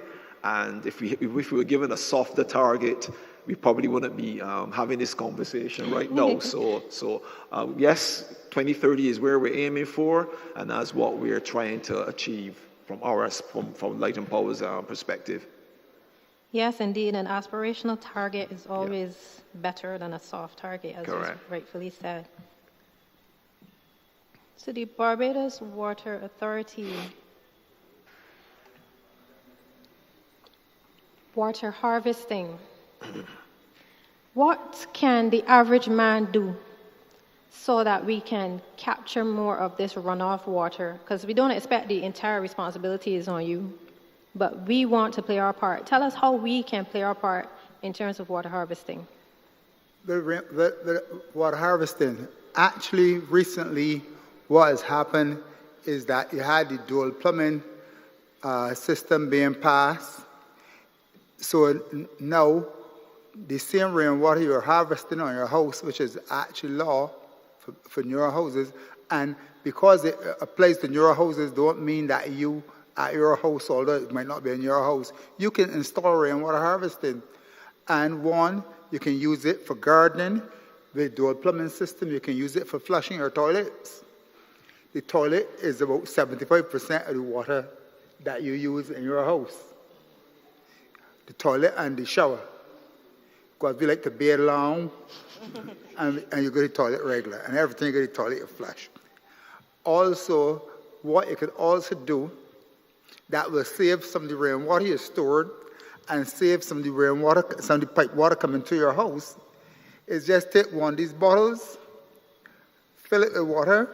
and if we were given a softer target, we probably wouldn't be having this conversation right now. So yes, 2030 is where we're aiming for, and that's what we're trying to achieve from Light and Power's perspective. Yes, indeed, an aspirational target is always better than a soft target, as you rightfully said. So the Barbados Water Authority, water harvesting. What can the average man do so that we can capture more of this runoff water? Because we don't expect the entire responsibility is on you, but we want to play our part. Tell us how we can play our part in terms of water harvesting. The water harvesting, actually recently what has happened is that you had the dual plumbing system being passed. So now the same rainwater you're harvesting on your house, which is actually law for newer houses, and because it applies to newer houses, don't mean that you at your house, although it might not be in your house, you can install rainwater harvesting. And one, you can use it for gardening. With dual plumbing system, you can use it for flushing your toilets. The toilet is about 75% of the water that you use in your house. The toilet and the shower. Because we like to bathe long, and you go to the toilet regular, and everything you go to the toilet, you flush. Also, what you could also do that will save some of the rainwater you stored and save some of the rainwater, some of the pipe water coming to your house, is just take one of these bottles, fill it with water,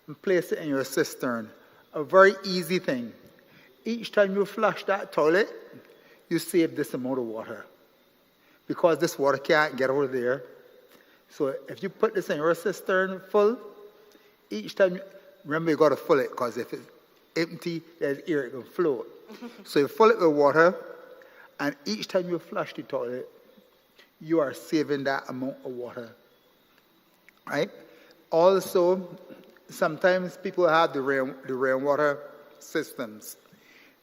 and place it in your cistern. A very easy thing. Each time you flush that toilet, you save this amount of water. Because this water can't get over there. So if you put this in your cistern full, each time, remember you got to fill it, because if it's empty, there's air, it can float. So you fill it with water, and each time you flush the toilet, you are saving that amount of water. Right? Also, sometimes people have the rainwater systems.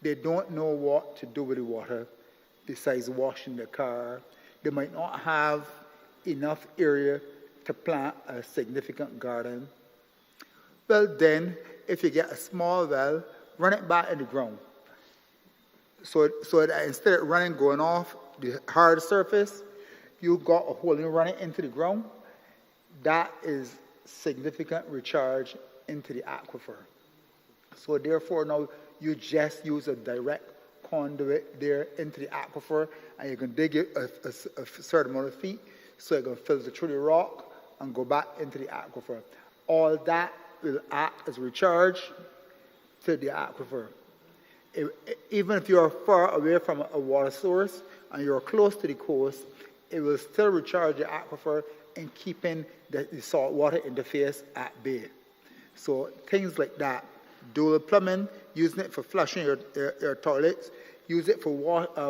They don't know what to do with the water besides washing the car. They might not have enough area to plant a significant garden. Well, then, if you get a small well, run it back in the ground. So that instead of going off the hard surface, you got a hole and run it into the ground. That is significant recharge into the aquifer. So therefore, now you just use a direct conduit there into the aquifer, and you can dig it a certain amount of feet, so it can filter through the rock and go back into the aquifer. All that will act as recharge to the aquifer. Even if you're far away from a water source and you're close to the coast, it will still recharge the aquifer in keeping the salt water interface at bay. So things like that. Dual plumbing, using it for flushing your toilets, use it for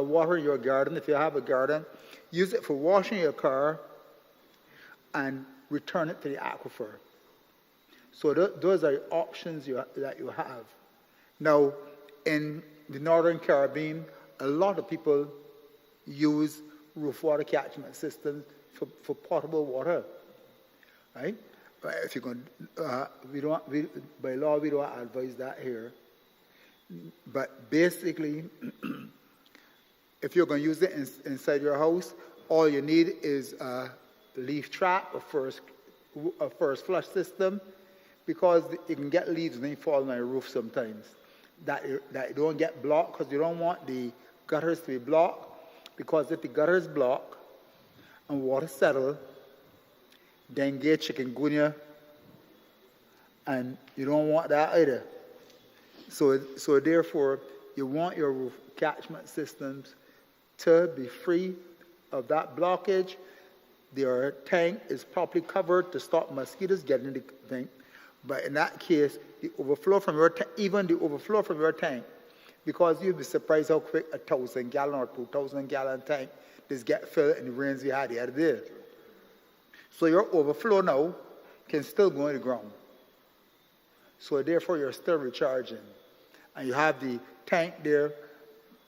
watering your garden if you have a garden, use it for washing your car, and return it to the aquifer. So those are options that you have. Now, in the Northern Caribbean, a lot of people use roof water catchment systems for potable water, right? But if you're going, by law we don't advise that here. But basically, if you're going to use it inside your house, all you need is a leaf trap, a first flush system, because you can get leaves and they fall on your roof sometimes. That you don't get blocked, because you don't want the gutters to be blocked, because if the gutters block and water settle, dengue, chikungunya, and you don't want that either. So therefore, you want your roof catchment systems to be free of that blockage. Their tank is properly covered to stop mosquitoes getting in the tank. But in that case, the overflow from your even the overflow from your tank, because you'll be surprised how quick a 1,000-gallon or 2,000-gallon tank just get filled in the rains we had the other day. So your overflow now can still go in the ground. So therefore, you're still recharging. And you have the tank there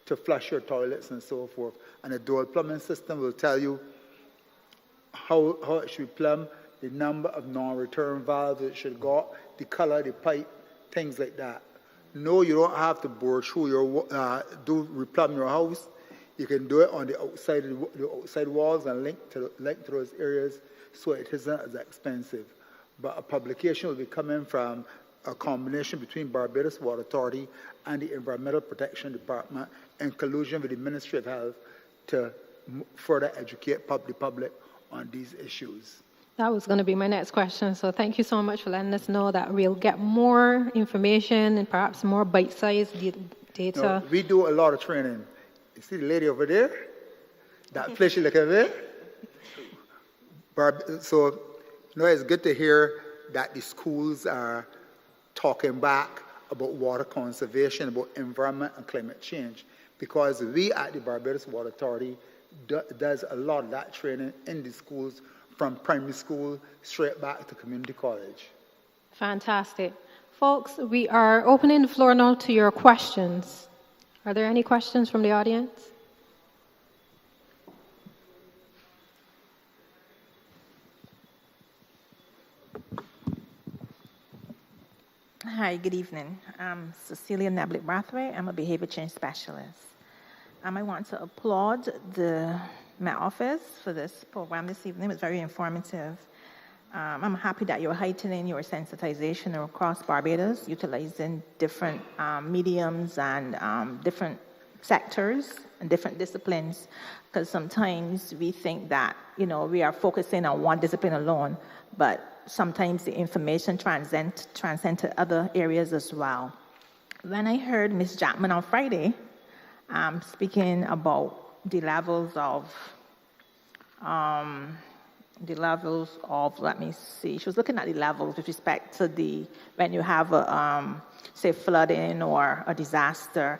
to flush your toilets and so forth. And the dual plumbing system will tell you how it should plumb, the number of non-return valves it should go, the color of the pipe, things like that. No, you don't have to bore through replumb your house. You can do it on the outside walls and link to those areas, so it isn't as expensive. But a publication will be coming from a combination between Barbados Water Authority and the Environmental Protection Department in collusion with the Ministry of Health to further educate the public on these issues. That was going to be my next question. So thank you so much for letting us know that we'll get more information and perhaps more bite-sized data. No, we do a lot of training. You see the lady over there? That fleshy look over there? So, it's good to hear that the schools are talking back about water conservation, about environment and climate change, because we at the Barbados Water Authority does a lot of that training in the schools, from primary school straight back to community college. Fantastic. Folks, we are opening the floor now to your questions. Are there any questions from the audience? Hi, good evening. I'm Cecilia Neblick-Brathwaite. I'm a behavior change specialist. I want to applaud the Met Office for this program this evening. It was very informative. I'm happy that you're heightening your sensitization across Barbados, utilizing different mediums and different sectors and different disciplines, because sometimes we think that, we are focusing on one discipline alone, but sometimes the information transcends to other areas as well. When I heard Ms. Jackman on Friday speaking about the levels of, let me see, she was looking at the levels with respect to when you have say flooding or a disaster.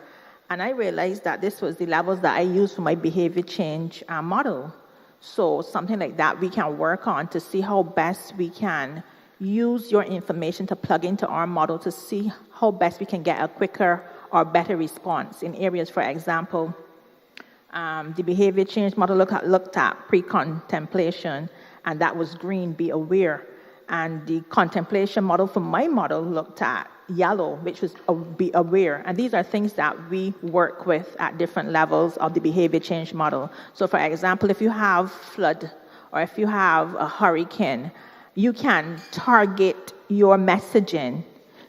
And I realized that this was the levels that I use for my behavior change model. So something like that we can work on to see how best we can use your information to plug into our model to see how best we can get a quicker or better response in areas, for example, the behavior change model looked at pre-contemplation, and that was green, be aware. And the contemplation model for my model looked at yellow, which was be aware. And these are things that we work with at different levels of the behavior change model. So for example, if you have flood or if you have a hurricane, you can target your messaging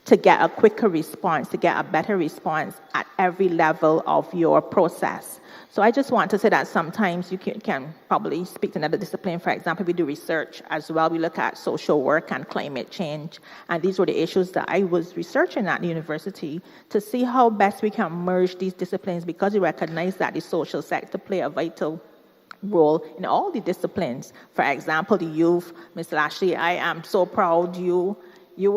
to get a quicker response, to get a better response at every level of your process. So I just want to say that sometimes you can probably speak to another discipline. For example, we do research as well. We look at social work and climate change. And these were the issues that I was researching at the university to see how best we can merge these disciplines, because we recognize that the social sector play a vital role in all the disciplines. For example, the youth, Ms. Lashley, I am so proud you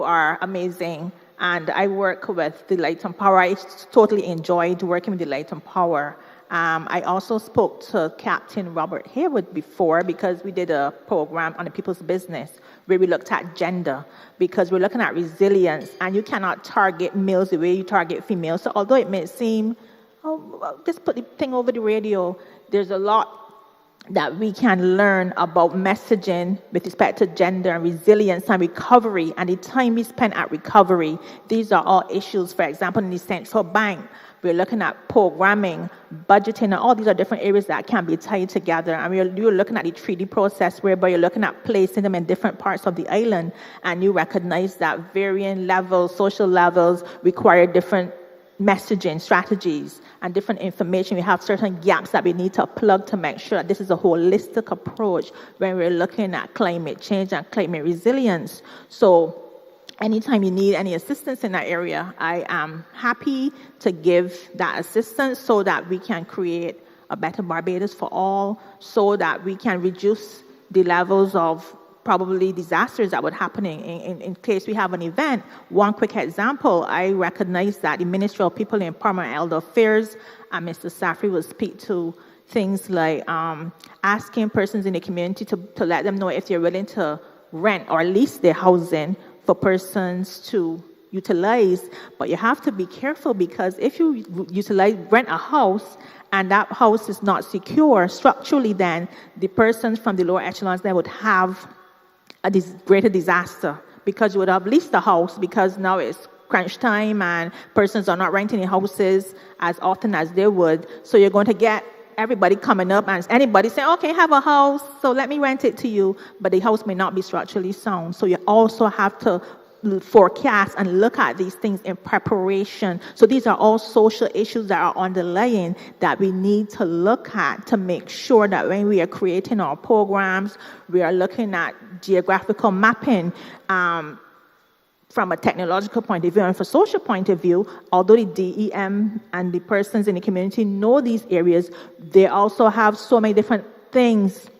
are amazing. And I work with the Light and Power. I totally enjoyed working with the Light and Power. I also spoke to Captain Robert Haywood before, because we did a program on the people's business where we looked at gender, because we're looking at resilience, and you cannot target males the way you target females. So although it may seem, just put the thing over the radio, there's a lot that we can learn about messaging with respect to gender and resilience and recovery, and the time we spend at recovery. These are all issues. For example, in the central bank, we're looking at programming, budgeting, and all these are different areas that can be tied together. And you're looking at the treaty process, whereby you're looking at placing them in different parts of the island, and you recognize that varying levels, social levels, require different messaging strategies and different information. We have certain gaps that we need to plug to make sure that this is a holistic approach when we're looking at climate change and climate resilience. So anytime you need any assistance in that area, I am happy to give that assistance so that we can create a better Barbados for all, so that we can reduce the levels of probably disasters that would happen in case we have an event. One quick example, I recognize that the Ministry of People and Empowerment and Elder Affairs and Mr. Safri will speak to things like asking persons in the community to let them know if they're willing to rent or lease their housing for persons to utilize. But you have to be careful, because if you rent a house and that house is not secure structurally, then the persons from the lower echelons then would have a greater disaster, because you would have leased the house, because now it's crunch time and persons are not renting the houses as often as they would. So you're going to get everybody coming up and anybody saying, okay, have a house, so let me rent it to you, but the house may not be structurally sound. So you also have to forecast and look at these things in preparation. So these are all social issues that are underlying that we need to look at to make sure that when we are creating our programs, we are looking at geographical mapping from a technological point of view and from a social point of view. Although the DEM and the persons in the community know these areas, they also have so many different things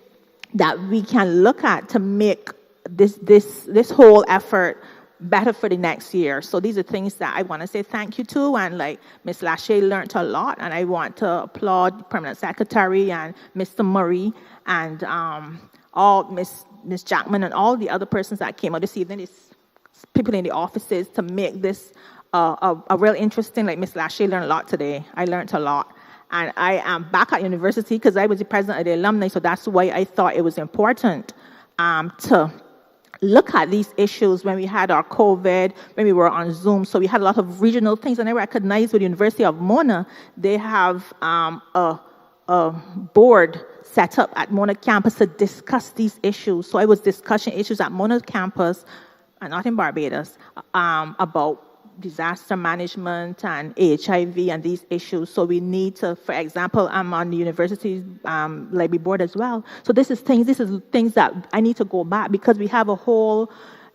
that we can look at to make this whole effort better for the next year. So these are things that I want to say thank you to, and like Ms. Lachey learned a lot, and I want to applaud the Permanent Secretary and Mr. Murray and all Ms. Jackman and all the other persons that came out this evening, these people in the offices, to make this a real interesting. Like Ms. Lachey learned a lot today. I learned a lot. And I am back at university because I was the president of the alumni, so that's why I thought it was important to look at these issues when we had our COVID, when we were on Zoom. So we had a lot of regional things, and I recognize with the University of Mona, they have a board set up at Mona campus to discuss these issues. So I was discussing issues at Mona campus, and not in Barbados, about disaster management and HIV and these issues. So we need to, for example, I'm on the university's library board as well. So this is things that I need to go back, because we have a whole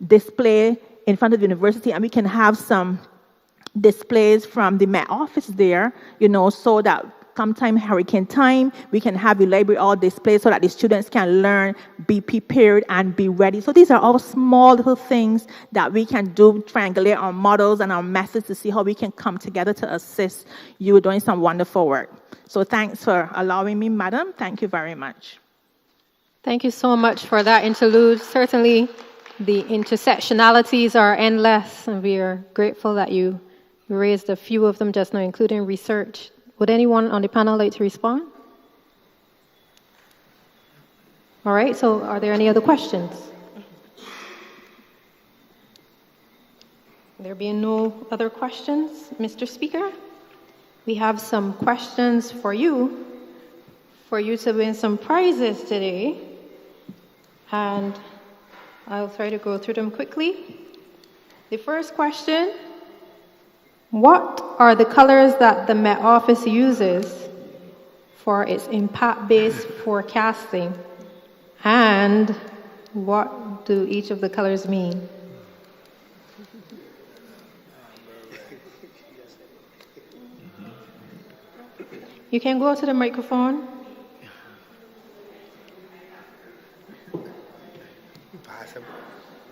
display in front of the university, and we can have some displays from the Met office there, so that sometime hurricane time, we can have the library all displayed so that the students can learn, be prepared, and be ready. So these are all small little things that we can do, triangulate our models and our methods to see how we can come together to assist you doing some wonderful work. So thanks for allowing me, madam. Thank you very much. Thank you so much for that interlude. Certainly, the intersectionalities are endless, and we are grateful that you raised a few of them just now, including research. Would anyone on the panel like to respond? All right, so are there any other questions? There being no other questions, Mr. Speaker, we have some questions for you to win some prizes today, and I'll try to go through them quickly. The first question: what are the colors that the Met Office uses for its impact-based forecasting, and what do each of the colors mean? You can go to the microphone.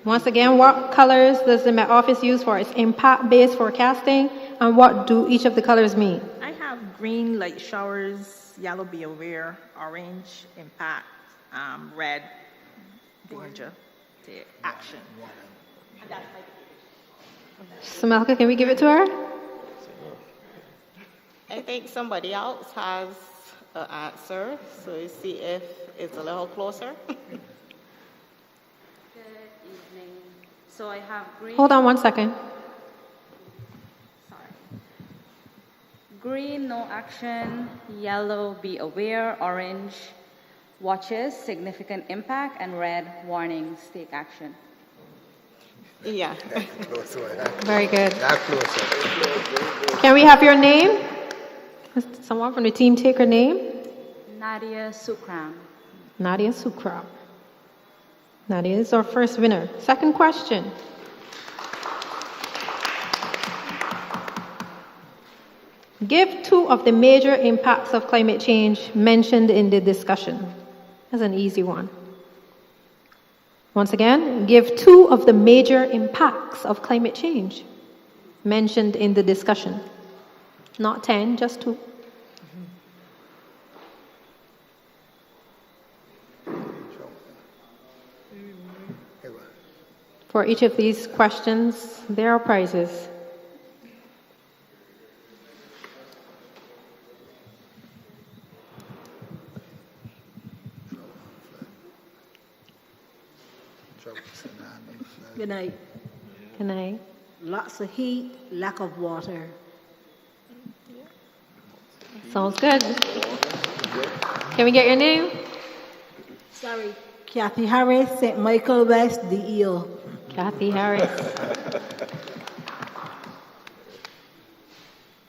Once again, what colors does the Met Office use for its impact-based forecasting, and what do each of the colors mean? I have green, like showers, yellow, be aware, orange, impact, red, danger, take action. Samelka, can we give it to her? I think somebody else has an answer, so you see if it's a little closer. So I have green. Hold on 1 second. Sorry. Green, no action. Yellow, be aware. Orange, watches, significant impact. And red, warnings, take action. Yeah. Very good. That closer. Can we have your name? Someone from the team take her name? Nadia Sukram. Nadia Sukram. Nadia is our first winner. Second question. Give two of the major impacts of climate change mentioned in the discussion. That's an easy one. Once again, give 2 of the major impacts of climate change mentioned in the discussion. Not 10, just 2. For each of these questions, there are prizes. Good night. Good night. Lots of heat, lack of water. Sounds good. Can we get your name? Sorry. Kathy Harris, St. Michael West, DEO. Kathy Harris.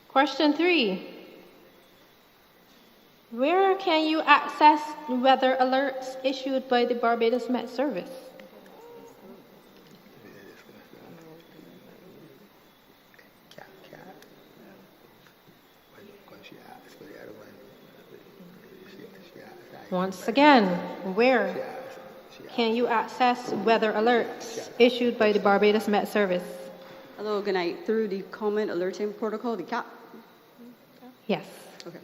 Question 3. Where can you access weather alerts issued by the Barbados Met Service? Once again, where can you access weather alerts issued by the Barbados Met Service? Hello, good night. Through the Common Alerting Protocol, the CAP. Yes. Okay.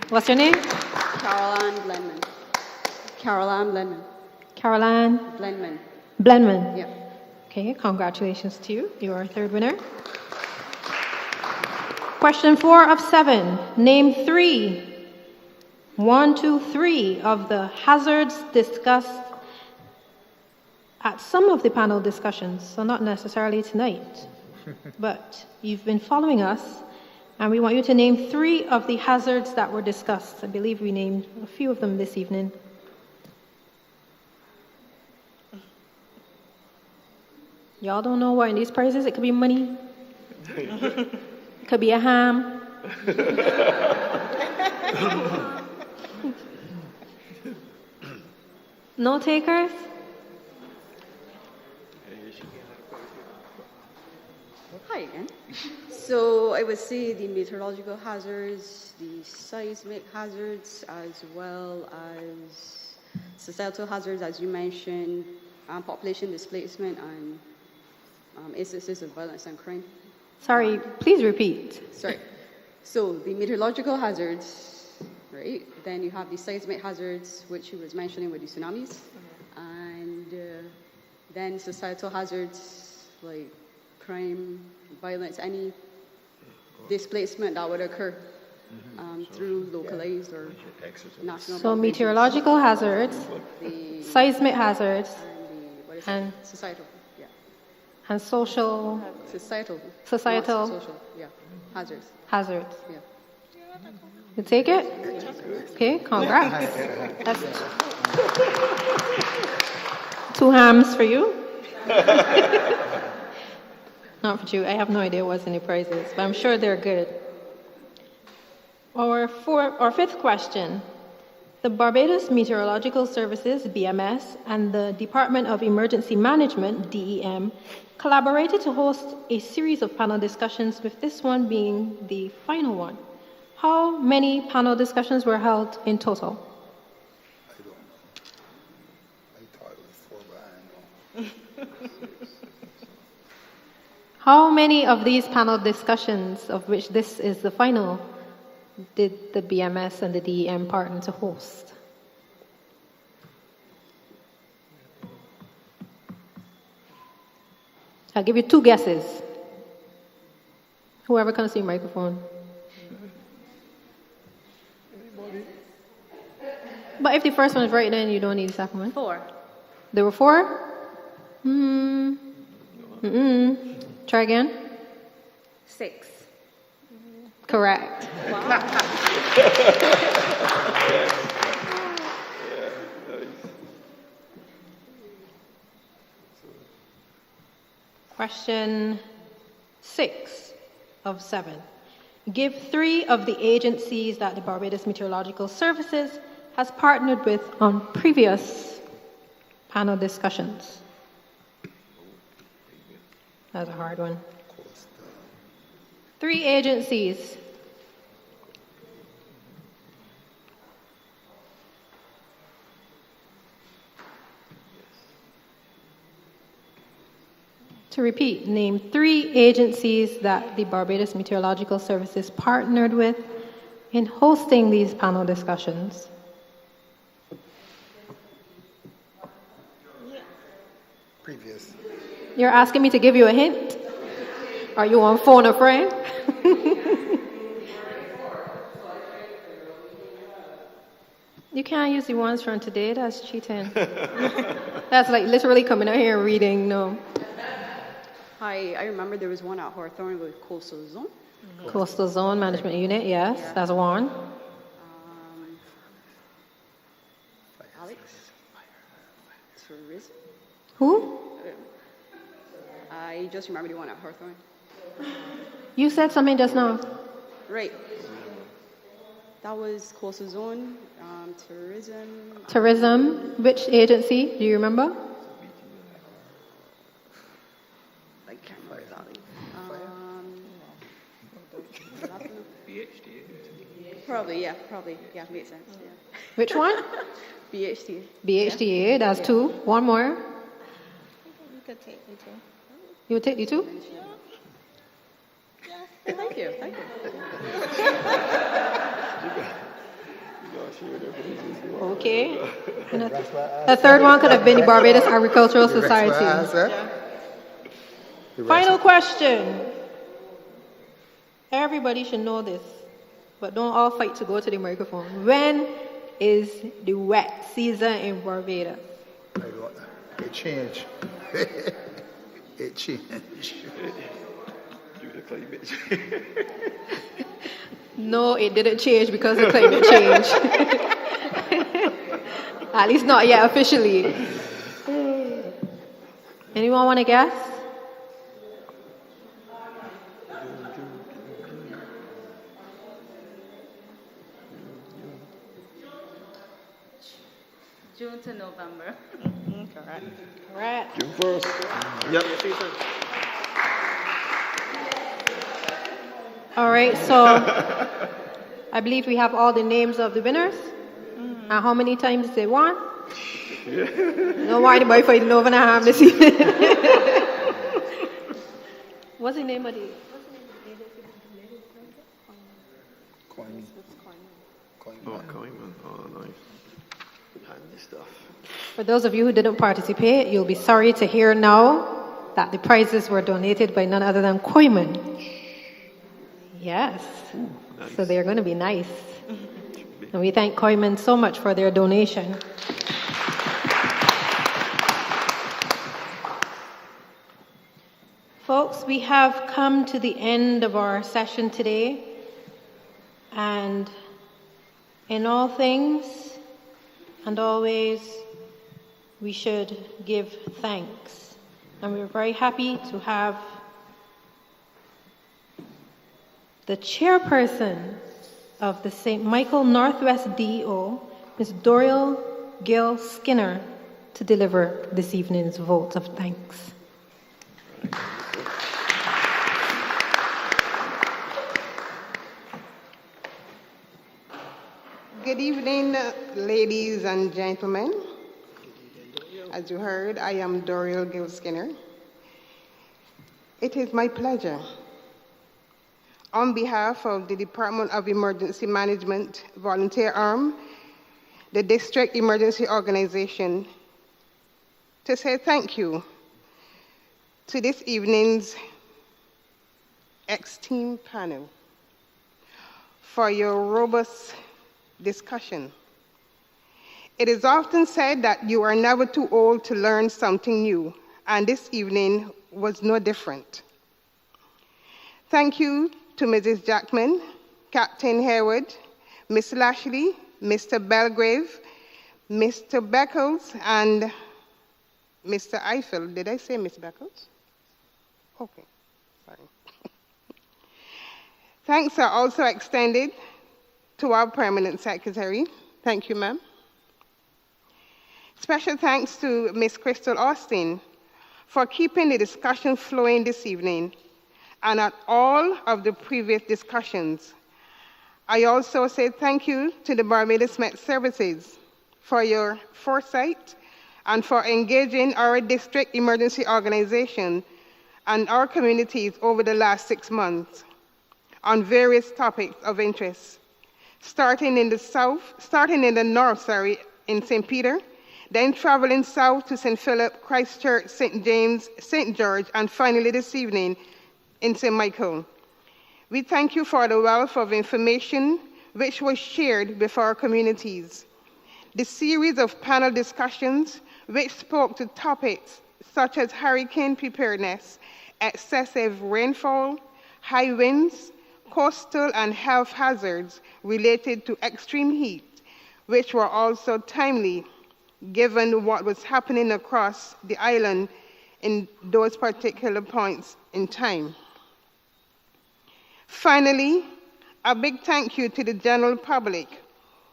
What's your name? Caroline Blenman. Caroline Blenman. Caroline Blenman. Blenman. Yeah. Okay, congratulations to you. You are our 3rd winner. Question 4 of 7. Name 3 of the hazards discussed at some of the panel discussions, so not necessarily tonight, but you've been following us, and we want you to name 3 of the hazards that were discussed. I believe we named a few of them this evening. Y'all don't know what in these prizes? It could be money. It could be a ham. No takers? Hi again. So I would say the meteorological hazards, the seismic hazards, as well as societal hazards, as you mentioned, population displacement, and instances of violence and crime. Sorry, please repeat. Sorry. So the meteorological hazards, right? Then you have the seismic hazards, which he was mentioning with the tsunamis, and then societal hazards like crime, violence, any displacement that would occur through localized or national. So meteorological hazards, the seismic hazards, and societal, yeah. And social. Societal. Societal. Social, yeah. Hazards. Hazards. Yeah. You take it? Okay, congrats. That's 2 hams for you. Not for you. I have no idea what's in the prizes, but I'm sure they're good. Our 5th question. The Barbados Meteorological Services, BMS, and the Department of Emergency Management, DEM, collaborated to host a series of panel discussions, with this one being the final one. How many panel discussions were held in total? I don't know. I thought it was 4, but I don't know. How many of these panel discussions, of which this is the final, did the BMS and the DEM partner to host? I'll give you 2 guesses. Whoever comes to your microphone. But if the first one is right, then you don't need the second one. 4. There were 4? Try again. 6. Correct. Question 6 of 7. Give 3 of the agencies that the Barbados Meteorological Services has partnered with on previous panel discussions. That's a hard one. 3 agencies. To repeat, name 3 agencies that the Barbados Meteorological Services partnered with in hosting these panel discussions. Previous. You're asking me to give you a hint? Are you on phone a friend? You can't use the ones from today, that's cheating. That's like literally coming out here and reading, no. I remember there was one at Hawthorne with Coastal Zone. Coastal Zone Management Unit, yes, Yeah. that's one. Alex? Tourism? Who? I just remember the one at Hawthorne. You said something just now. Right. That was Coastal Zone, tourism. Tourism, which agency? Do you remember? I can't remember exactly. Probably, yeah, makes sense. Yeah. Which one? BHT. BHTA, that's 2. One more. You could take me too. You would take the 2? Thank you. Okay. A third one could have been the Barbados Agricultural Society. Final question. Everybody should know this, but don't all fight to go to the microphone. When is the wet season in Barbados? It changed. It changed. No, it didn't change because of climate change. At least not yet officially. Anyone want to guess? June to November. Correct. June 1st. Yep. All right, so I believe we have all the names of the winners and how many times they won. No worry about fighting over and a half this evening. What's the name of the? Coinman. Oh, nice. Handy stuff. For those of you who didn't participate, you'll be sorry to hear now that the prizes were donated by none other than Koiman. Yes. Nice. So they're going to be nice. And we thank Koiman so much for their donation. Folks, we have come to the end of our session today. And in all things and always, we should give thanks. And we're very happy to have the chairperson of the St. Michael Northwest DO, Ms. Doriel Gill Skinner, to deliver this evening's vote of thanks. Good evening, ladies and gentlemen. As you heard, I am Doriel Gill Skinner. It is my pleasure, on behalf of the Department of Emergency Management Volunteer Arm, the District Emergency Organization, to say thank you to this evening's X-Team panel for your robust discussion. It is often said that you are never too old to learn something new, and this evening was no different. Thank you to Mrs. Jackman, Captain Harewood, Ms. Lashley, Mr. Belgrave, Mr. Beckles, and Mr. Eiffel. Did I say Ms. Beckles? Okay, sorry. Thanks are also extended to our permanent secretary. Thank you, ma'am. Special thanks to Ms. Crystal Austin for keeping the discussion flowing this evening and at all of the previous discussions. I also say thank you to the Barbados Met Services for your foresight and for engaging our district emergency organization and our communities over the last 6 months on various topics of interest, starting in the north, in St. Peter, then traveling south to St. Philip, Christchurch, St. James, St. George, and finally this evening in St. Michael. We thank you for the wealth of information which was shared with our communities. The series of panel discussions which spoke to topics such as hurricane preparedness, excessive rainfall, high winds, coastal and health hazards related to extreme heat, which were also timely given what was happening across the island in those particular points in time. Finally, a big thank you to the general public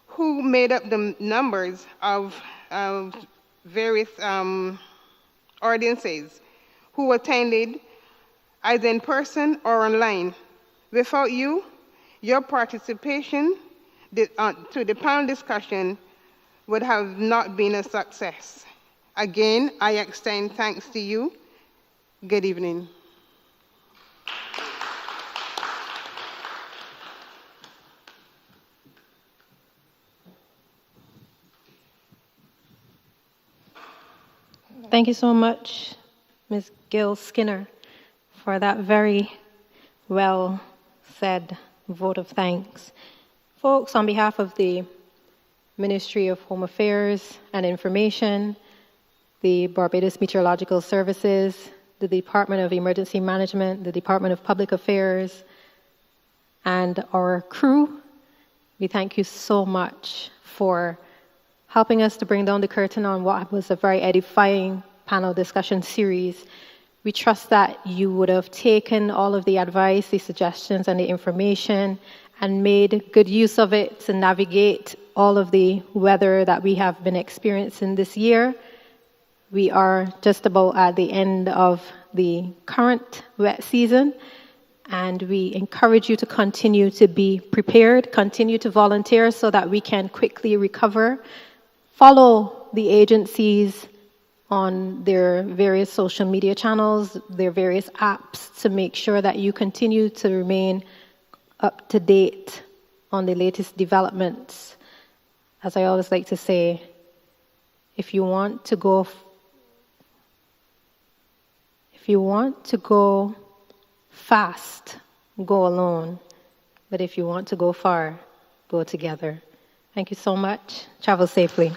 who made up the numbers of various audiences who attended either in person or online. Without you, your participation to the panel discussion would have not been a success. Again, I extend thanks to you. Good evening. Thank you so much, Ms. Gill Skinner, for that very well said vote of thanks. Folks, on behalf of the Ministry of Home Affairs and Information, the Barbados Meteorological Services, the Department of Emergency Management, the Department of Public Affairs, and our crew, we thank you so much for helping us to bring down the curtain on what was a very edifying panel discussion series. We trust that you would have taken all of the advice, the suggestions, and the information and made good use of it to navigate all of the weather that we have been experiencing this year. We are just about at the end of the current wet season, and we encourage you to continue to be prepared, continue to volunteer so that we can quickly recover. Follow the agencies on their various social media channels, their various apps, to make sure that you continue to remain up to date on the latest developments. As I always like to say, if you want to go fast, go alone. But if you want to go far, go together. Thank you so much. Travel safely.